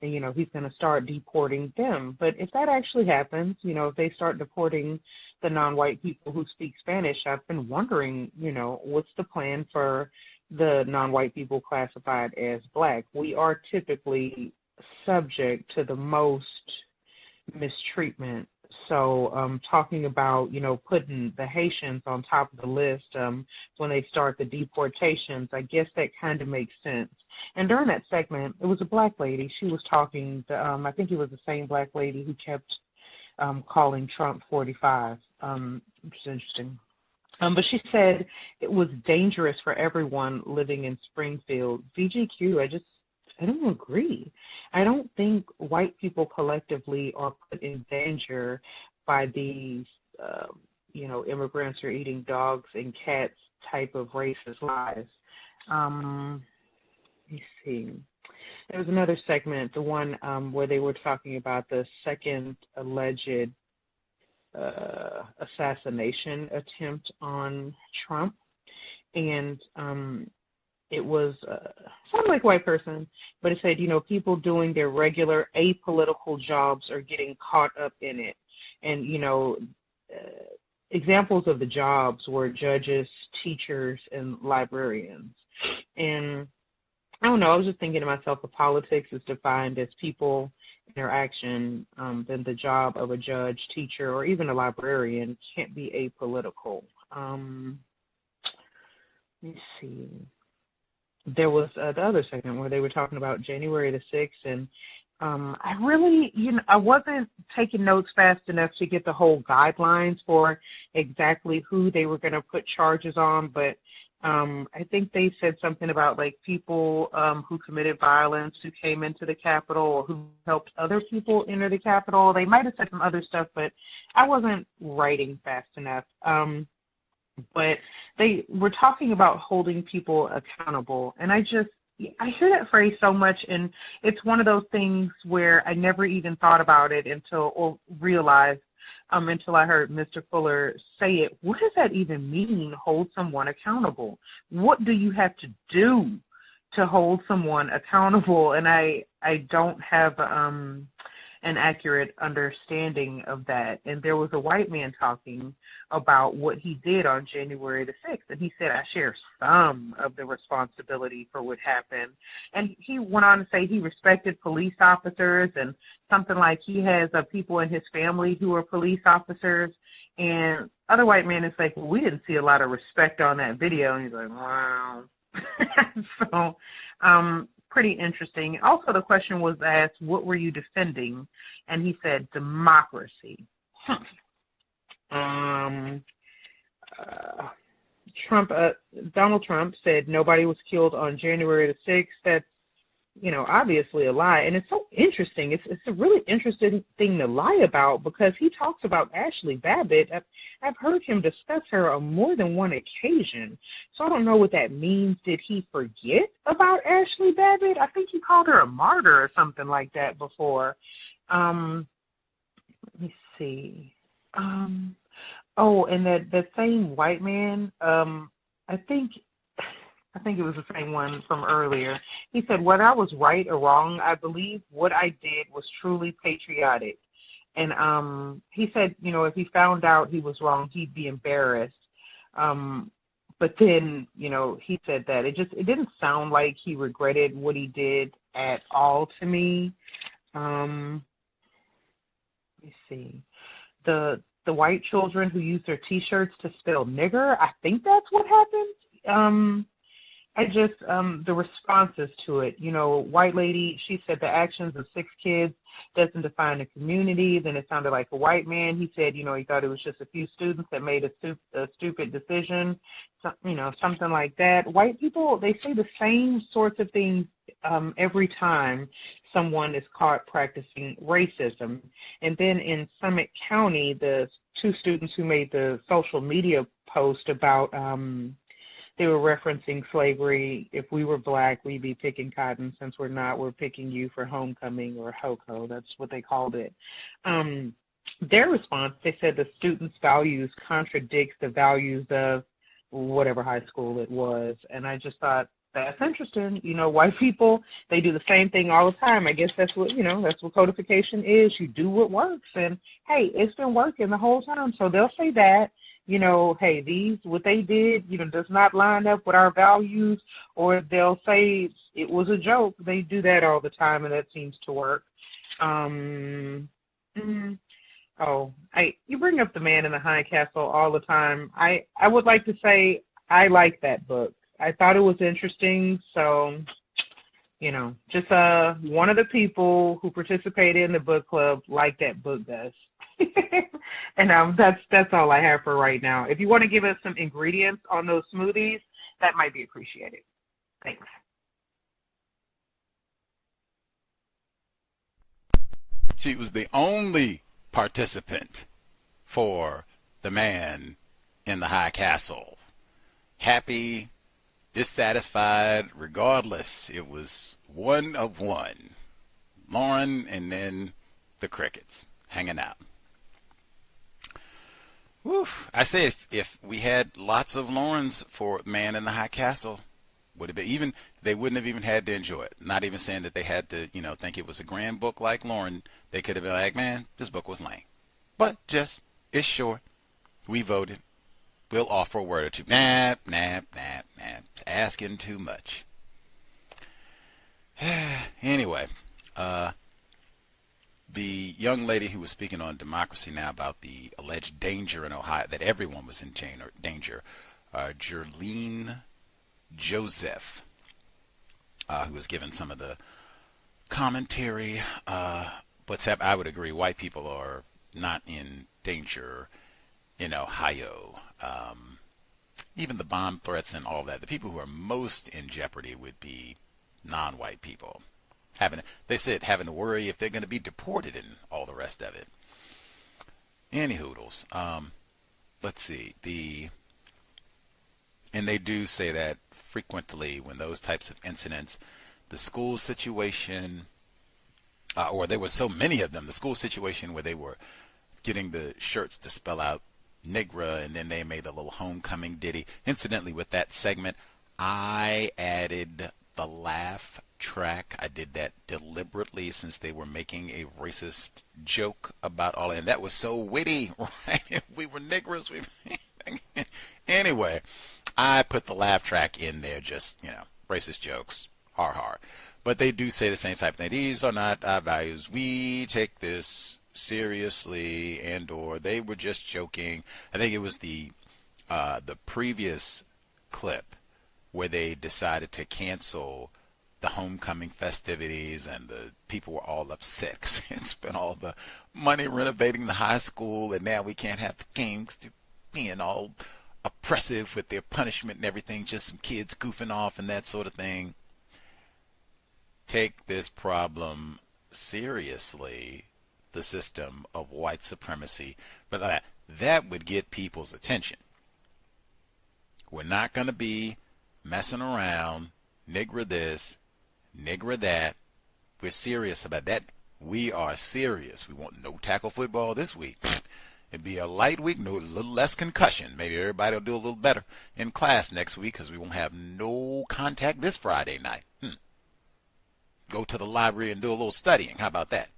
And, he's going to start deporting them. But if that actually happens, if they start deporting the non-white people who speak Spanish, I've been wondering, what's the plan for the non-white people classified as black? We are typically subject to the most mistreatment. So talking about, putting the Haitians on top of the list when they start the deportations, I guess that kind of makes sense. And during that segment, it was a black lady. She was talking to, I think it was the same black lady who kept calling Trump 45, which is interesting. But she said it was dangerous for everyone living in Springfield. VGQ, I don't agree. I don't think white people collectively are put in danger by these, immigrants are eating dogs and cats type of racist lies. Let me see. There was another segment, the one where they were talking about the second alleged assassination attempt on Trump. And it was sounded like a white person, but it said, people doing their regular apolitical jobs are getting caught up in it. And, examples of the jobs were judges, teachers, and librarians. And I don't know, I was just thinking to myself, if politics is defined as people interaction, then the job of a judge, teacher, or even a librarian can't be apolitical. Let me see. There was the other segment where they were talking about January the 6th, and I really, I wasn't taking notes fast enough to get the whole guidelines for exactly who they were going to put charges on, but I think they said something about like people who committed violence, who came into the Capitol, or who helped other people enter the Capitol. They might have said some other stuff, but I wasn't writing fast enough. But they were talking about holding people accountable, and I hear that phrase so much, and it's one of those things where I never even thought about it until I heard Mr. Fuller say it. What does that even mean, hold someone accountable? What do you have to do to hold someone accountable? And I don't have an accurate understanding of that. And there was a white man talking about what he did on January the 6th, and he said, I share some of the responsibility for what happened. And he went on to say he respected police officers, and something like he has people in his family who are police officers. And other white man is like, well, we didn't see a lot of respect on that video. And he's like, wow. So pretty interesting. Also, the question was asked, what were you defending? And he said, democracy. Donald Trump said nobody was killed on January the 6th. That's obviously a lie. And it's so interesting. It's a really interesting thing to lie about, because he talks about Ashley Babbitt. I've heard him discuss her on more than one occasion. So I don't know what that means. Did he forget about Ashley Babbitt? I think he called her a martyr or something like that before. Let me see. Oh, and that same white man, I think it was the same one from earlier. He said, whether I was right or wrong, I believe what I did was truly patriotic. And he said, if he found out he was wrong, he'd be embarrassed. But then, he said that it didn't sound like he regretted what he did at all to me. Let me see. The white children who use their T-shirts to spell nigger, I think that's what happened. The responses to it, white lady, she said the actions of 6 kids doesn't define the community. Then it sounded like a white man. He said, he thought it was just a few students that made a stupid decision, something like that. White people, they say the same sorts of things every time someone is caught practicing racism. And then in Summit County, the 2 students who made the social media post about they were referencing slavery. If we were black, we'd be picking cotton. Since we're not, we're picking you for homecoming, or HOCO. That's what they called it. Their response, they said the students' values contradicts the values of whatever high school it was. And I just thought, that's interesting. White people, they do the same thing all the time. I guess that's what codification is. You do what works. And, hey, it's been working the whole time. So they'll say that. Hey, what they did, does not line up with our values, or they'll say it was a joke. They do that all the time, and that seems to work. You bring up The Man in the High Castle all the time. I would like to say I like that book. I thought it was interesting, so, just one of the people who participated in the book club like that book does. And that's all I have for right now. If you want to give us some ingredients on those smoothies, that might be appreciated. Thanks. She was the only participant for The Man in the High Castle. Happy, dissatisfied, regardless. It was one of one. Lauren and then the crickets hanging out. Woof. I say if we had lots of Laurens for Man in the High Castle, would have been they wouldn't have even had to enjoy it. Not even saying that they had to, think it was a grand book like Lauren. They could have been like, man, this book was lame. But it's short. We voted. We'll offer a word or two. Nah. Asking too much. Anyway, the young lady who was speaking on Democracy Now! About the alleged danger in Ohio, that everyone was in danger, Jerlene Joseph, who was given some of the commentary. I would agree, white people are not in danger in Ohio. Even the bomb threats and all that. The people who are most in jeopardy would be non-white people. They said having to worry if they're going to be deported and all the rest of it. Any hoodles. Let's see. And they do say that frequently when those types of incidents, the school situation, or there were so many of them, the school situation where they were getting the shirts to spell out Nigra, and then they made the little homecoming ditty. Incidentally, with that segment, I added the laugh track. I did that deliberately since they were making a racist joke about all, and that was so witty, right? If we were niggers, anyway, I put the laugh track in there, just, racist jokes, har. But they do say the same type of thing. These are not our values. We take this seriously, or they were just joking. I think it was the previous clip where they decided to cancel the homecoming festivities, and the people were all upset because they had spent all the money renovating the high school, and now we can't have the kings being all oppressive with their punishment and everything, just some kids goofing off and that sort of thing. take this problem seriously, the system of white supremacy, but that would get people's attention. We're not going to be messing around, nigger this, nigger that. We're serious about that. We are serious. We want no tackle football this week. It'd be a light week, a little less concussion. Maybe everybody will do a little better in class next week because we won't have no contact this Friday night. Go to the library and do a little studying. How about that?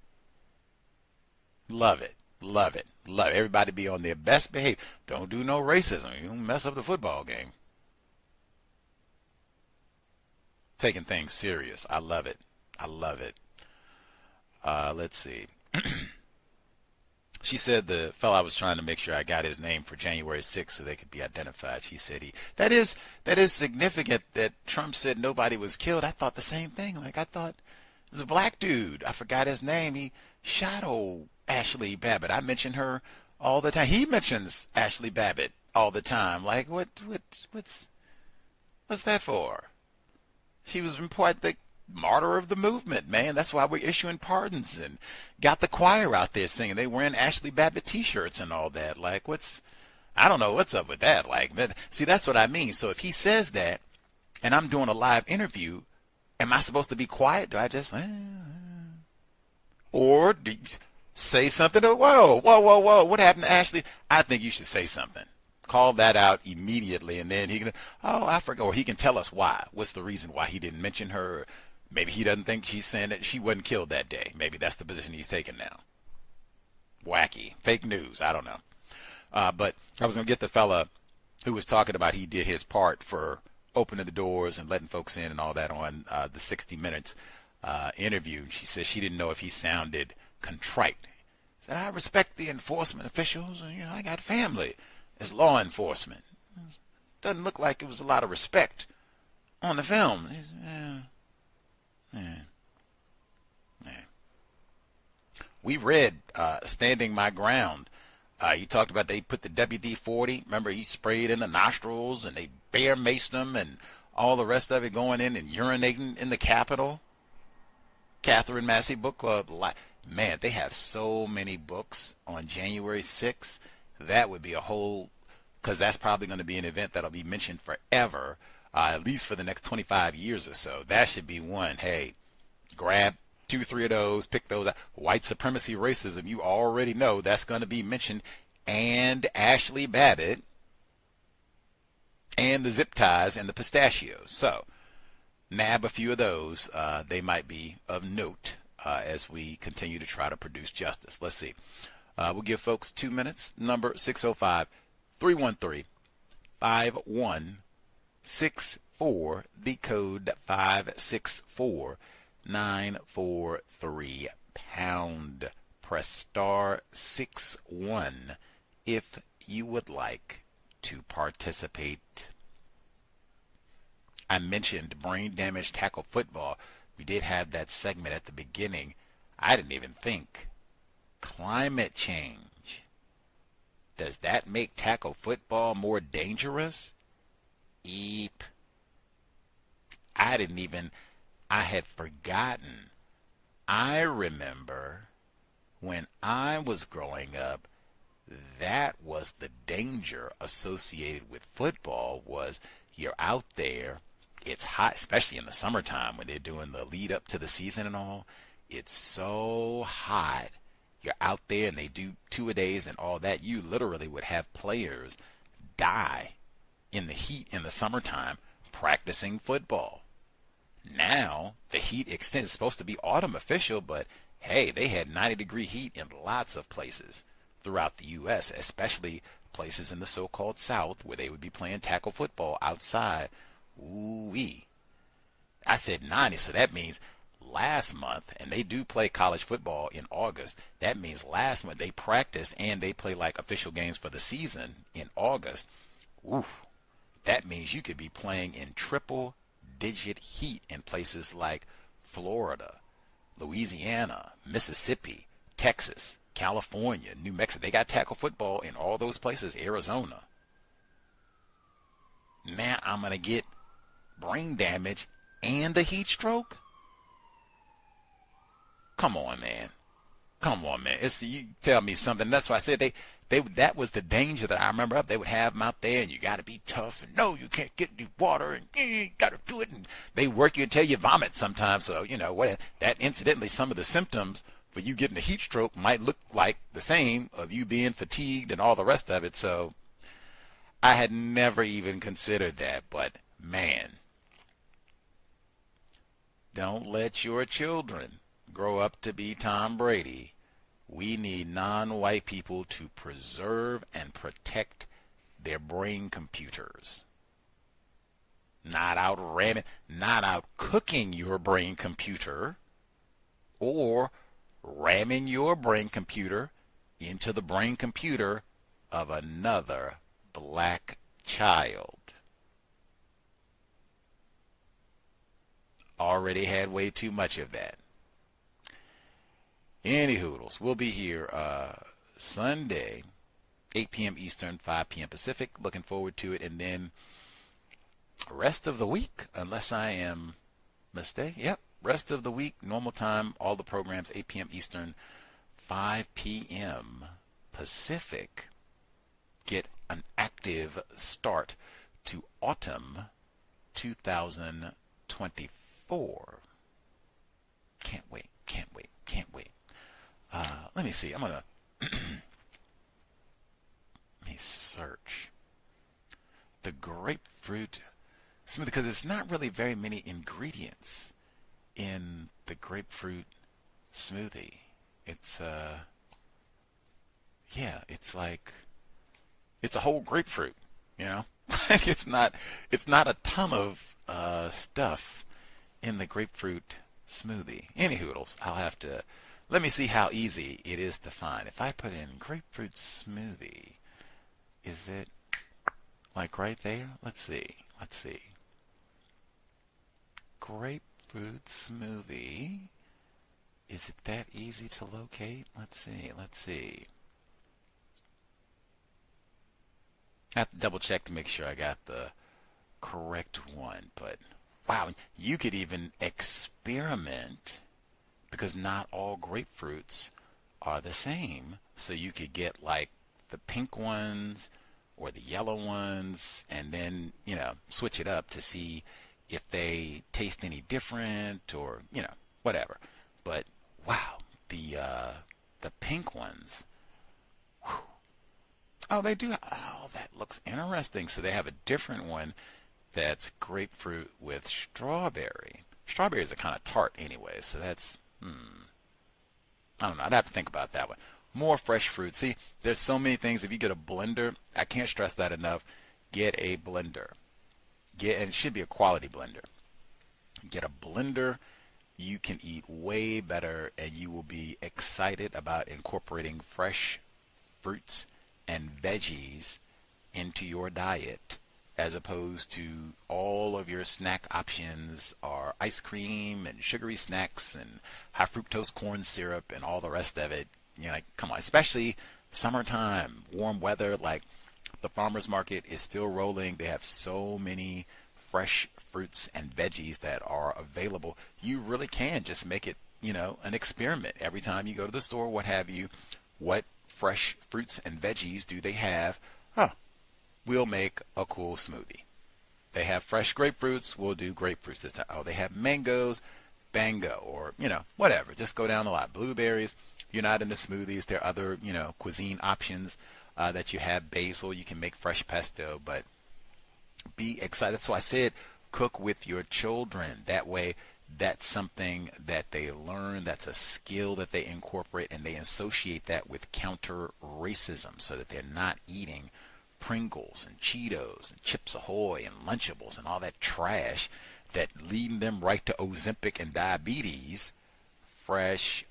Love it. Love it. Love it. Everybody be on their best behavior. Don't do no racism. You don't mess up the football game. Taking things serious. I love it. I love it. Let's see. She said the fellow, I was trying to make sure I got his name for January 6th so they could be identified. She said that is significant that Trump said nobody was killed. I thought the same thing. Like, I thought it was a black dude. I forgot his name. He shot old Ashley Babbitt. I mention her all the time. He mentions Ashley Babbitt all the time. Like, what's that for? She was important, the martyr of the movement, man. That's why we're issuing pardons and got the choir out there singing. They wearing Ashley Babbitt T-shirts and all that. Like, I don't know what's up with that. Like, see, that's what I mean. So if he says that, and I'm doing a live interview, am I supposed to be quiet? Do I just, or do you say something? Whoa, what happened to Ashley? I think you should say something. Call that out immediately, and then he can, I forgot, or he can tell us why. What's the reason why he didn't mention her? Maybe he doesn't think she's saying that she wasn't killed that day. Maybe that's the position he's taking now. Wacky. Fake news. I don't know. But I was going to get the fella who was talking about he did his part for opening the doors and letting folks in and all that on the 60 Minutes interview. She said she didn't know if he sounded contrite. He said, I respect the enforcement officials, and I got family as law enforcement. Doesn't look like it was a lot of respect on the film. We read Standing My Ground. You talked about they put the WD-40. Remember, he sprayed in the nostrils, and they bear maced him, and all the rest of it, going in and urinating in the Capitol. Catherine Massey Book Club. Man, they have so many books on January 6th. That would be a whole, because that's probably going to be an event that'll be mentioned forever, at least for the next 25 years or so. That should be one. Hey, grab 2-3 of those, pick those out. White supremacy, racism, you already know that's going to be mentioned. And Ashley Babbitt and the zip ties and the pistachios. So nab a few of those. They might be of note as we continue to try to produce justice. Let's see. We'll give folks 2 minutes. Number 605-313-5164. The code 564-943#. Press *61 if you would like to participate. I mentioned brain damage tackle football. We did have that segment at the beginning. I didn't even think. Climate change. Does that make tackle football more dangerous? Eep. I had forgotten. I remember when I was growing up, that was the danger associated with football, was you're out there, it's hot, especially in the summertime when they're doing the lead up to the season and all. It's so hot. You're out there and they do 2-a-days and all that. You literally would have players die in the heat in the summertime practicing football. Now the heat extends. It's supposed to be autumn official, but hey, they had 90-degree heat in lots of places throughout the U.S., especially places in the so-called South where they would be playing tackle football outside. Ooh-wee. I said 90, so that means last month, and they do play college football in August, that means last month they practiced and they play like official games for the season in August. Oof. That means you could be playing in triple-digit heat in places like Florida, Louisiana, Mississippi, Texas, California, New Mexico. They got tackle football in all those places, Arizona. Man, I'm going to get brain damage and a heat stroke? Come on, man. Come on, man. You tell me something. That's why I said that was the danger that I remember. They would have them out there, and you got to be tough. And no, you can't get any water, and you got to do it. And they work you until you vomit sometimes. So that incidentally, some of the symptoms for you getting a heat stroke might look like the same of you being fatigued and all the rest of it. So I had never even considered that, but man, don't let your children grow up to be Tom Brady. We need non-white people to preserve and protect their brain computers. Not out cooking your brain computer or ramming your brain computer into the brain computer of another black child. Already had way too much of that. Any hoodles, we'll be here Sunday, 8 p.m. Eastern, 5 p.m. Pacific. Looking forward to it. And then rest of the week, unless I am mistaken. Yep, rest of the week, normal time, all the programs, 8 p.m. Eastern, 5 p.m. Pacific. Get an active start to autumn 2024. Can't wait. Let me see. I'm going to let me search the grapefruit smoothie, because it's not really very many ingredients in the grapefruit smoothie. It's it's like it's a whole grapefruit, Like it's not a ton of stuff in the grapefruit smoothie. Any hoodles, I'll have to let me see how easy it is to find. If I put in grapefruit smoothie, is it like right there? Let's see. Grapefruit smoothie. Is it that easy to locate? Let's see. I have to double check to make sure I got the correct one. But wow, you could even experiment, because not all grapefruits are the same. So you could get like the pink ones or the yellow ones, and then, switch it up to see if they taste any different or, whatever. But wow, the pink ones, whew. Oh, they do. Oh, that looks interesting. So they have a different one that's grapefruit with strawberry. Strawberries are kind of tart anyway, so that's, I don't know. I'd have to think about that one. More fresh fruit. See, there's so many things. If you get a blender, I can't stress that enough. Get a blender. And it should be a quality blender. Get a blender. You can eat way better, and you will be excited about incorporating fresh fruits and veggies into your diet, as opposed to all of your snack options are ice cream and sugary snacks and high fructose corn syrup and all the rest of it. Like, come on, especially summertime, warm weather, like the farmer's market is still rolling. They have so many fresh fruits and veggies that are available. You really can just make it, an experiment. Every time you go to the store, what have you, what fresh fruits and veggies do they have? We'll make a cool smoothie. They have fresh grapefruits, we'll do grapefruits this time. Oh, they have mangoes, bango, or, whatever. Just go down the line. Blueberries, you're not into smoothies. There are other, cuisine options that you have. Basil, you can make fresh pesto, but be excited. That's why I said cook with your children. That way, that's something that they learn. That's a skill that they incorporate, and they associate that with counter racism, so that they're not eating Pringles and Cheetos and Chips Ahoy and Lunchables and all that trash that leading them right to Ozempic and diabetes. Fresh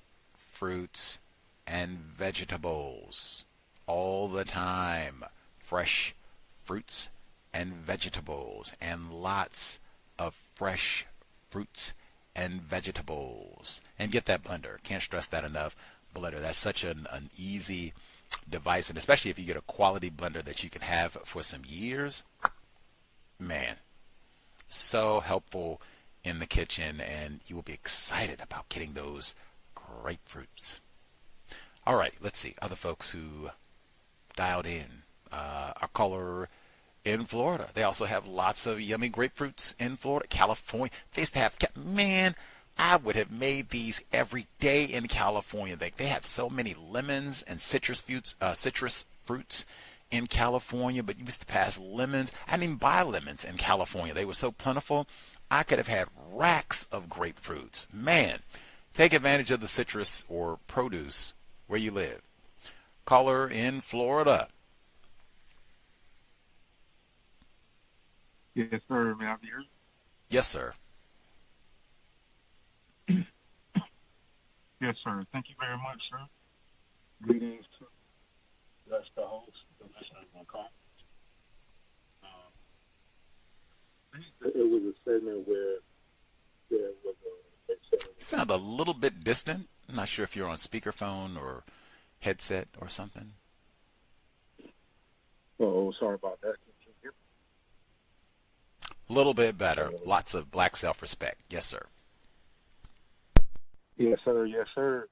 fruits and vegetables all the time. Fresh fruits and vegetables, and lots of fresh fruits and vegetables. And get that blender. Can't stress that enough. Blender. That's such an easy device, and especially if you get a quality blender that you can have for some years, man, so helpful in the kitchen, and you will be excited about getting those grapefruits. All right, let's see. Other folks who dialed in. Our caller in Florida. They also have lots of yummy grapefruits in Florida. California. They used to have, man, I would have made these every day in California. They have so many lemons and citrus fruits in California, but you used to pass lemons. I didn't even buy lemons in California. They were so plentiful. I could have had racks of grapefruits. Man, take advantage of the citrus or produce where you live. Caller in Florida. Yes, sir. May I be heard? Yes, sir. Yes, sir. Thank you very much, sir. Greetings to the host, the listeners on call. It was a segment where there was a... You sound a little bit distant. I'm not sure if you're on speakerphone or headset or something. Oh, sorry about that. A little bit better. Lots of black self-respect. Yes, sir. Yes, sir. Yes, sir.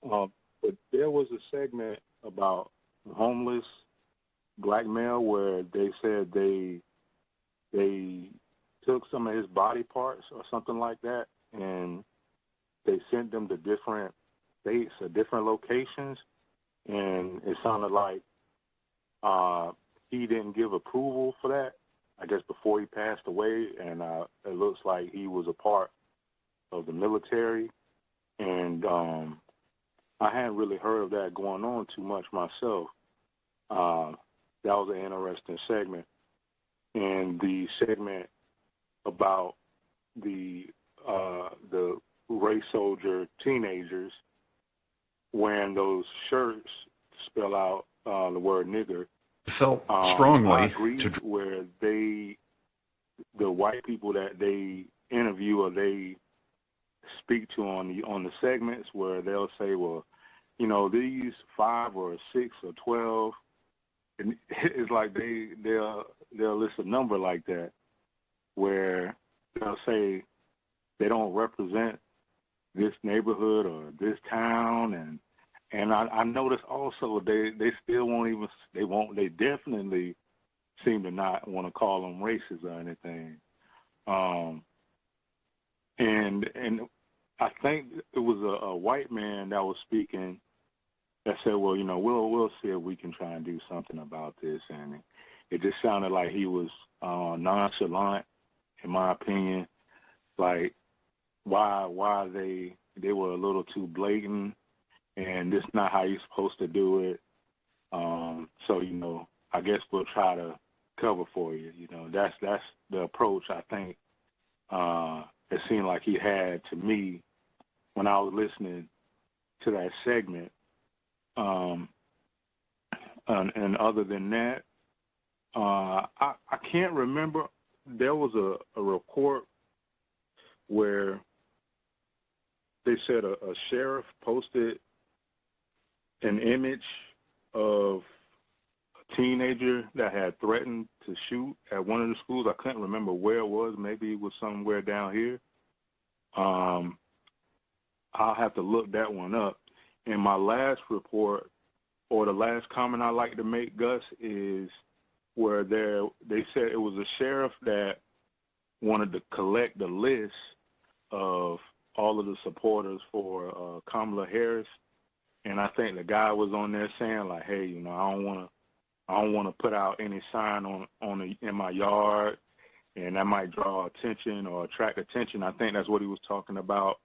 But there was a segment about homeless black male where they said they took some of his body parts or something like that, and they sent them to different states or different locations, and it sounded like he didn't give approval for that, I guess, before he passed away, and it looks like he was a part of the military, and I hadn't really heard of that going on too much myself. That was an interesting segment. And the segment about the race soldier teenagers wearing those shirts spell out the word nigger. Felt strongly I agree where the white people that they interview or they speak to on the segments where they'll say, well, you know, these 5 or 6 or 12, and it's like they'll list a number like that where they'll say they don't represent this neighborhood or this town, and I noticed also they still they definitely seem to not want to call them racist or anything. And I think it was a white man that was speaking that said, well, you know, we'll see if we can try and do something about this. And it just sounded like he was nonchalant, in my opinion, like why they were a little too blatant, and this is not how you're supposed to do it. So, you know, I guess we'll try to cover for you. You know, that's the approach I think it seemed like he had to me when I was listening to that segment. And other than that, I can't remember. There was a report where they said a sheriff posted an image of a teenager that had threatened to shoot at one of the schools. I couldn't remember where it was. Maybe it was somewhere down here. I'll have to look that one up. And my last report, or the last comment I like to make, Gus, is where they said it was a sheriff that wanted to collect the list of all of the supporters for Kamala Harris, and I think the guy was on there saying like, hey, you know, I don't want to put out any sign in my yard, and that might draw attention or attract attention. I think that's what he was talking about.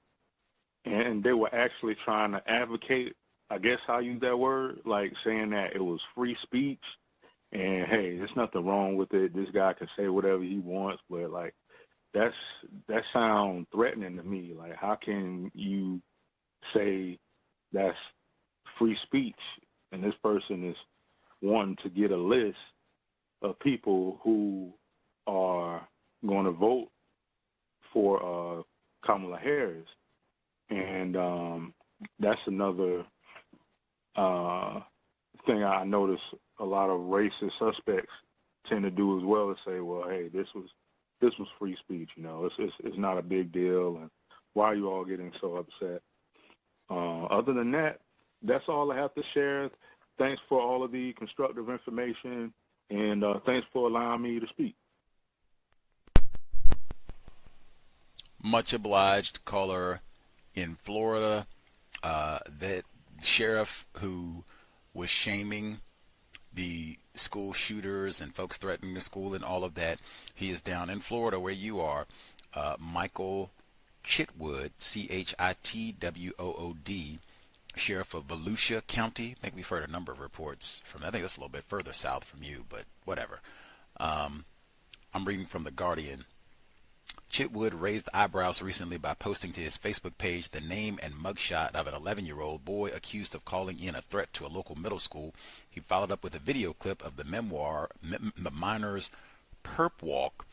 And they were actually trying to advocate, I guess I'll use that word, like saying that it was free speech. And, hey, there's nothing wrong with it. This guy can say whatever he wants. But, like, that sounds threatening to me. Like, how can you say that's free speech? And this person is wanting to get a list of people who are going to vote for Kamala Harris. And that's another thing I notice a lot of racist suspects tend to do as well, is say, well, hey, this was free speech, you know, it's not a big deal, and why are you all getting so upset? Other than that, that's all I have to share. Thanks for all of the constructive information, and thanks for allowing me to speak. Much obliged, caller in Florida. That sheriff who was shaming the school shooters and folks threatening the school and all of that, he is down in Florida where you are. Michael Chitwood, Chitwood, sheriff of Volusia County. I think we've heard a number of reports from, I think that's a little bit further south from you, but whatever. I'm reading from The Guardian. Chitwood raised eyebrows recently by posting to his Facebook page the name and mugshot of an 11-year-old boy accused of calling in a threat to a local middle school. He followed up with a video clip of the minor's perp walk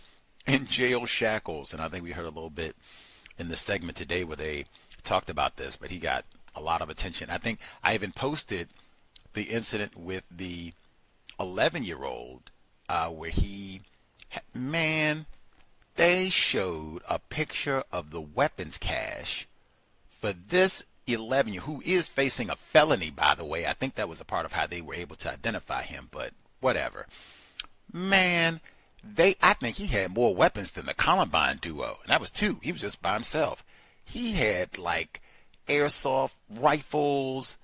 in jail shackles. And I think we heard a little bit in the segment today where they talked about this, but he got a lot of attention. I think I even posted the incident with the 11-year-old where he, man, they showed a picture of the weapons cache for this 11-year, who is facing a felony, by the way. I think that was a part of how they were able to identify him, but whatever. Man, I think he had more weapons than the Columbine duo, and that was two. He was just by himself. He had like airsoft rifles,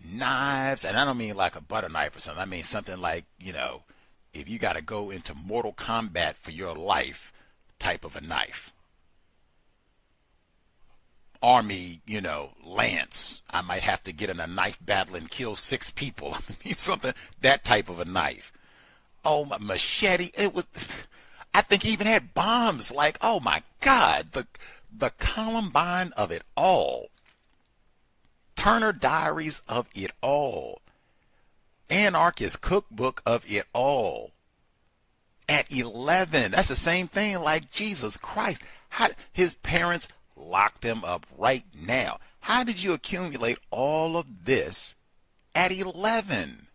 knives, and I don't mean like a butter knife or something. I mean something like, you know, if you got to go into Mortal Kombat for your life type of a knife. Army, you know, lance. I might have to get in a knife battle and kill 6 people. I mean, something, that type of a knife. Oh, my machete. It was, I think he even had bombs. Like, oh my God, the Columbine of it all. Turner Diaries of it all. Anarchist Cookbook of it all. At 11, that's the same thing. Like, Jesus Christ, his parents locked him up right now. How did you accumulate all of this at 11?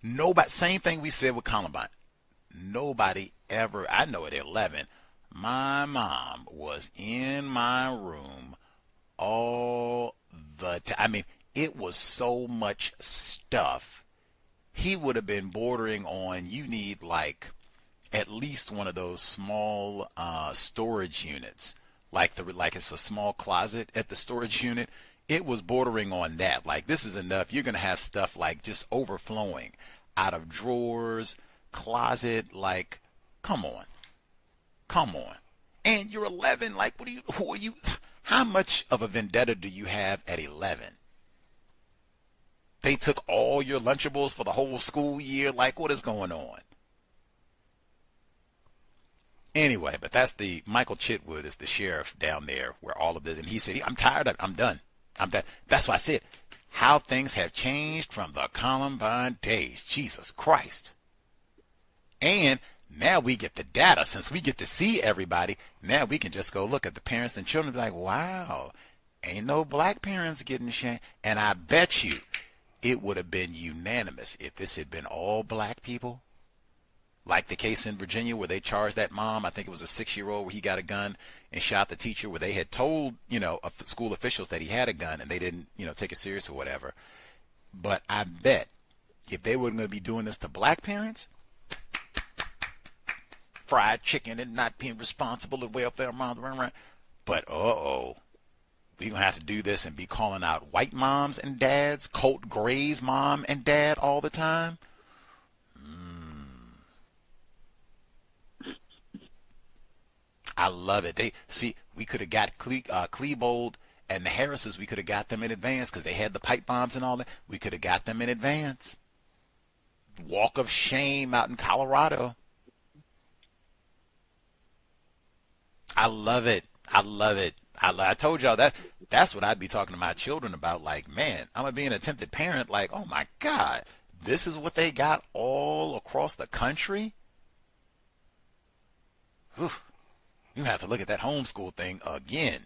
Nobody, same thing we said with Columbine. Nobody ever, I know at 11, my mom was in my room all the time. I mean, it was so much stuff. He would have been bordering on, you need like at least one of those small storage units, like it's a small closet at the storage unit. It was bordering on that. Like, this is enough. You're going to have stuff like just overflowing out of drawers, closet. Like, come on. And you're 11. Like, who are you? How much of a vendetta do you have at 11? They took all your Lunchables for the whole school year. Like, what is going on? Anyway, but that's the Michael Chitwood is the sheriff down there where all of this, and he said, I'm tired of it. I'm done. That's why I said how things have changed from the Columbine days. Jesus Christ. And now we get the data. Since we get to see everybody, now we can just go look at the parents and children and be like, wow, ain't no black parents getting shamed. And I bet you it would have been unanimous if this had been all black people. Like the case in Virginia where they charged that mom, I think it was a 6-year-old, where he got a gun and shot the teacher, where they had told, you know, school officials that he had a gun and they didn't, you know, take it serious or whatever. But I bet if they were going to be doing this to black parents, fried chicken and not being responsible of welfare moms, but we're going to have to do this and be calling out white moms and dads, Colt Gray's mom and dad all the time. I love it. We could have got Klebold and the Harrises. We could have got them in advance because they had the pipe bombs and all that. We could have got them in advance. Walk of shame out in Colorado. I love it. I told y'all that's what I'd be talking to my children about. Like, man, I'm going to be an attempted parent. Like, oh my God, this is what they got all across the country? Whew. You have to look at that homeschool thing again.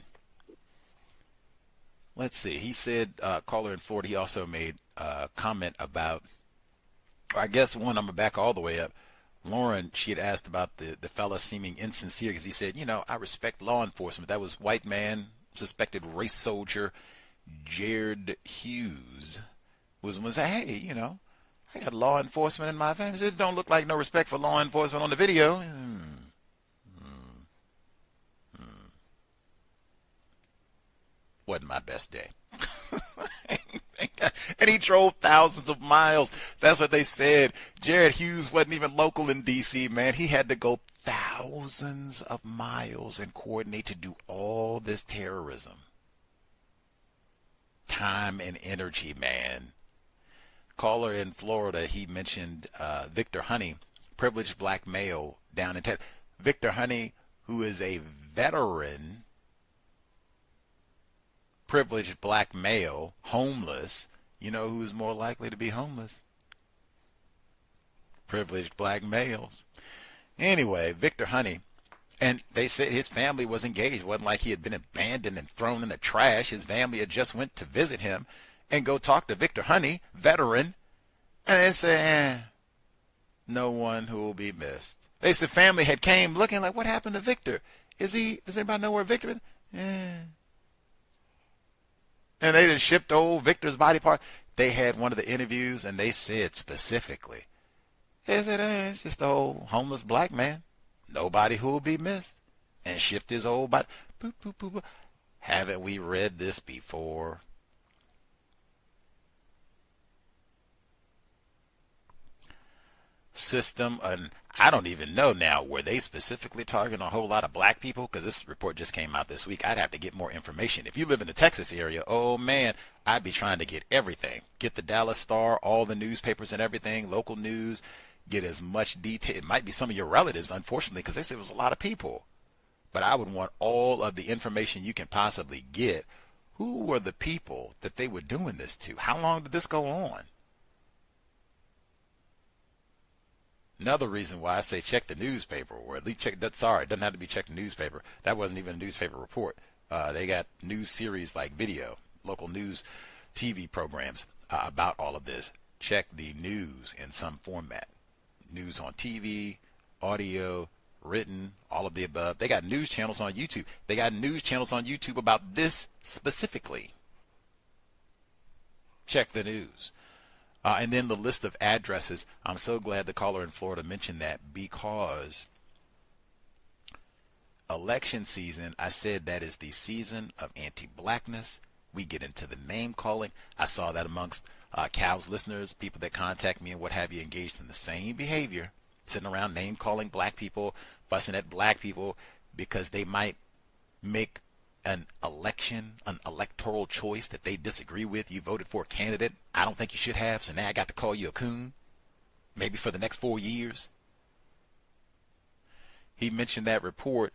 Let's see. He said, caller in Florida, he also made a comment about, or I guess one, I'm going to back all the way up. Lauren, she had asked about the fella seeming insincere because he said, you know, I respect law enforcement. That was white man suspected race soldier Jared Hughes was saying, hey, you know, I got law enforcement in my family. It don't look like no respect for law enforcement on the video. Wasn't my best day. And he drove thousands of miles. That's what they said. Jared Hughes wasn't even local in D.C., man. He had to go thousands of miles and coordinate to do all this terrorism. Time and energy, man. Caller in Florida, he mentioned Victor Honey, privileged black male down in Texas. Victor Honey, who is a veteran, privileged black male, homeless. You know who's more likely to be homeless? Privileged black males. Anyway, Victor Honey, and they said his family was engaged. It wasn't like he had been abandoned and thrown in the trash. His family had just went to visit him and go talk to Victor Honey, veteran, and they said, no one who will be missed. They said family had came looking like, what happened to Victor? Does anybody know where Victor is? And they just shipped old Victor's body part. They had one of the interviews, and they said specifically, they said, it's just an old homeless black man. Nobody who will be missed. And shipped his old body. Boop, boop, boop, boop. Haven't we read this before? System, and I don't even know now, were they specifically targeting a whole lot of black people? Because this report just came out this week. I'd have to get more information. If you live in the Texas area, oh man, I'd be trying to get everything. Get the Dallas Star, all the newspapers and everything, local news, get as much detail. It might be some of your relatives, unfortunately, because they said it was a lot of people. But I would want all of the information you can possibly get. Who were the people that they were doing this to? How long did this go on? Another reason why I say check the newspaper, or at least it doesn't have to be check the newspaper. That wasn't even a newspaper report. They got news series like video, local news TV programs about all of this. Check the news in some format. News on TV, audio, written, all of the above. They got news channels on YouTube. They got news channels on YouTube about this specifically. Check the news. And then the list of addresses. I'm so glad the caller in Florida mentioned that, because election season, I said that is the season of anti-blackness. We get into the name calling. I saw that amongst C.O.W.S listeners, people that contact me and what have you, engaged in the same behavior, sitting around name calling black people, fussing at black people because they might make an electoral choice that they disagree with. You voted for a candidate I don't think you should have, so now I got to call you a coon, maybe for the next 4 years. He mentioned that report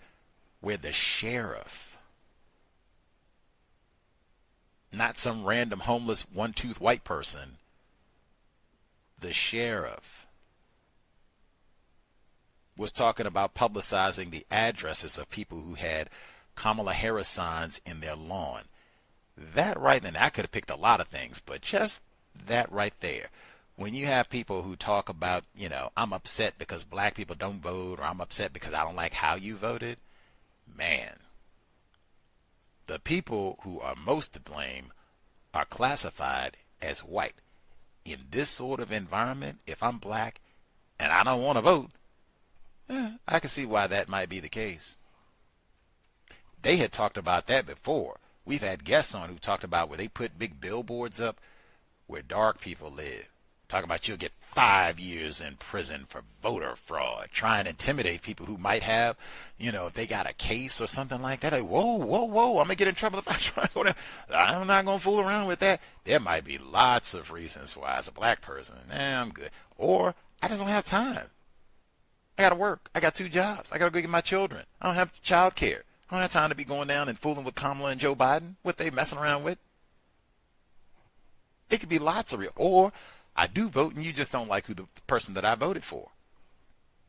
where the sheriff, not some random homeless one-tooth white person, the sheriff was talking about publicizing the addresses of people who had Kamala Harris signs in their lawn. That right then, I could have picked a lot of things, but just that right there. When you have people who talk about, you know, I'm upset because black people don't vote, or I'm upset because I don't like how you voted, man, the people who are most to blame are classified as white. In this sort of environment, if I'm black and I don't want to vote, I can see why that might be the case. They had talked about that before. We've had guests on who talked about where they put big billboards up where dark people live. Talking about you'll get 5 years in prison for voter fraud. Try and intimidate people who might have, you know, if they got a case or something like that. Like, whoa, whoa, whoa, I'm going to get in trouble if I try to go down. I'm not going to fool around with that. There might be lots of reasons why, as a black person, I'm good. Or I just don't have time. I got to work. I got 2 jobs. I got to go get my children. I don't have child care. I don't have time to be going down and fooling with Kamala and Joe Biden. What they messing around with? It could be lots of real. Or I do vote and you just don't like who the person that I voted for.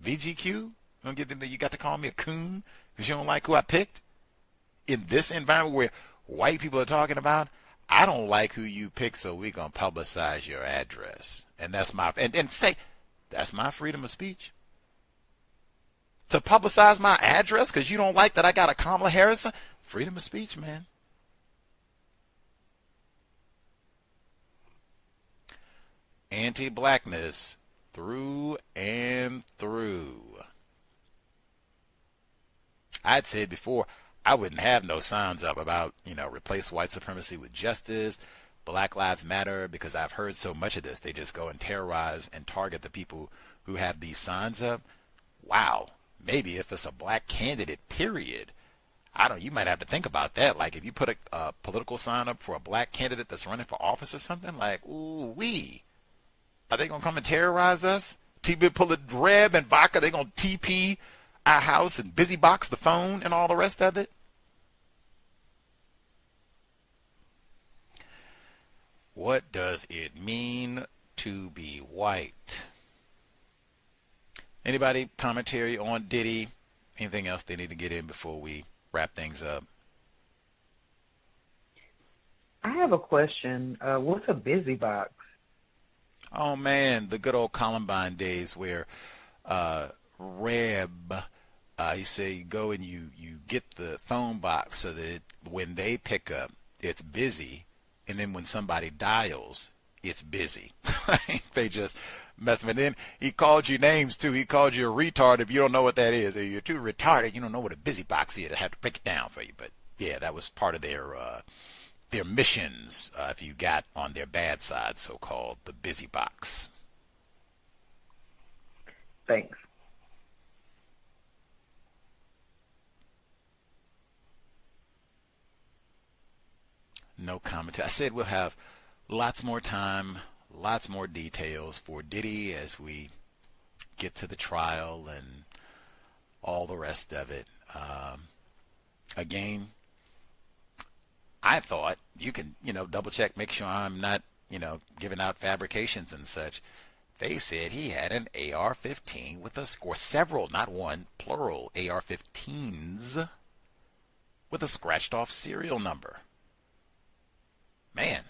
VGQ? You got to call me a coon because you don't like who I picked? In this environment where white people are talking about, I don't like who you pick, so we're going to publicize your address. And that's my, and say, that's my freedom of speech. To publicize my address because you don't like that I got a Kamala Harris? Freedom of speech, man. anti-blackness through and through. I'd said before, I wouldn't have no signs up about, replace white supremacy with justice, Black Lives Matter, because I've heard so much of this. They just go and terrorize and target the people who have these signs up. Wow. Maybe if it's a black candidate, period. You might have to think about that. Like if you put a political sign up for a black candidate that's running for office or something, like, ooh-wee. Are they going to come and terrorize us? Pull a Dreb and vodka, they going to TP our house and busy box the phone and all the rest of it? What does it mean to be white? Anybody commentary on Diddy? Anything else they need to get in before we wrap things up? I have a question. What's a busy box? Oh, man, the good old Columbine days where Reb, he said you go and you get the phone box so that when they pick up, it's busy. And then when somebody dials, it's busy. They just mess with it. Then he called you names, too. He called you a retard if you don't know what that is. Or you're too retarded. You don't know what a busy box is. I have to break it down for you. But, yeah, that was part of their missions if you got on their bad side, so-called, the busy box. Thanks. No comment. I said we'll have lots more time, lots more details for Diddy as we get to the trial and all the rest of it. Again, I thought you can, double check, make sure I'm not, giving out fabrications and such. They said he had an AR-15 with several, not one, plural AR-15s with a scratched off serial number. Man,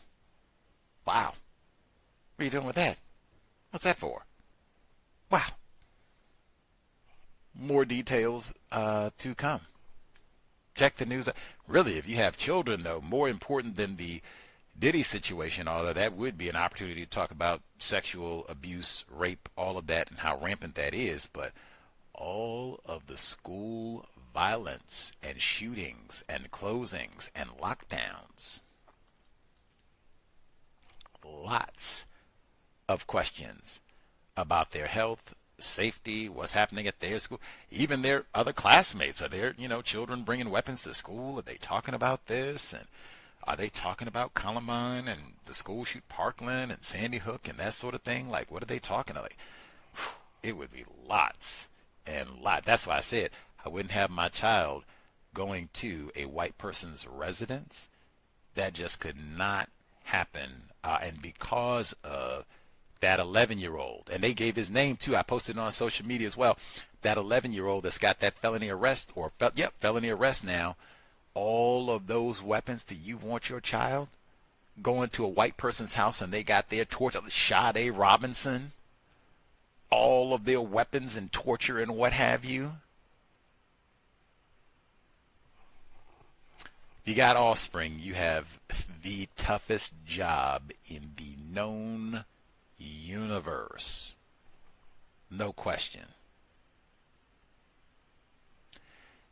wow. What are you doing with that? What's that for? Wow. More details to come. Check the news. Really, if you have children, though, more important than the Diddy situation, although that would be an opportunity to talk about sexual abuse, rape, all of that, and how rampant that is, but all of the school violence and shootings and closings and lockdowns. Lots of questions about their health, safety, what's happening at their school, even their other classmates. Are their, children bringing weapons to school? Are they talking about this? And are they talking about Columbine and the school shoot Parkland and Sandy Hook and that sort of thing? Like, what are they talking about? Like, it would be lots and lots. That's why I said I wouldn't have my child going to a white person's residence. That just could not happen. And because of that 11-year-old, and they gave his name too, I posted it on social media as well, that 11-year-old that's got that felony arrest, felony arrest now, all of those weapons, do you want your child going to a white person's house and they got their torture, Sade Robinson, all of their weapons and torture and what have you? You got offspring, you have the toughest job in the known universe. No question.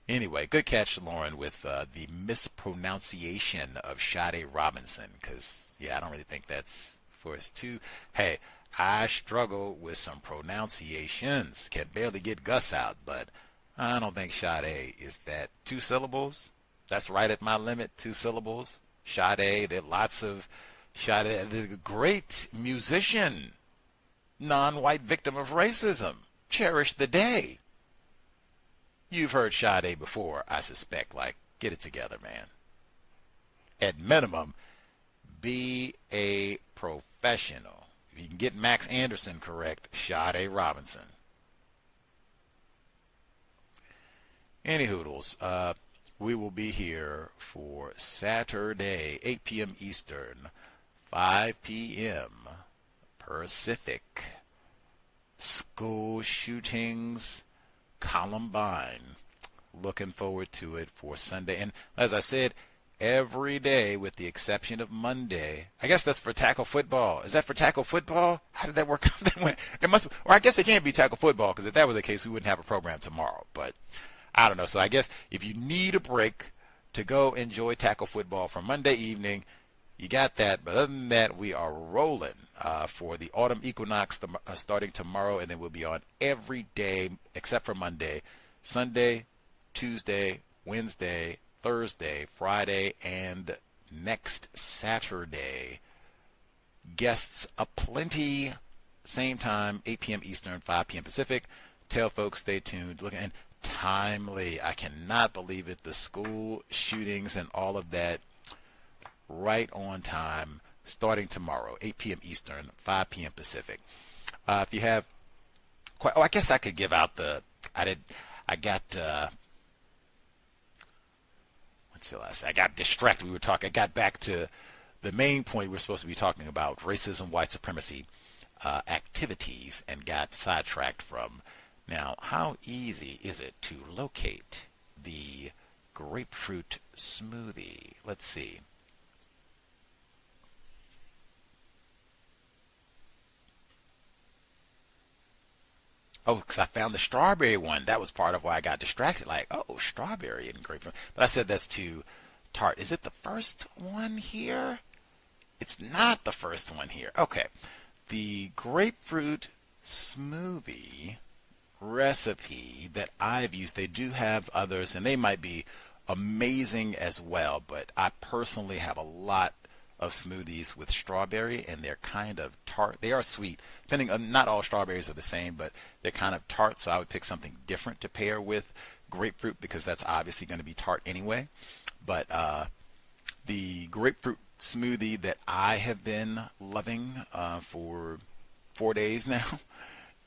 Anyway, good catch, Lauren, with the mispronunciation of Sade Robinson, because, I don't really think that's for us too. Hey, I struggle with some pronunciations. Can barely get Gus out, but I don't think Sade is that. 2 syllables? That's right at my limit, 2 syllables. Sade, there are lots of Sade, the great musician, non-white victim of racism. Cherish the day. You've heard Sade before, I suspect. Like, get it together, man. At minimum, be a professional. If you can get Max Anderson correct, Sade Robinson. Any hoodles, we will be here for Saturday, 8 p.m. Eastern, 5 p.m. Pacific. School shootings, Columbine. Looking forward to it for Sunday. And as I said, every day with the exception of Monday. I guess that's for tackle football. Is that for tackle football? How did that work? It must, or I guess it can't be tackle football, because if that were the case, we wouldn't have a program tomorrow. But I don't know. So I guess if you need a break to go enjoy tackle football for Monday evening, you got that. But other than that, we are rolling for the autumn equinox starting tomorrow, and then we'll be on every day except for Monday, Sunday, Tuesday, Wednesday, Thursday, Friday, and next Saturday. Guests aplenty. Same time, 8 p.m. Eastern, 5 p.m. Pacific. Tell folks stay tuned. Look, and timely. I cannot believe it. The school shootings and all of that right on time, starting tomorrow, 8 p.m. Eastern, 5 p.m. Pacific. If you have, I guess I could give out I got distracted. I got back to the main point. We're supposed to be talking about racism, white supremacy activities, and got sidetracked from. Now, how easy is it to locate the grapefruit smoothie? Let's see. Oh, because I found the strawberry one. That was part of why I got distracted. Like, oh, strawberry and grapefruit. But I said that's too tart. Is it the first one here? It's not the first one here. Okay. The grapefruit smoothie recipe that I've used, they do have others, and they might be amazing as well. But I personally have a lot of smoothies with strawberry, and they're kind of tart. They are sweet, depending on, not all strawberries are the same, but they're kind of tart, so I would pick something different to pair with grapefruit, because that's obviously going to be tart anyway. But the grapefruit smoothie that I have been loving for 4 days now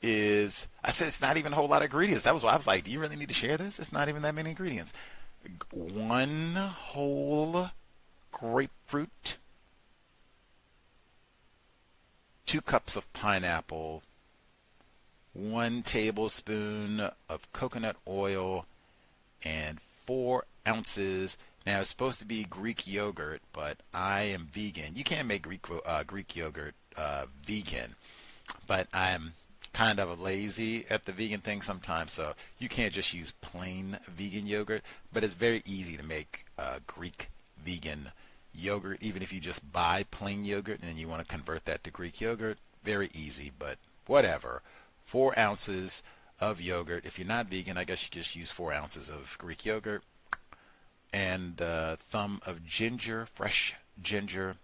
is, I said it's not even a whole lot of ingredients. That was why I was like, do you really need to share this? It's not even that many ingredients. 1 whole grapefruit, 2 cups of pineapple, 1 tablespoon of coconut oil, and 4 ounces. Now, it's supposed to be Greek yogurt, but I am vegan. You can't make Greek yogurt vegan, but I'm kind of lazy at the vegan thing sometimes, so you can't just use plain vegan yogurt, but it's very easy to make Greek vegan yogurt, even if you just buy plain yogurt and then you want to convert that to Greek yogurt. Very easy, but whatever. 4 ounces of yogurt. If you're not vegan, I guess you just use 4 ounces of Greek yogurt, and a thumb of ginger, fresh ginger.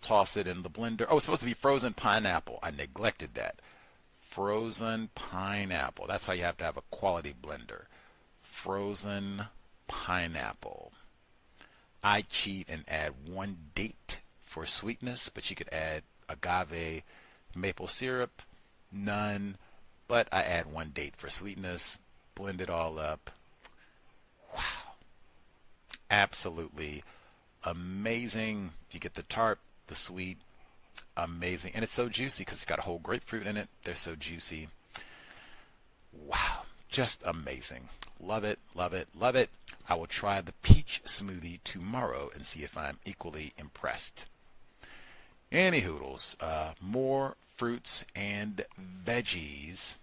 Toss it in the blender. Oh, it's supposed to be frozen pineapple. I neglected that. Frozen pineapple. That's how you have to have a quality blender. Frozen pineapple. I cheat and add 1 date for sweetness, but you could add agave maple syrup. None, but I add 1 date for sweetness. Blend it all up. Wow. Absolutely amazing. You get the tart, the sweet, amazing. And it's so juicy because it's got a whole grapefruit in it. They're so juicy. Wow. Just amazing. Love it, love it, love it. I will try the peach smoothie tomorrow and see if I'm equally impressed. Any hoodles, more fruits and veggies,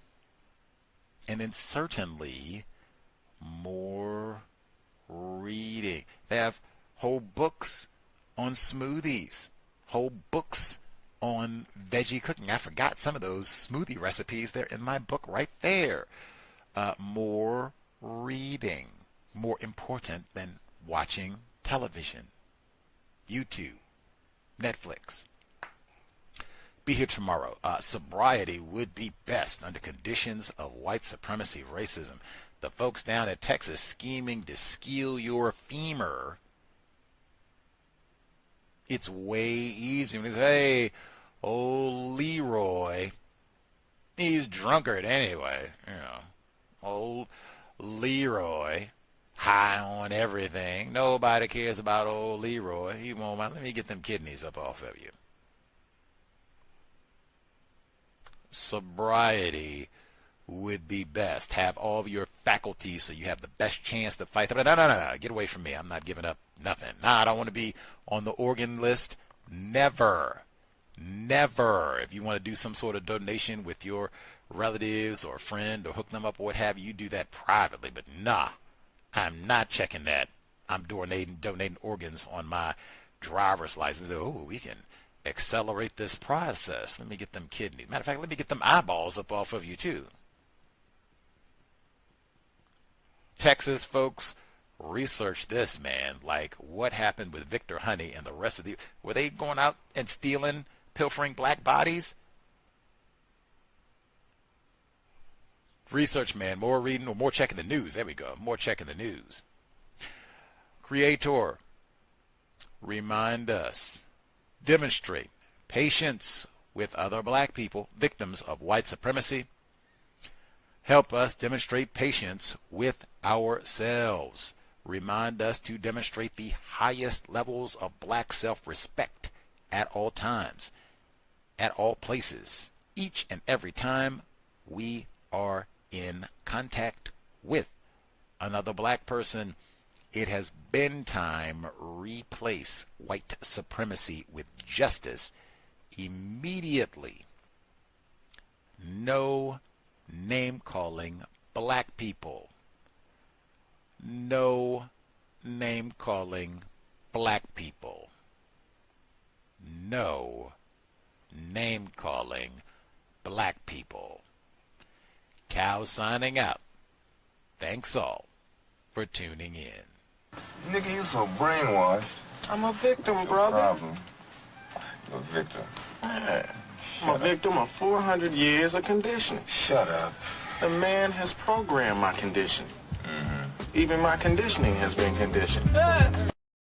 and then certainly more reading. They have whole books on smoothies, whole books on veggie cooking. I forgot some of those smoothie recipes. They're in my book right there. More reading, more important than watching television, YouTube, Netflix. Be here tomorrow. Sobriety would be best under conditions of white supremacy racism. The folks down in Texas scheming to steal your femur. It's way easier. When hey, old Leroy, he's drunkard anyway. You know, old Leroy, high on everything. Nobody cares about old Leroy. He won't mind. Let me get them kidneys up off of you. Sobriety would be best. Have all of your faculties so you have the best chance to fight. No. Get away from me. I'm not giving up Nothing. Nah, I don't want to be on the organ list. Never. Never. If you want to do some sort of donation with your relatives or friend or hook them up or what have you, you do that privately. But nah, I'm not checking that. I'm donating organs on my driver's license. Oh, we can accelerate this process. Let me get them kidneys. Matter of fact, let me get them eyeballs up off of you too. Texas folks, research this, man. Like, what happened with Victor Honey and the rest of the... Were they going out and stealing, pilfering black bodies? Research, man. More reading or more checking the news. There we go. More checking the news. Creator, remind us. Demonstrate patience with other black people, victims of white supremacy. Help us demonstrate patience with ourselves. Remind us to demonstrate the highest levels of black self-respect at all times, at all places, each and every time we are in contact with another black person. It has been time replace white supremacy with justice immediately. No name-calling black people. No name-calling black people. No name-calling black people. Cow signing out. Thanks all for tuning in. Nigga, you so brainwashed. I'm a victim, brother. Problem. You're a victim. Man, I'm a victim of 400 years of conditioning. Shut up. The man has programmed my conditioning. Even my conditioning has been conditioned.